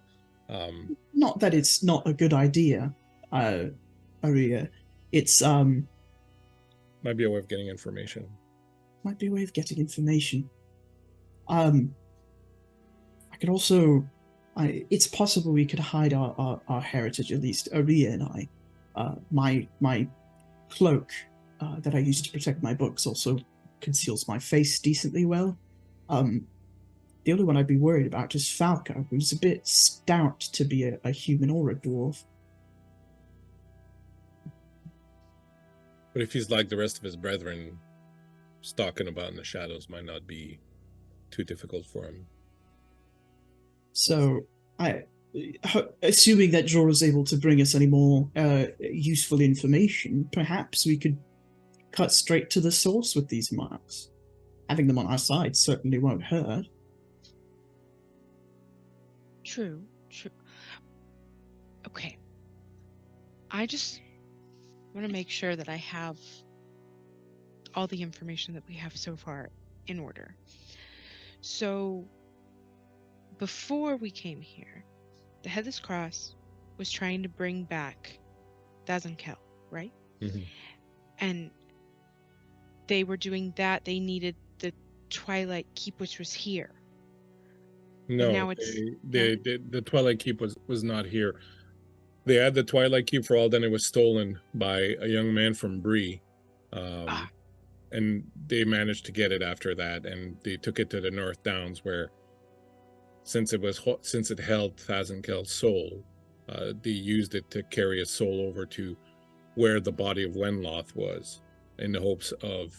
Not that it's not a good idea, Aria. It's might be a way of getting information. Might be a way of getting information. I could also, it's possible we could hide our heritage, at least Aria and I. My cloak that I use to protect my books also conceals my face decently well. The only one I'd be worried about is Falco, who's a bit stout to be a human or a dwarf. But if he's like the rest of his brethren, stalking about in the shadows might not be too difficult for him. So, assuming that Jorah's able to bring us any more useful information, perhaps we could cut straight to the source with these marks. Having them on our side certainly won't hurt. True. Okay. I just want to make sure that I have all the information that we have so far in order. So, before we came here, the Headless Cross was trying to bring back Thazenkel, right? Mm-hmm. And they were doing that. They needed the Twilight Keep, which was here. No, now it's the Twilight Keep was not here. They had the Twilight Keep for all then it was stolen by a young man from Bree. And they managed to get it after that, and they took it to the North Downs, where since it held Thazenkel's soul, they used it to carry his soul over to where the body of Wenloth was, in the hopes of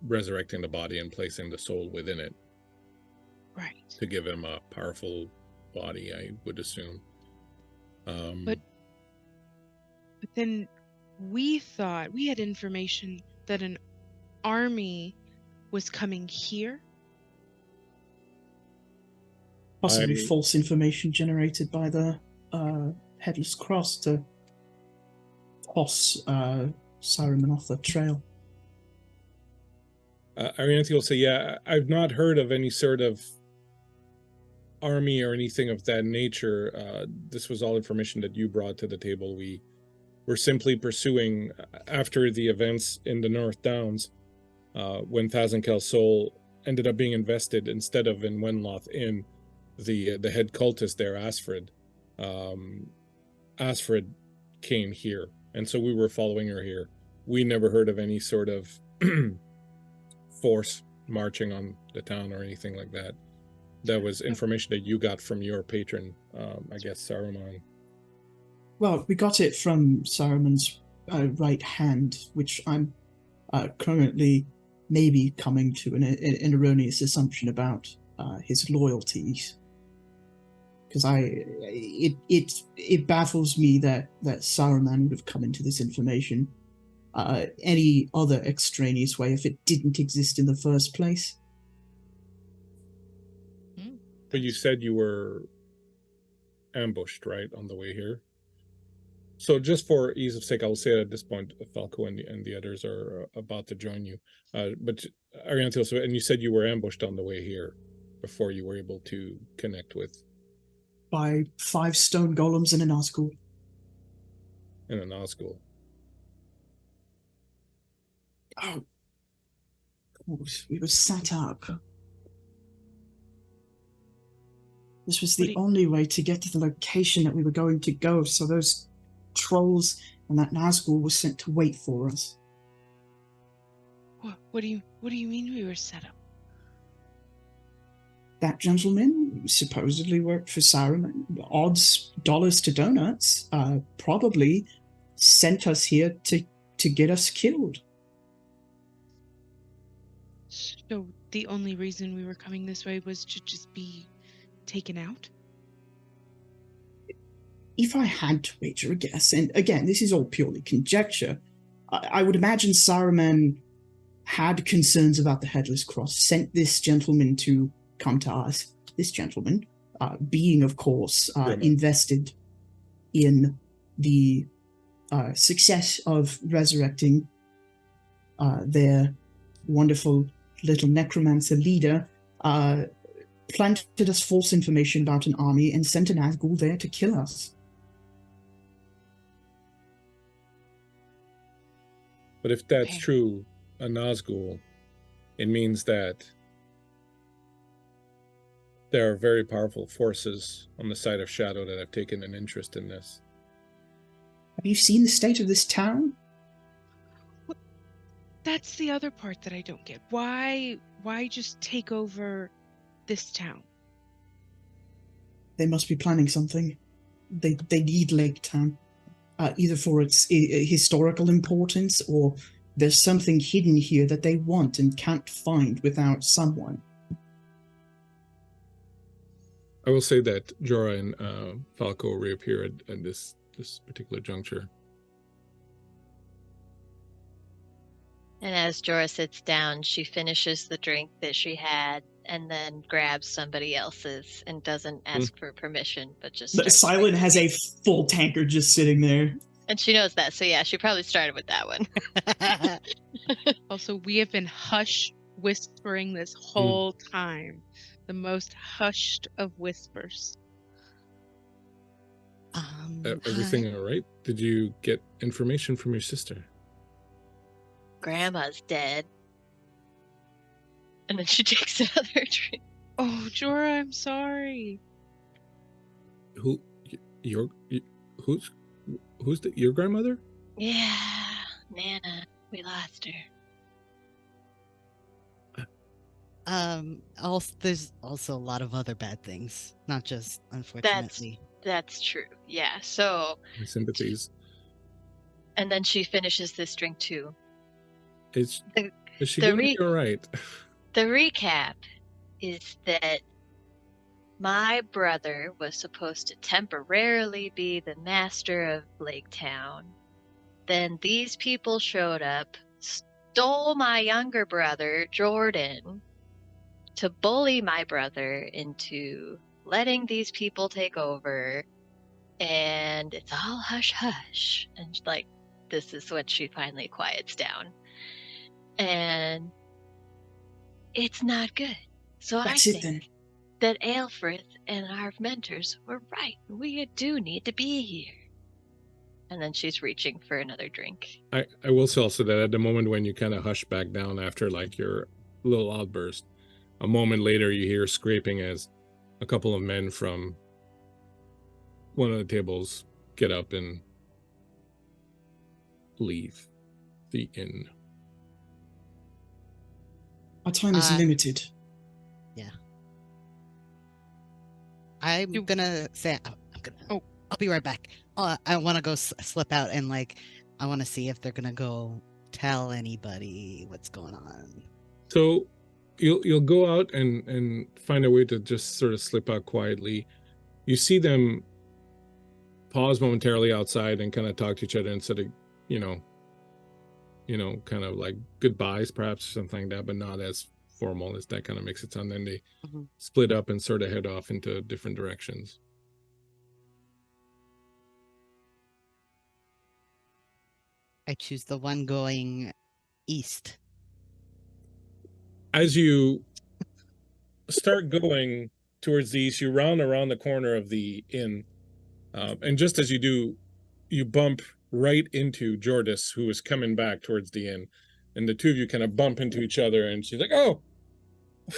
resurrecting the body and placing the soul within it. Right. To give him a powerful body, I would assume. But then we thought we had information that an army was coming here. Possibly false information generated by the Headless Cross to toss Saruman off the trail. Arianthi will say, yeah, I've not heard of any sort of army or anything of that nature. This was all information that you brought to the table. We were simply pursuing, after the events in the North Downs, when Thazenkel's soul ended up being invested instead of in Wenloth in the head cultist there, Asfred. Asfred came here, and so we were following her here. We never heard of any sort of force marching on the town or anything like that. That was information that you got from your patron, I guess, Saruman. Well, we got it from Saruman's right hand, which I'm currently maybe coming to an erroneous assumption about his loyalties. Because it baffles me that Saruman would have come into this information any other extraneous way if it didn't exist in the first place. But you said you were ambushed, right, on the way here? So just for ease of sake, I will say that at this point, Falco and the others are about to join you. But Arianthi also, and you said you were ambushed on the way here, before you were able to connect with By 5 stone golems and a Nazgul. in a Nazgul. Oh. We were set up. This was What the do you- only way to get to the location that we were going to go, so those trolls and that Nazgul were sent to wait for us. What do you mean we were set up? That gentleman supposedly worked for Saruman. Odds, dollars to donuts, probably sent us here to get us killed. So the only reason we were coming this way was to just be taken out? If I had to wager a guess, and again, this is all purely conjecture, I would imagine Saruman had concerns about the Headless Cross, sent this gentleman to come to us. This gentleman, being, of course, invested in the success of resurrecting their wonderful little necromancer leader, planted us false information about an army and sent an Nazgul there to kill us. But if that's Okay. true, a Nazgul, it means that there are very powerful forces on the side of Shadow that have taken an interest in this. Have you seen the state of this town? That's the other part that I don't get. Why just take over this town? They must be planning something. They need Lake Town, either for its historical importance, or there's something hidden here that they want and can't find without someone. I will say that Jorah and Falco reappear at this particular juncture. And as Jorah sits down, she finishes the drink that she had and then grabs somebody else's and doesn't ask for permission, but just starts Silent drinking. has a full tankard just sitting there. And she knows that, so yeah, she probably started with that one. Also, we have been hush whispering this whole time. The most hushed of whispers. Everything all right? Did you get information from your sister? Grandma's dead. And then she takes another drink. Oh, Jorah, I'm sorry. Who's your grandmother? Yeah, Nana. We lost her. Also, there's also a lot of other bad things, not just unfortunately. That's true. Yeah, so... My sympathies. And then she finishes this drink too. Is she the going to be all right? The recap is that my brother was supposed to temporarily be the master of Lake Town. Then these people showed up, stole my younger brother, Jordan, to bully my brother into letting these people take over. And it's all hush hush. And like, this is when she finally quiets down. And it's not good. So That's I it think that Aelfrith and our mentors were right. We do need to be here. And then she's reaching for another drink. I will say also that at the moment when you kind of hush back down after like your little outburst, a moment later you hear scraping as a couple of men from one of the tables get up and leave the inn. Our time is limited. Yeah. I'm gonna say I'll be right back. I want to go slip out and like I want to see if they're gonna go tell anybody what's going on. So you'll go out and find a way to just sort of slip out quietly. You see them pause momentarily outside and kind of talk to each other instead of, kind of like goodbyes, perhaps, something like that, but not as formal as that kind of makes it sound. Then they split up and sort of head off into different directions. I choose the one going east. As you start going towards the east. You round around the corner of the inn, and just as you do, you bump right into Jordis, who is coming back towards the inn, and the two of you kind of bump into each other. And she's like, "Oh,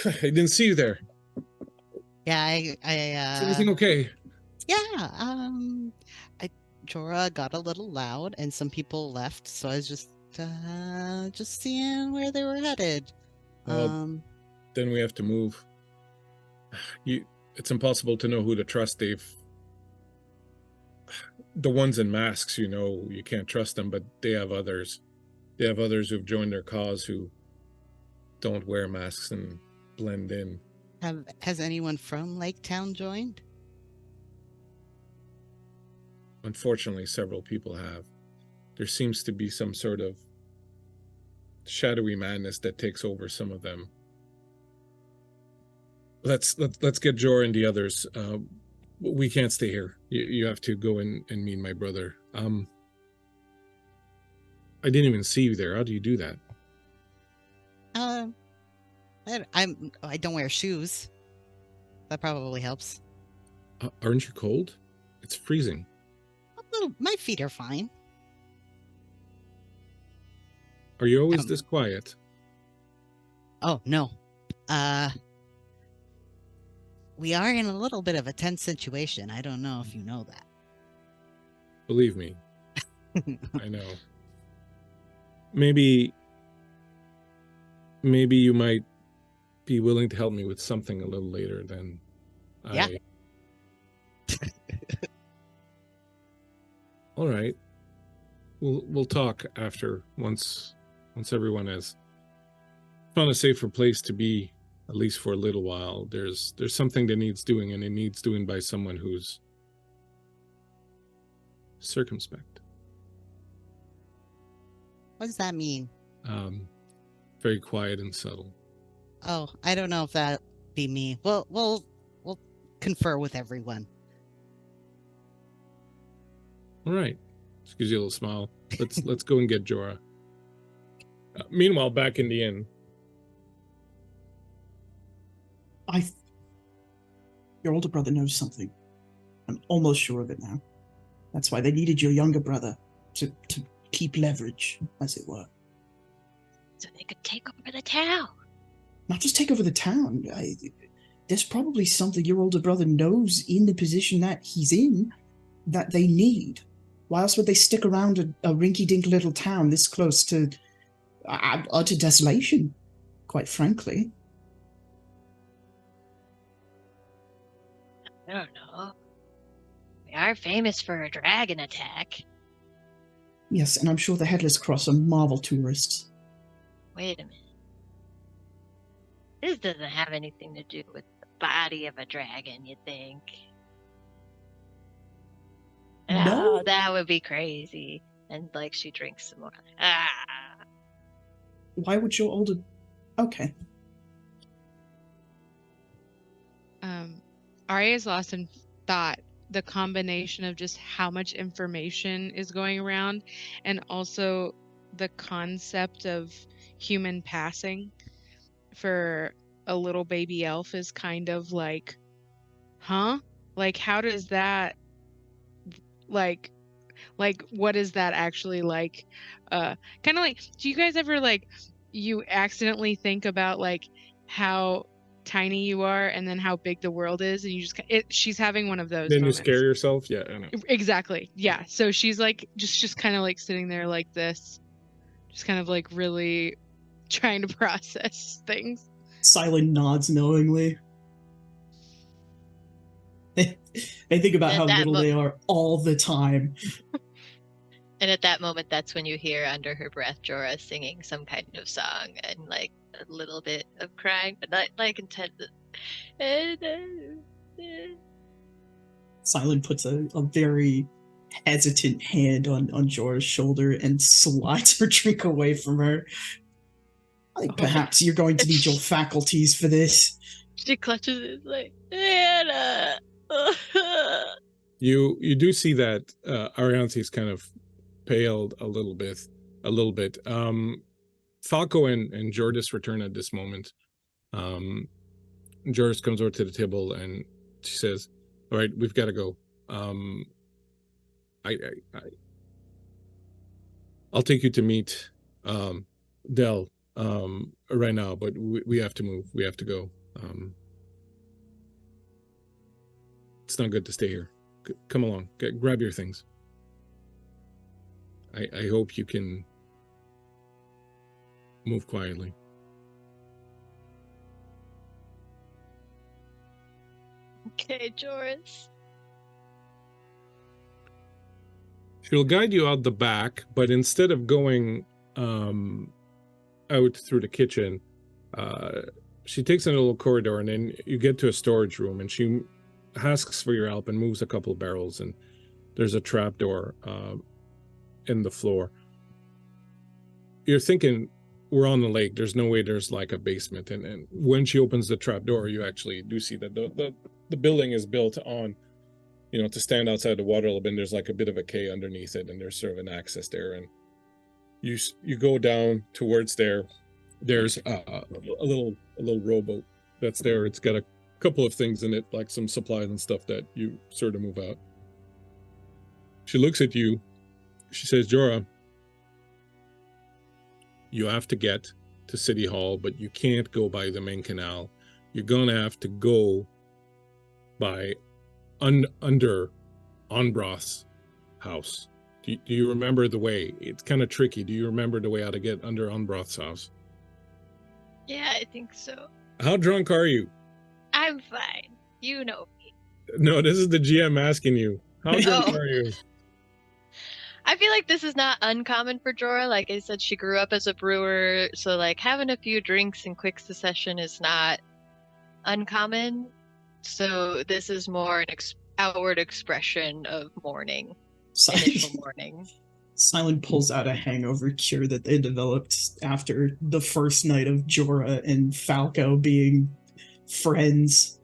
I didn't see you there. Yeah, Is everything okay?" yeah, Jorah got a little loud and some people left, so I was just seeing where they were headed. Well, then we have to move. It's impossible to know who to trust. The ones in masks, you can't trust them, but they have others. They have others who've joined their cause who don't wear masks and blend in. Has anyone from Lake Town joined? Unfortunately, several people have. There seems to be some sort of shadowy madness that takes over some of them. Let's get Jor and the others. We can't stay here. You have to go and meet my brother. I didn't even see you there. How do you do that? I don't wear shoes. That probably helps. Aren't you cold? It's freezing. My feet are fine. Are you always this quiet? Oh, no. We are in a little bit of a tense situation. I don't know if you know that. Believe me. I know. Maybe you might be willing to help me with something a little later than Yeah. All right. We'll talk after once everyone has found a safer place to be, at least for a little while. There's something that needs doing, and it needs doing by someone who's circumspect. What does that mean? Very quiet and subtle. Oh, I don't know if that'd be me. We'll confer with everyone. All right. Just gives you a little smile. Let's go and get Jorah. Meanwhile, back in the inn. Your older brother knows something. I'm almost sure of it now. That's why they needed your younger brother to keep leverage, as it were. So they could take over the town. Not just take over the town. There's probably something your older brother knows in the position that he's in that they need. Why else would they stick around a rinky-dink little town this close to utter desolation, quite frankly? I don't know. We are famous for a dragon attack. Yes, and I'm sure the Headless Cross are marvel tourists. Wait a minute. This doesn't have anything to do with the body of a dragon, you think? No. Oh, that would be crazy. And like she drinks some more. Why would your older... Okay. Arya's lost in thought the combination of just how much information is going around and also the concept of human passing for a little baby elf is kind of like, huh? Like, how does that, like what is that actually like? Kind of like, do you guys ever like, you accidentally think about like how tiny you are and then how big the world is, and you just she's having one of those Then moments. you scare yourself. Yeah, I know. Exactly. Yeah. So she's like just kind of like sitting there like this, just kind of like really trying to process things. Silent nods knowingly. They think about how little they are all the time. And at that moment, that's when you hear under her breath Jorah singing some kind of song and like a little bit of crying, but not like intense. Silent puts a very hesitant hand on Jorah's shoulder and slides her drink away from her. I think perhaps you're going to need your faculties for this. She clutches it like, Anna. You do see that Arianthe's kind of paled a little bit. Falco and Jordis return at this moment. Joris comes over to the table and she says, "All right, we've got to go. I'll take you to meet Dell right now, but we have to move. We have to go. It's not good to stay here. Come along. Grab your things. I hope you can move quietly." Okay, Joris. She'll guide you out the back, but instead of going out through the kitchen, she takes in a little corridor, and then you get to a storage room, and she asks for your help and moves a couple of barrels, and there's a trap door in the floor. You're thinking, we're on the lake, there's no way there's like a basement, and when she opens the trap door, you actually do see that the building is built on, to stand outside the water level, and there's like a bit of a quay underneath it, and there's sort of an access there, and you go down towards there. There's a little rowboat that's there. It's got a couple of things in it, like some supplies and stuff that you sort of move out. She looks at you. She says, "Jorah, you have to get to City Hall, but you can't go by the main canal. You're gonna have to go by under Onbroth's house. Do you remember the way? It's kind of tricky. Do you remember the way how to get under Onbroth's house?" Yeah, I think so. How drunk are you? I'm fine. You know me. No, this is the GM asking you. How drunk Oh. are you? I feel like this is not uncommon for Jorah. Like I said, she grew up as a brewer, so like having a few drinks in quick succession is not uncommon. So this is more an outward expression of mourning, initial mourning. Silent pulls out a hangover cure that they developed after the first night of Jorah and Falco being friends.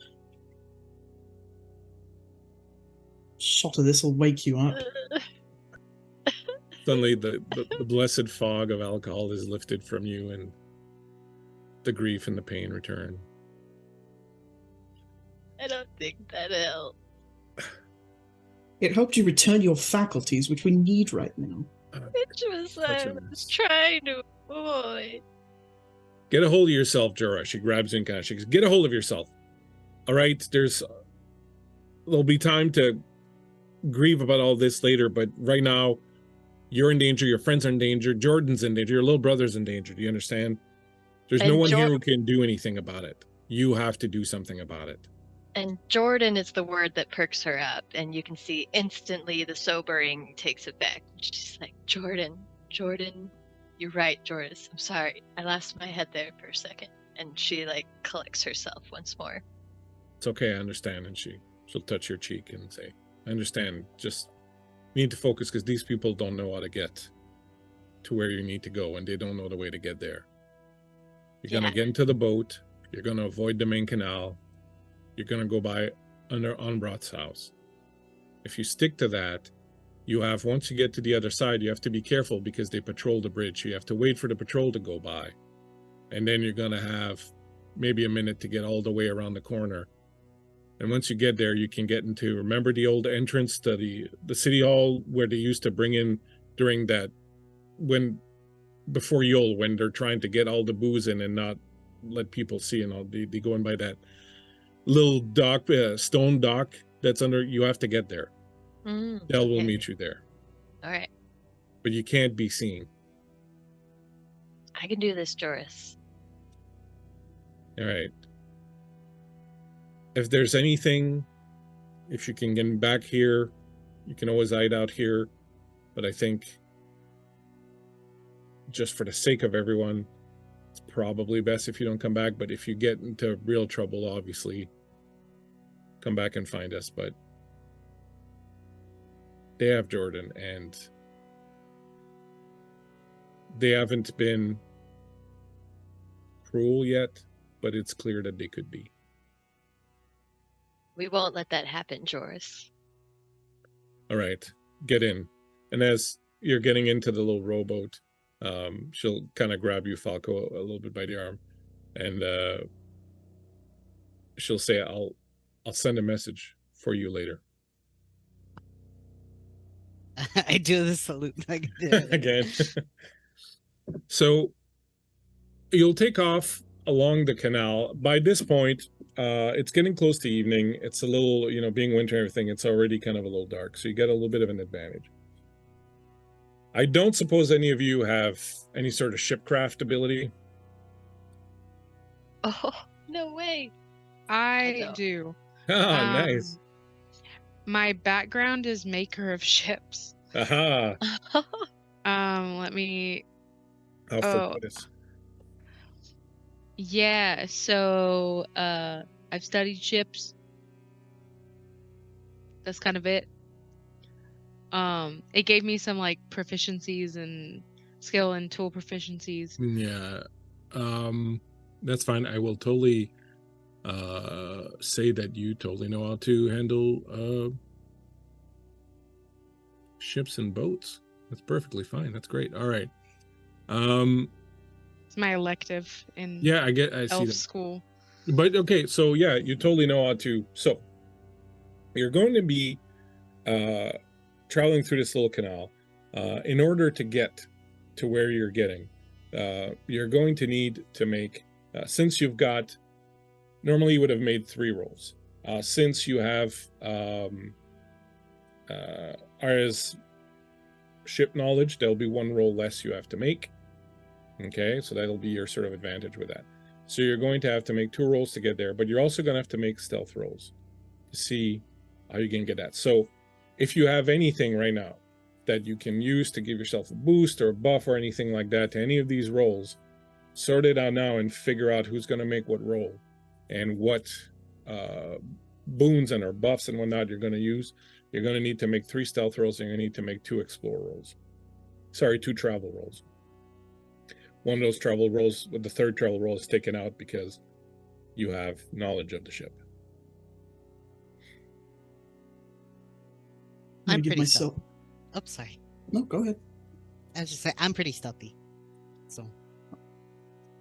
Shot of this will wake you up. Suddenly, the blessed fog of alcohol is lifted from you, and the grief and the pain return. I don't think that helped. It helped you return your faculties, which we need right now. Which was I was trying to avoid. Get a hold of yourself, Jorah. She grabs you and kind of shakes. Get a hold of yourself. All right, there'll be time to grieve about all this later, but right now, you're in danger. Your friends are in danger. Jordan's in danger. Your little brother's in danger. Do you understand? There's no one here who can do anything about it. You have to do something about it. And Jordan is the word that perks her up, and you can see instantly the sobering takes effect. She's like, Jordan, you're right, Joris. I'm sorry. I lost my head there for a second. And she like collects herself once more. It's okay, I understand. And she'll touch your cheek and say, I understand. Just need to focus because these people don't know how to get to where you need to go, and they don't know the way to get there. You're going to get into the boat. You're going to avoid the main canal. You're going to go by under Onbroth's house. If you stick to that, once you get to the other side, you have to be careful because they patrol the bridge. You have to wait for the patrol to go by. And then you're going to have maybe a minute to get all the way around the corner. And once you get there, you can get into, remember the old entrance to the city hall where they used to bring in during that, before Yule, when they're trying to get all the booze in and not let people see, and all, they go in by that little dock, stone dock that's under. You have to get there. Dell will meet you there. All right. But you can't be seen. I can do this, Joris. All right. If there's anything, if you can get back here, you can always hide out here. But I think just for the sake of everyone, it's probably best if you don't come back. But if you get into real trouble, obviously, come back and find us. But they have Jordan, and they haven't been cruel yet, but it's clear that they could be. We won't let that happen, Joris. All right, get in. And as you're getting into the little rowboat, she'll kind of grab you, Falco, a little bit by the arm, and she'll say, I'll send a message for you later. I do the salute Again. So you'll take off along the canal. By this point, it's getting close to evening. It's a little, being winter and everything, it's already kind of a little dark. So you get a little bit of an advantage. I don't suppose any of you have any sort of shipcraft ability. Oh, no way. I don't. do. Nice. My background is maker of ships. Aha. Let me. How fortuitous. Yeah. So, I've studied ships. That's kind of it. It gave me some like proficiencies and skill and tool proficiencies. Yeah. That's fine. I will totally say that you totally know how to handle ships and boats. That's perfectly fine. That's great. All right. It's my elective in Yeah, I see elf that. school. But okay, so yeah, you totally know how to. So you're going to be traveling through this little canal. In order to get to where you're getting, you're going to need to make, since you've got, normally you would have made 3 rolls. Since you have Ara's ship knowledge, there'll be 1 roll less you have to make. Okay, so that'll be your sort of advantage with that. So you're going to have to make 2 rolls to get there, but you're also going to have to make stealth rolls to see how you can get that. So if you have anything right now that you can use to give yourself a boost or a buff or anything like that to any of these rolls, sort it out now and figure out who's going to make what roll and what boons and or buffs and whatnot you're going to use. You're going to need to make 3 stealth rolls, and you're going to need to make 2 explore rolls. Sorry, 2 travel rolls. One of those travel rolls, with the 3rd travel roll, is taken out because you have knowledge of the ship. I'm give pretty myself. Oh, sorry. No, go ahead. I was just saying, I'm pretty stealthy. So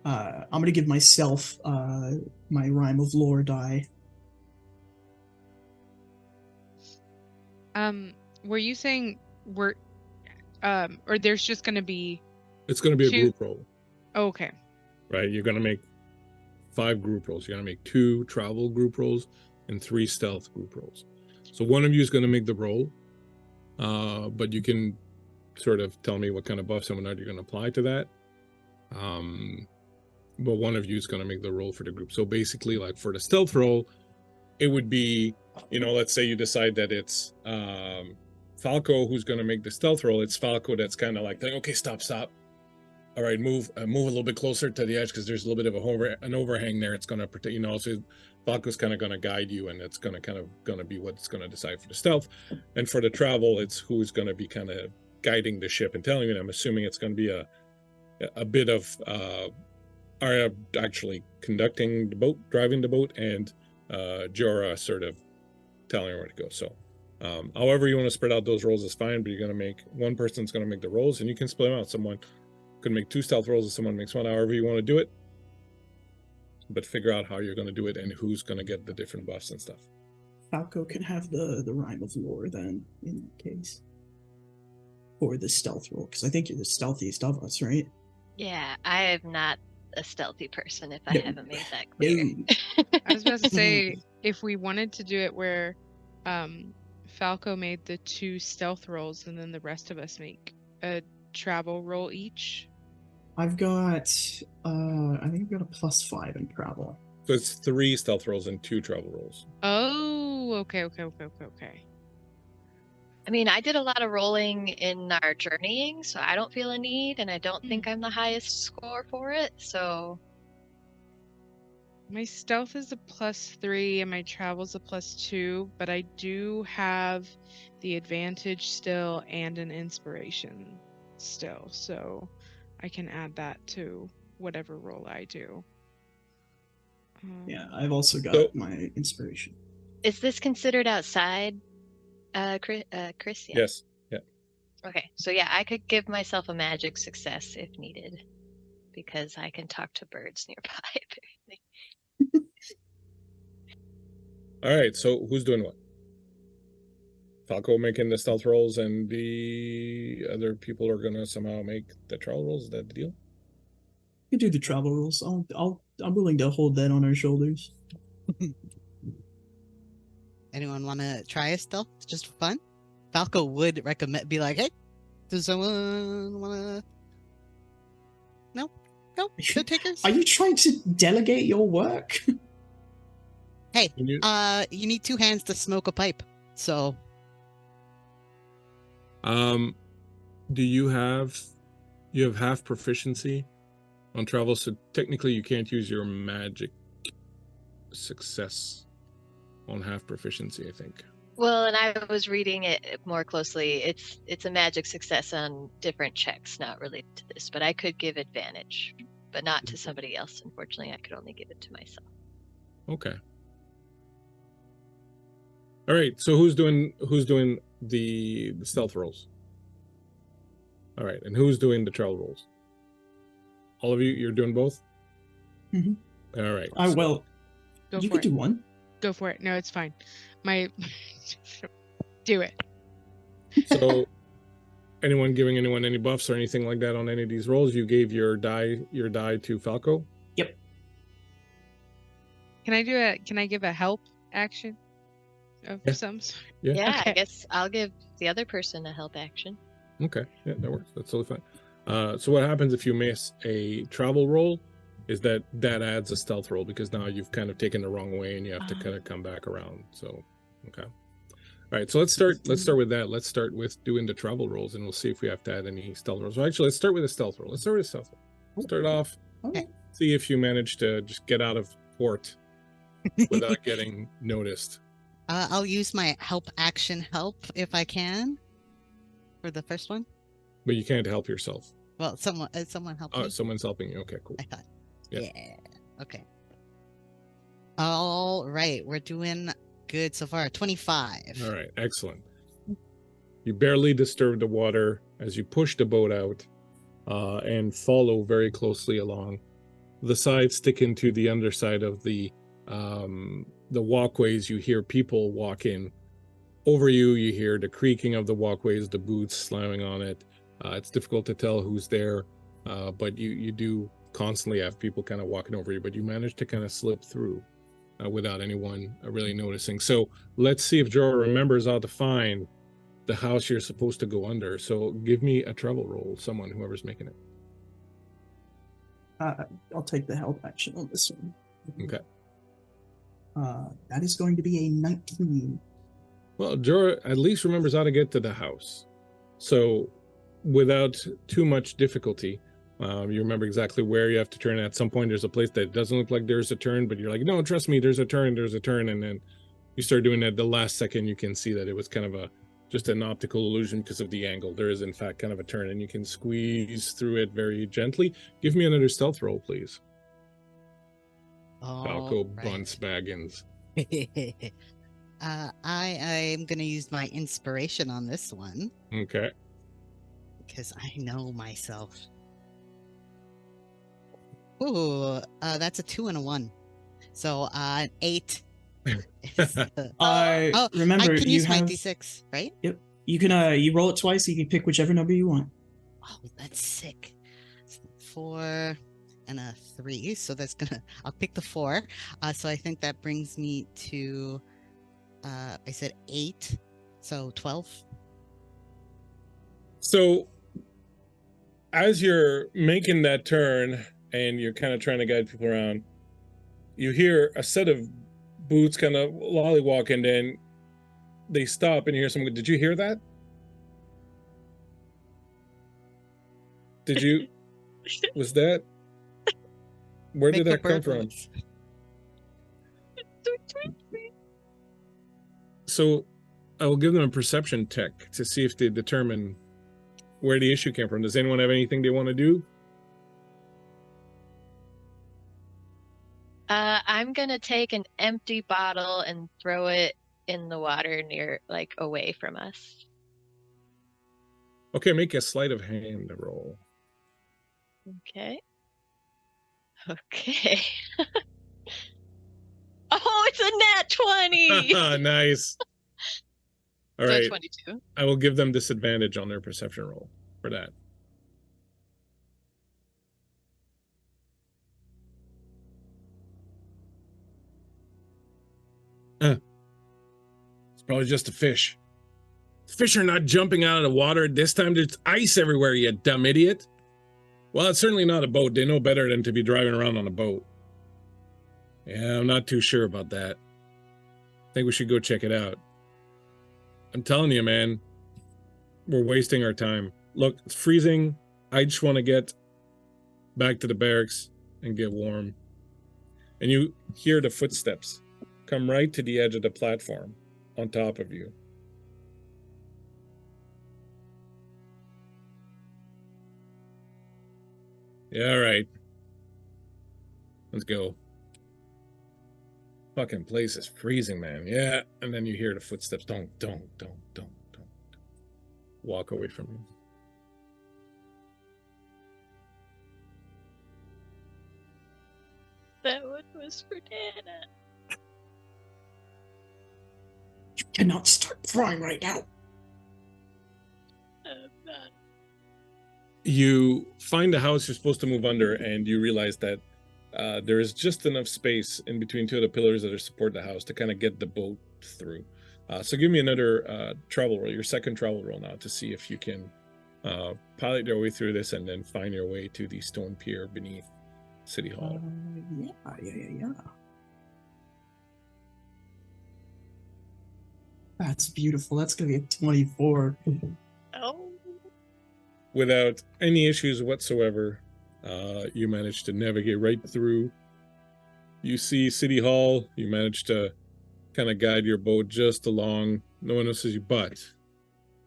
I'm gonna give myself my Rhyme of Lore die. Were you saying or there's just gonna be? It's going to be a 2 group roll. Okay. Right? You're going to make 5 group rolls. You're going to make 2 travel group rolls and 3 stealth group rolls. So one of you is going to make the roll, but you can sort of tell me what kind of buffs and whatnot you're going to apply to that. But one of you is going to make the roll for the group. So basically, like for the stealth roll, it would be, let's say you decide that it's Falco who's going to make the stealth roll. It's Falco that's kind of like, okay, stop. All right, move a little bit closer to the edge because there's a little bit of an overhang there. It's going to protect, so Falco's kind of going to guide you, and it's going to be what's going to decide for the stealth. And for the travel, it's who's going to be kind of guiding the ship and telling you. And I'm assuming it's going to be a bit of Arya actually conducting the boat, driving the boat, and Jorah sort of telling her where to go. So however you want to spread out those rolls is fine, but you're going to make, one person's going to make the rolls, and you can split them out. Someone could make 2 stealth rolls, and someone makes 1, however you want to do it. But figure out how you're going to do it and who's going to get the different buffs and stuff. Falco can have the Rhyme of Lore then, in that case. For the stealth roll, because I think you're the stealthiest of us, right? Yeah, I am not a stealthy person if I No. haven't made that clear. No. I was about to say, if we wanted to do it where Falco made the 2 stealth rolls and then the rest of us make a travel roll each. I've got I think I've got a +5 in travel. So it's 3 stealth rolls and 2 travel rolls. Oh, okay. I mean, I did a lot of rolling in our journeying, so I don't feel a need, and I don't think I'm the highest score for it, so... My stealth is a +3 and my travel's a +2, but I do have the advantage still and an inspiration still, so I can add that to whatever roll I do. Yeah, I've also got my inspiration. Is this considered outside, Chris? Yeah. Yes. Yeah. Okay, so yeah, I could give myself a magic success if needed, because I can talk to birds nearby. All right, so who's doing what? Falco making the stealth rolls, and the other people are gonna somehow make the trial rolls. Is that the deal? You do the travel rules. I'm willing to hold that on our shoulders. Anyone want to try it still? It's just for fun. Falco would recommend, be like, hey, does someone want to? No? No? No takers? Are you trying to delegate your work? Hey, Can you- you need 2 hands to smoke a pipe. So, Do you have half proficiency on travel, so technically you can't use your magic success on half proficiency, I think. Well, and I was reading it more closely. It's a magic success on different checks, not related to this. But I could give advantage, but not to somebody else. Unfortunately, I could only give it to myself. Okay. All right, so who's doing the stealth rolls? All right, and who's doing the trial rolls? All of you, you're doing both? Mhm. All right. Well, Go you for could it. do one. Go for it. No, it's fine. My do it. So anyone giving anyone any buffs or anything like that on any of these rolls? You gave your die to Falco? Yep. Can I give a help action of Yeah. some sort? Yeah. Yeah, Okay. I guess I'll give the other person a help action. Okay, yeah, that works. That's totally fine. So what happens if you miss a travel roll is that adds a stealth roll, because now you've kind of taken the wrong way and you have to kind of come back around. So, okay. All right, so let's start with that. Let's start with doing the travel rolls, and we'll see if we have to add any stealth rolls. Well, actually, let's start with a stealth roll. Start off, Okay. see if you manage to just get out of port without getting noticed. I'll use my help action if I can for the first one. But you can't help yourself. Well, someone help Oh, me. someone's helping you. Okay, cool. I thought. Yeah. Yeah. Okay. All right. We're doing good so far. 25. All right, excellent. You barely disturb the water as you push the boat out and follow very closely along. The sides stick into the underside of the walkways. You hear people walking over you. You hear the creaking of the walkways, the boots slamming on it. It's difficult to tell who's there, but you do constantly have people kind of walking over you, but you manage to kind of slip through without anyone really noticing. So let's see if Jorah remembers how to find the house you're supposed to go under. So give me a travel roll, whoever's making it. I'll take the help action on this one. Okay. That is going to be a 19. Well, Jorah at least remembers how to get to the house. So without too much difficulty, you remember exactly where you have to turn. At some point, there's a place that doesn't look like there's a turn, but you're like, no, trust me, there's a turn. And then you start doing it. The last second, you can see that it was kind of just an optical illusion because of the angle. There is, in fact, kind of a turn, and you can squeeze through it very gently. Give me another stealth roll, please. Falco Bunce Baggins. I am going to use my inspiration on this one. Okay. Because I know myself. Ooh, that's a 2 and a 1. So, 8. Remember, I can you use my have D6, right? Yep. You can you roll it twice. You can pick whichever number you want. Oh, that's sick. 4 and a 3. So that's I'll pick the 4. So I think that brings me to, I said 8. So 12. So as you're making that turn and you're kind of trying to guide people around, you hear a set of boots kind of lollywalk, and then they stop and you hear someone. Did you hear that? Did you? Was that? Where did that come from? So I will give them a perception check to see if they determine where the issue came from. Does anyone have anything they want to do? I'm gonna take an empty bottle and throw it in the water away from us. Okay, make a sleight of hand roll. Okay. Oh, it's a nat 20. Nice. All So right. 22. I will give them disadvantage on their perception roll for that. It's probably just a fish. Fish are not jumping out of the water. This time there's ice everywhere, you dumb idiot. Well, it's certainly not a boat. They know better than to be driving around on a boat. Yeah, I'm not too sure about that. I think we should go check it out. I'm telling you, man, we're wasting our time. Look, it's freezing. I just want to get back to the barracks and get warm. And you hear the footsteps come right to the edge of the platform on top of you. Yeah, all right. Let's go. Fucking place is freezing, man. Yeah, and then you hear the footsteps. Don't. Walk away from you. That one was for Dana. You cannot start crying right now. I'm not. You find the house you're supposed to move under, and you realize that there is just enough space in between two of the pillars that are support the house to kind of get the boat through. So give me another travel roll, your second travel roll now, to see if you can pilot your way through this and then find your way to the stone pier beneath City Hall. Yeah. That's beautiful. That's gonna be a 24. Oh. Without any issues whatsoever, you manage to navigate right through. You see City Hall. You manage to kind of guide your boat just along. No one notices you, but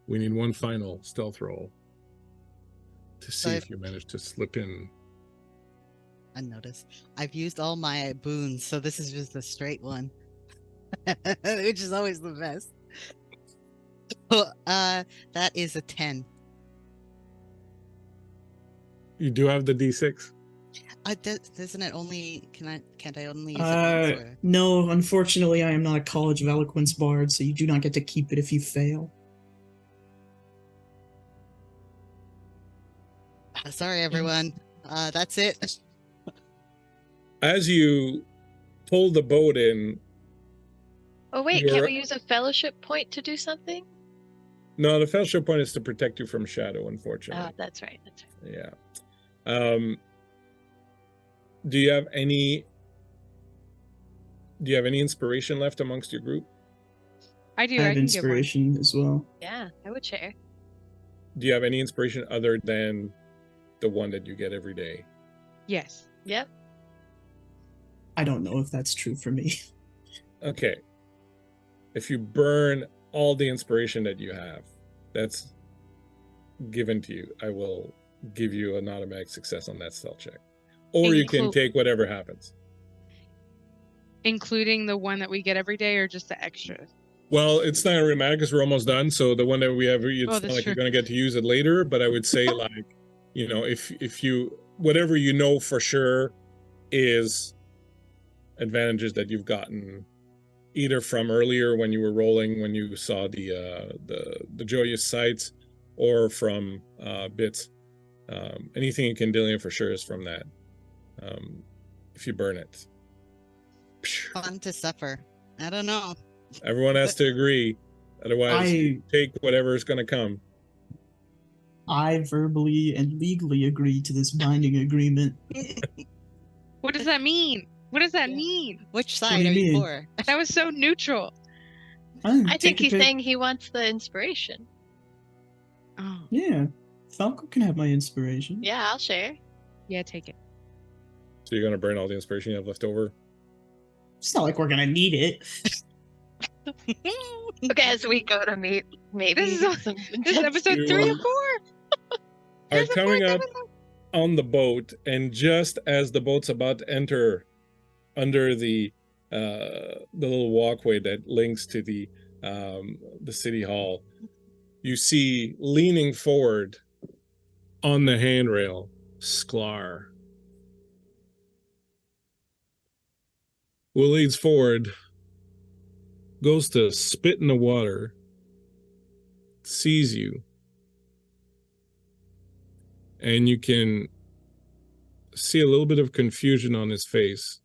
we need one final stealth roll to see if you manage to slip in. Unnoticed. I've used all my boons, so this is just a straight one, which is always the best. That is a 10. You do have the D6? Doesn't it only? Can't I only use it once? Or? No, unfortunately, I am not a College of Eloquence bard, so you do not get to keep it if you fail. Sorry, everyone. That's it. As you pull the boat in. Oh wait, can't we use a fellowship point to do something? No, the fellowship point is to protect you from shadow, unfortunately. Oh, that's right. Yeah. Do you have any inspiration left amongst your group? I do. I I have can inspiration as well. Yeah, I would share. Do you have any inspiration other than the one that you get every day? Yes. Yep. I don't know if that's true for me. Okay. If you burn all the inspiration that you have, that's given to you. I will give you an automatic success on that stealth check. Or you can take whatever happens. Including the one that we get every day, or just the extra? Well, it's not really matter because we're almost done. So the one that we have, it's not like you're going to get to use it later. But I would say, like, you know, if you, whatever you know for sure is advantages that you've gotten either from earlier when you were rolling, when you saw the joyous sights, or from bits. Anything you can deal in for sure is from that. If you burn it. Fun to suffer. I don't know. Everyone has to agree. Otherwise, you take whatever is going to come. I verbally and legally agree to this binding agreement. What does that mean? What does that mean? Which side are you for? That was so neutral. I think he's saying he wants the inspiration. Oh. Yeah. Falco can have my inspiration. Yeah, I'll share. Yeah, take it. So you're going to burn all the inspiration you have left over? It's not like we're going to need it. Okay, as we go to meet, maybe this is episode 3 or 4. Are coming up on the boat, and just as the boat's about to enter under the little walkway that links to the city hall, you see leaning forward on the handrail, Sklar, who leads forward, goes to spit in the water, sees you, and you can see a little bit of confusion on his face.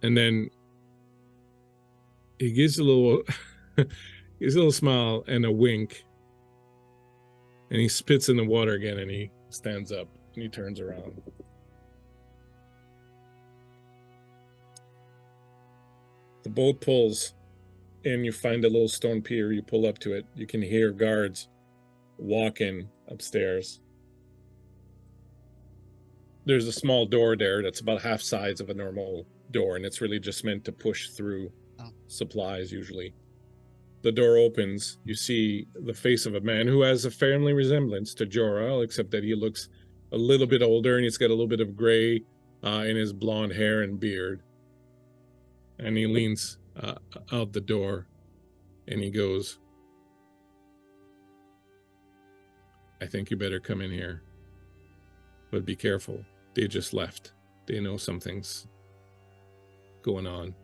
And then he gives a little gives a little smile and a wink, and he spits in the water again, and he stands up and he turns around. The boat pulls, and you find a little stone pier. You pull up to it. You can hear guards walking upstairs. There's a small door there that's about half size of a normal door, and it's really just meant to push through supplies usually. The door opens. You see the face of a man who has a family resemblance to Jorah, except that he looks a little bit older, and he's got a little bit of gray in his blonde hair and beard. And he leans out the door, and he goes, "I think you better come in here. But be careful. They just left. They know something's going on.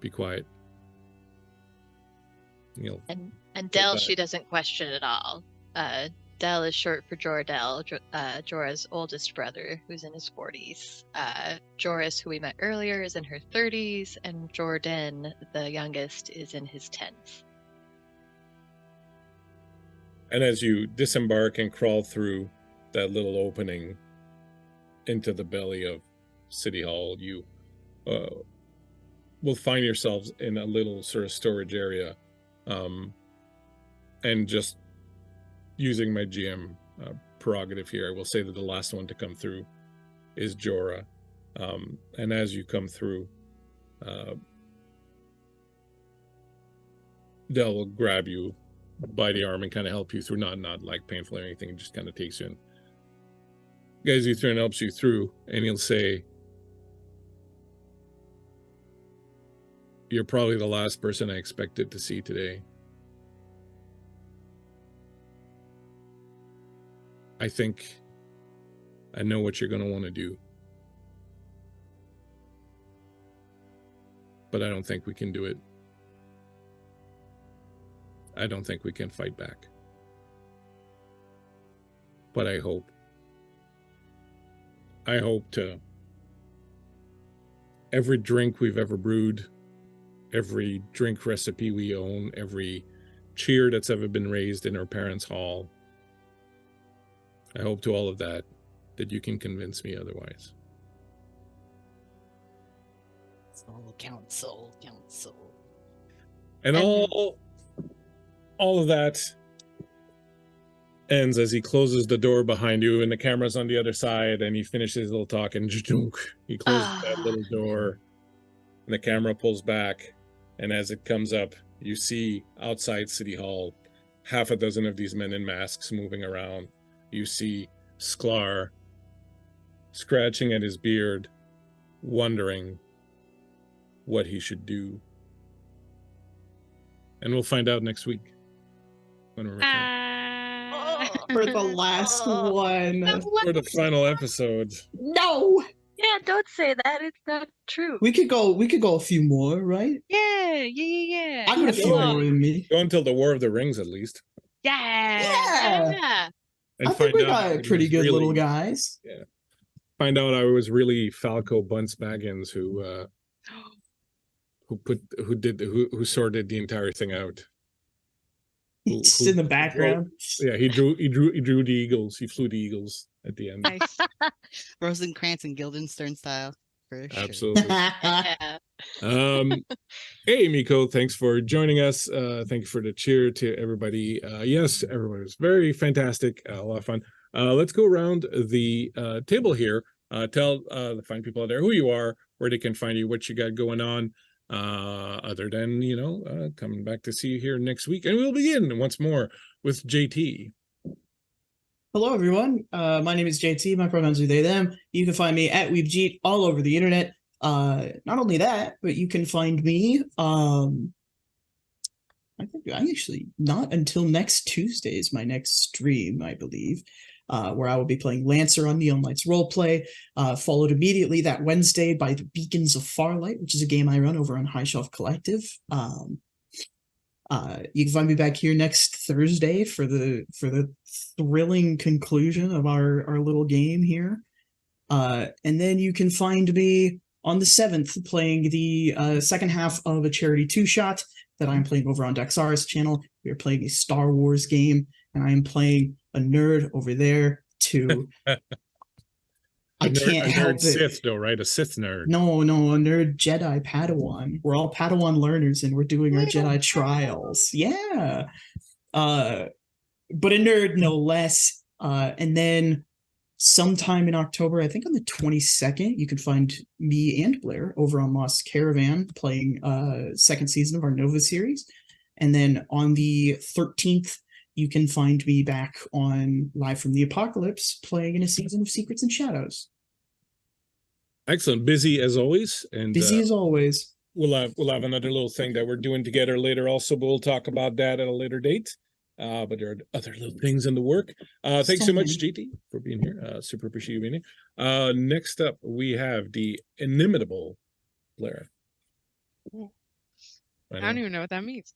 Be quiet." And Del, she doesn't question at all. Del is short for Jor-Del, Jorah's oldest brother, who's in his 40s. Joris, who we met earlier, is in her 30s, and Jordan, the youngest, is in his 10s. And as you disembark and crawl through that little opening into the belly of City Hall, you will find yourselves in a little sort of storage area. And just using my GM prerogative here, I will say that the last one to come through is Jorah. And as you come through, Del will grab you by the arm and kind of help you through, not like painful or anything, just kind of takes you in, guides you through and helps you through, and he'll say, "You're probably the last person I expected to see today. I think I know what you're going to want to do. But I don't think we can do it. I don't think we can fight back. But I hope to every drink we've ever brewed, every drink recipe we own, every cheer that's ever been raised in our parents' hall, I hope to all of that you can convince me otherwise." Council. And all of that ends as he closes the door behind you, and the camera's on the other side, and he finishes his little talk, and he closes that little door, and the camera pulls back, and as it comes up, you see outside City Hall half a dozen of these men in masks moving around. You see Sklar scratching at his beard, wondering what he should do. And we'll find out next week when we return. For the last one. For the final episode. No! Yeah, don't say that. It's not true. We could go a few more, right? Yeah. I got a few more in me. Go until the War of the Rings, at least. Yeah. And I think we got pretty good really, little guys. Yeah. Find out I was really Falco Bunce Baggins who sorted the entire thing out. Just in the background. He drew the eagles. He flew the eagles at the end. Nice. Rosencrantz and Guildenstern style. For sure. Absolutely. Hey Miko, thanks for joining us. Thank you for the cheer to everybody. Yes, everybody was very fantastic. A lot of fun. Let's go around the table here. Tell the fine people out there who you are, where they can find you, what you got going on, other than coming back to see you here next week. And we'll begin once more with JT. Hello, everyone. My name is JT. My pronouns are they, them. You can find me at WeebJeet all over the internet. Not only that, but you can find me. I think I actually not until next Tuesday is my next stream, I believe. where I will be playing Lancer on Neon Lights Roleplay, followed immediately that Wednesday by the Beacons of Farlight, which is a game I run over on High Shelf Collective. You can find me back here next Thursday for the thrilling conclusion of our little game here. And then you can find me on the 7th playing the second half of a charity 2-shot that I'm playing over on Daxara's channel. We are playing a Star Wars game, and I am playing a nerd over there too. I can't help it. Sith though, right? A Sith nerd. No, a nerd Jedi Padawan. We're all Padawan learners, and we're doing our Jedi trials. Yeah. But a nerd no less. And then sometime in October, I think on the 22nd, you can find me and Blair over on Lost Caravan playing second season of our Nova series. And then on the 13th, you can find me back on Live from the Apocalypse playing in a season of Secrets and Shadows. Excellent. Busy as always. And busy as always. We'll have another little thing that we're doing together later also, but we'll talk about that at a later date. But there are other little things in the work. Thanks so much, GT, for being here. Super appreciate you being here. Next up, we have the inimitable Blair. I don't even know what that means.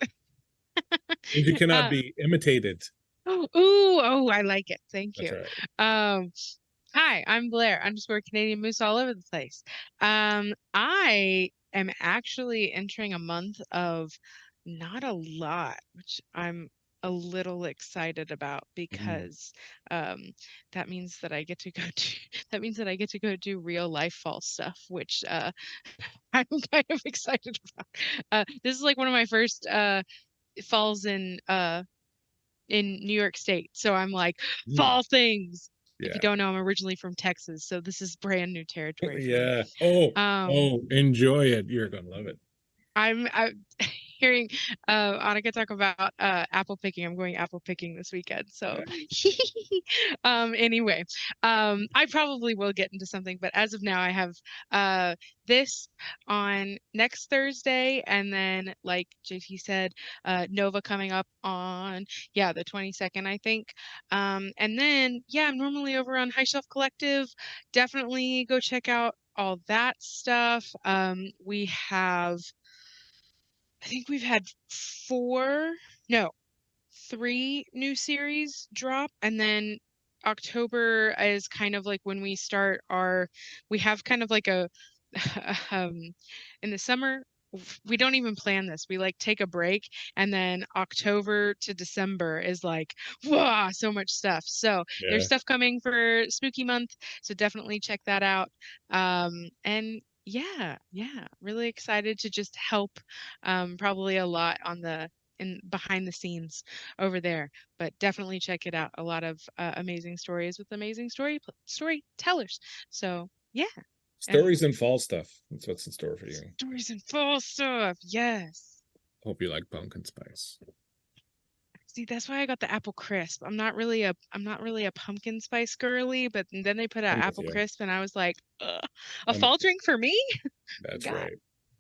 You cannot be imitated. Oh, I like it. Thank you. That's right. Hi, I'm Blair _Canadian Moose all over the place. I am actually entering a month of not a lot, which I'm a little excited about because that means that I get to go do real life fall stuff, which I'm kind of excited about. This is like one of my first falls in New York State, so I'm like fall things. Yeah. If you don't know, I'm originally from Texas, so this is brand new territory. Yeah. Enjoy it. You're gonna love it. I'm hearing Annika talk about apple picking. I'm going apple picking this weekend. So anyway, I probably will get into something, but as of now I have this on next Thursday, and then like JT said, Nova coming up on the 22nd, I think. And then I'm normally over on High Shelf Collective. Definitely go check out all that stuff. I think we've had 3 new series drop, and then October is kind of like when we have kind of like a in the summer we don't even plan this. We like take a break, and then October to December is like, wow, so much stuff. So there's stuff coming for spooky month, so definitely check that out. And really excited to just help probably a lot on behind the scenes over there, but definitely check it out. A lot of amazing stories with amazing storytellers. So Stories and fall stuff. That's what's in store for you. Stories and fall stuff. Yes. Hope you like pumpkin spice. See, that's why I got the apple crisp. I'm not really a pumpkin spice girly, but then they put out apple crisp, and I was like, a fall drink for me? That's right.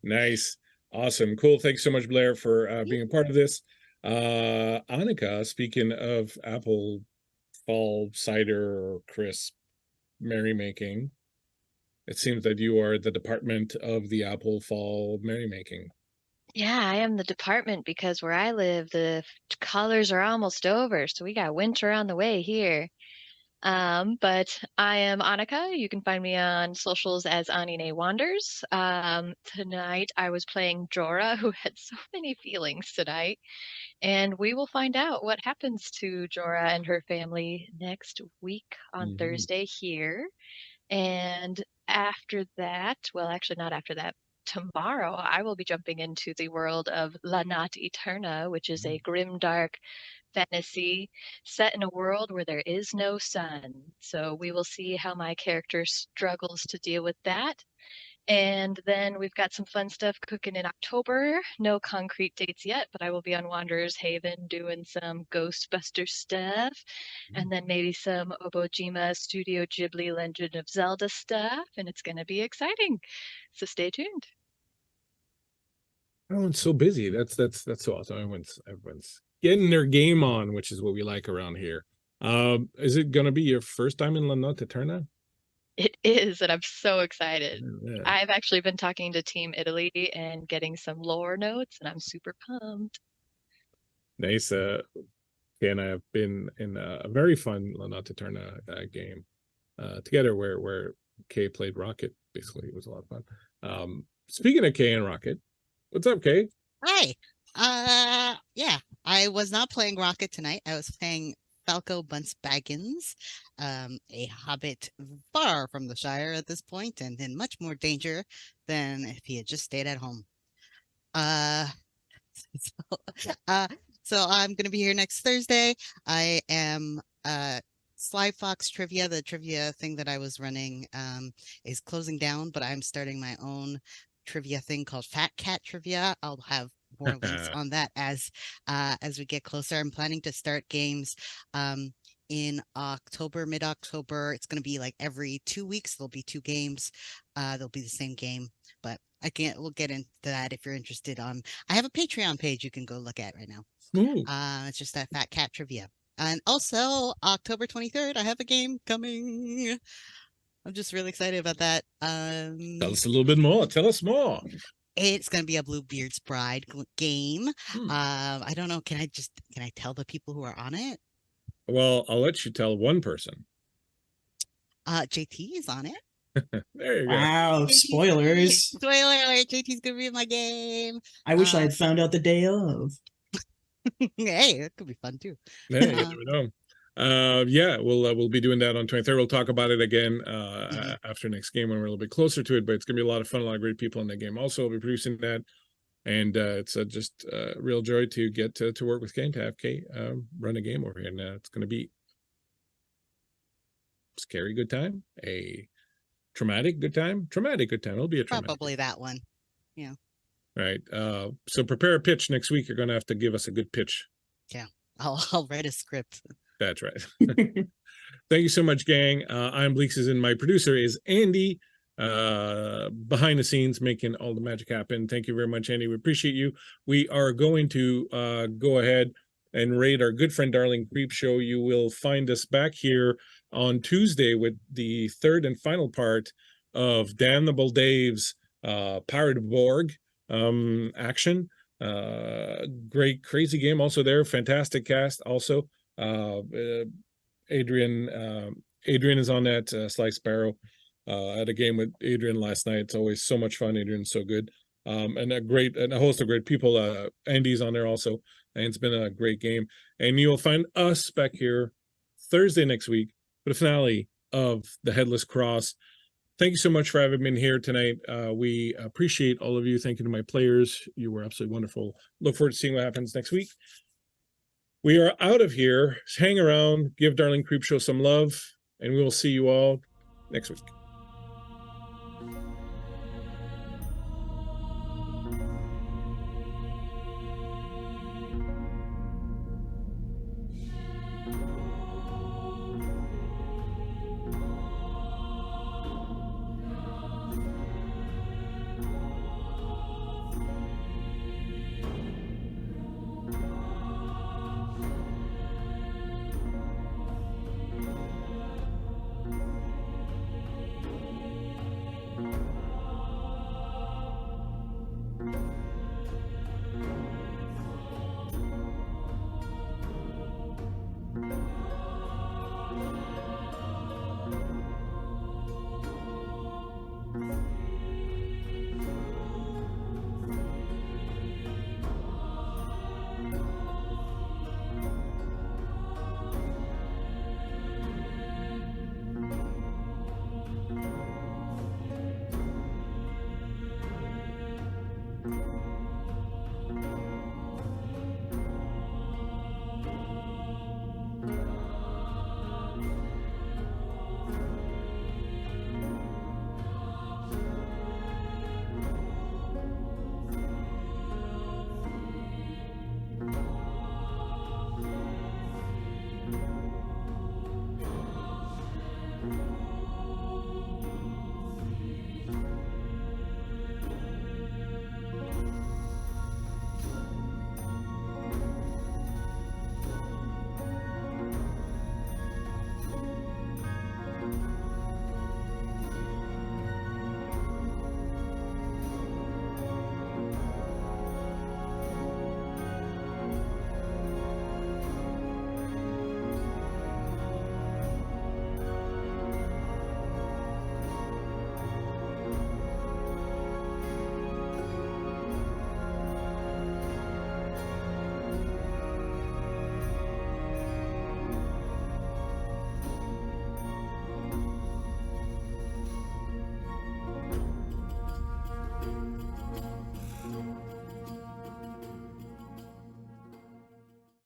Nice. Awesome. Cool. Thanks so much, Blair, for being a part of this. Annika, speaking of apple fall cider or crisp merrymaking, it seems that you are the department of the apple fall merrymaking. Yeah, I am the department because where I live, the colors are almost over, so we got winter on the way here. But I am Annika. You can find me on socials as Anine Wanders. Tonight I was playing Jorah, who had so many feelings tonight, and we will find out what happens to Jorah and her family next week on Thursday here. And after that, well, actually not after that, tomorrow I will be jumping into the world of La Nacht Eterna, which is a grimdark fantasy set in a world where there is no sun. So we will see how my character struggles to deal with that. And then we've got some fun stuff cooking in October. No concrete dates yet, but I will be on Wanderer's Haven doing some Ghostbuster stuff. And then maybe some Obojima Studio Ghibli Legend of Zelda stuff. And it's going to be exciting. So stay tuned. Everyone's so busy. That's so awesome. Everyone's getting their game on, which is what we like around here. Is it going to be your first time in La Notte Eterna? It is, and I'm so excited. Yeah. I've actually been talking to Team Italy and getting some lore notes, and I'm super pumped. Nice. Kay and I have been in a very fun La Notte Eterna game together where Kay played Rocket. Basically, it was a lot of fun. Speaking of Kay and Rocket, what's up, Kay? Hi. Yeah, I was not playing Rocket tonight. I was playing Falco Bunce Baggins, a hobbit far from the Shire at this point and in much more danger than if he had just stayed at home. Uh, so I'm gonna be here next Thursday. I am Sly Fox Trivia, the trivia thing that I was running, is closing down, but I'm starting my own trivia thing called Fat Cat Trivia. I'll have more links on that as we get closer. I'm planning to start games in October, mid-October. It's going to be like every 2 weeks there'll be 2 games. They'll be the same game, but we'll get into that if you're interested. I have a Patreon page you can go look at right now. Ooh. It's just that Fat Cat Trivia. And also October 23rd, I have a game coming. I'm just really excited about that. Tell us a little bit more. Tell us more. It's going to be a Bluebeard's Bride game. I don't know. Can I tell the people who are on it? Well, I'll let you tell one person. JT is on it. There you go. Wow, spoilers. Spoiler alert, JT's going to be in my game. I wish I had found out the day of. Hey, that could be fun too. Yeah, you never know. Yeah, we'll be doing that on 23rd. We'll talk about it again after next game when we're a little bit closer to it, but it's gonna be a lot of fun, a lot of great people in that game. Also, we'll be producing that, and it's just a real joy to get to work with Kay and to have Kay run a game over here, and it's gonna be a scary good time, a traumatic good time. It'll be a traumatic. Probably that one. Yeah. Right. So prepare a pitch next week. You're gonna have to give us a good pitch. Yeah. I'll write a script. That's right. Thank you so much, gang. I'm Bleakseason. My producer is Andy, behind the scenes making all the magic happen. Thank you very much, Andy. We appreciate you. We are going to go ahead and raid our good friend Darling Creep Show. You will find us back here on Tuesday with the third and final part of Damnable Dave's Pirate Borg action. Great, crazy game also there. Fantastic cast also. Adrian is on that. Sly Sparrow. I had a game with Adrian last night. It's always so much fun. Adrian's so good. And a host of great people. Andy's on there also, and it's been a great game. And you'll find us back here Thursday next week for the finale of the Headless Cross. Thank you so much for having been here tonight. We appreciate all of you. Thank you to my players. You were absolutely wonderful. Look forward to seeing what happens next week. We are out of here. Hang around, give Darling Creep Show some love, and we will see you all next week.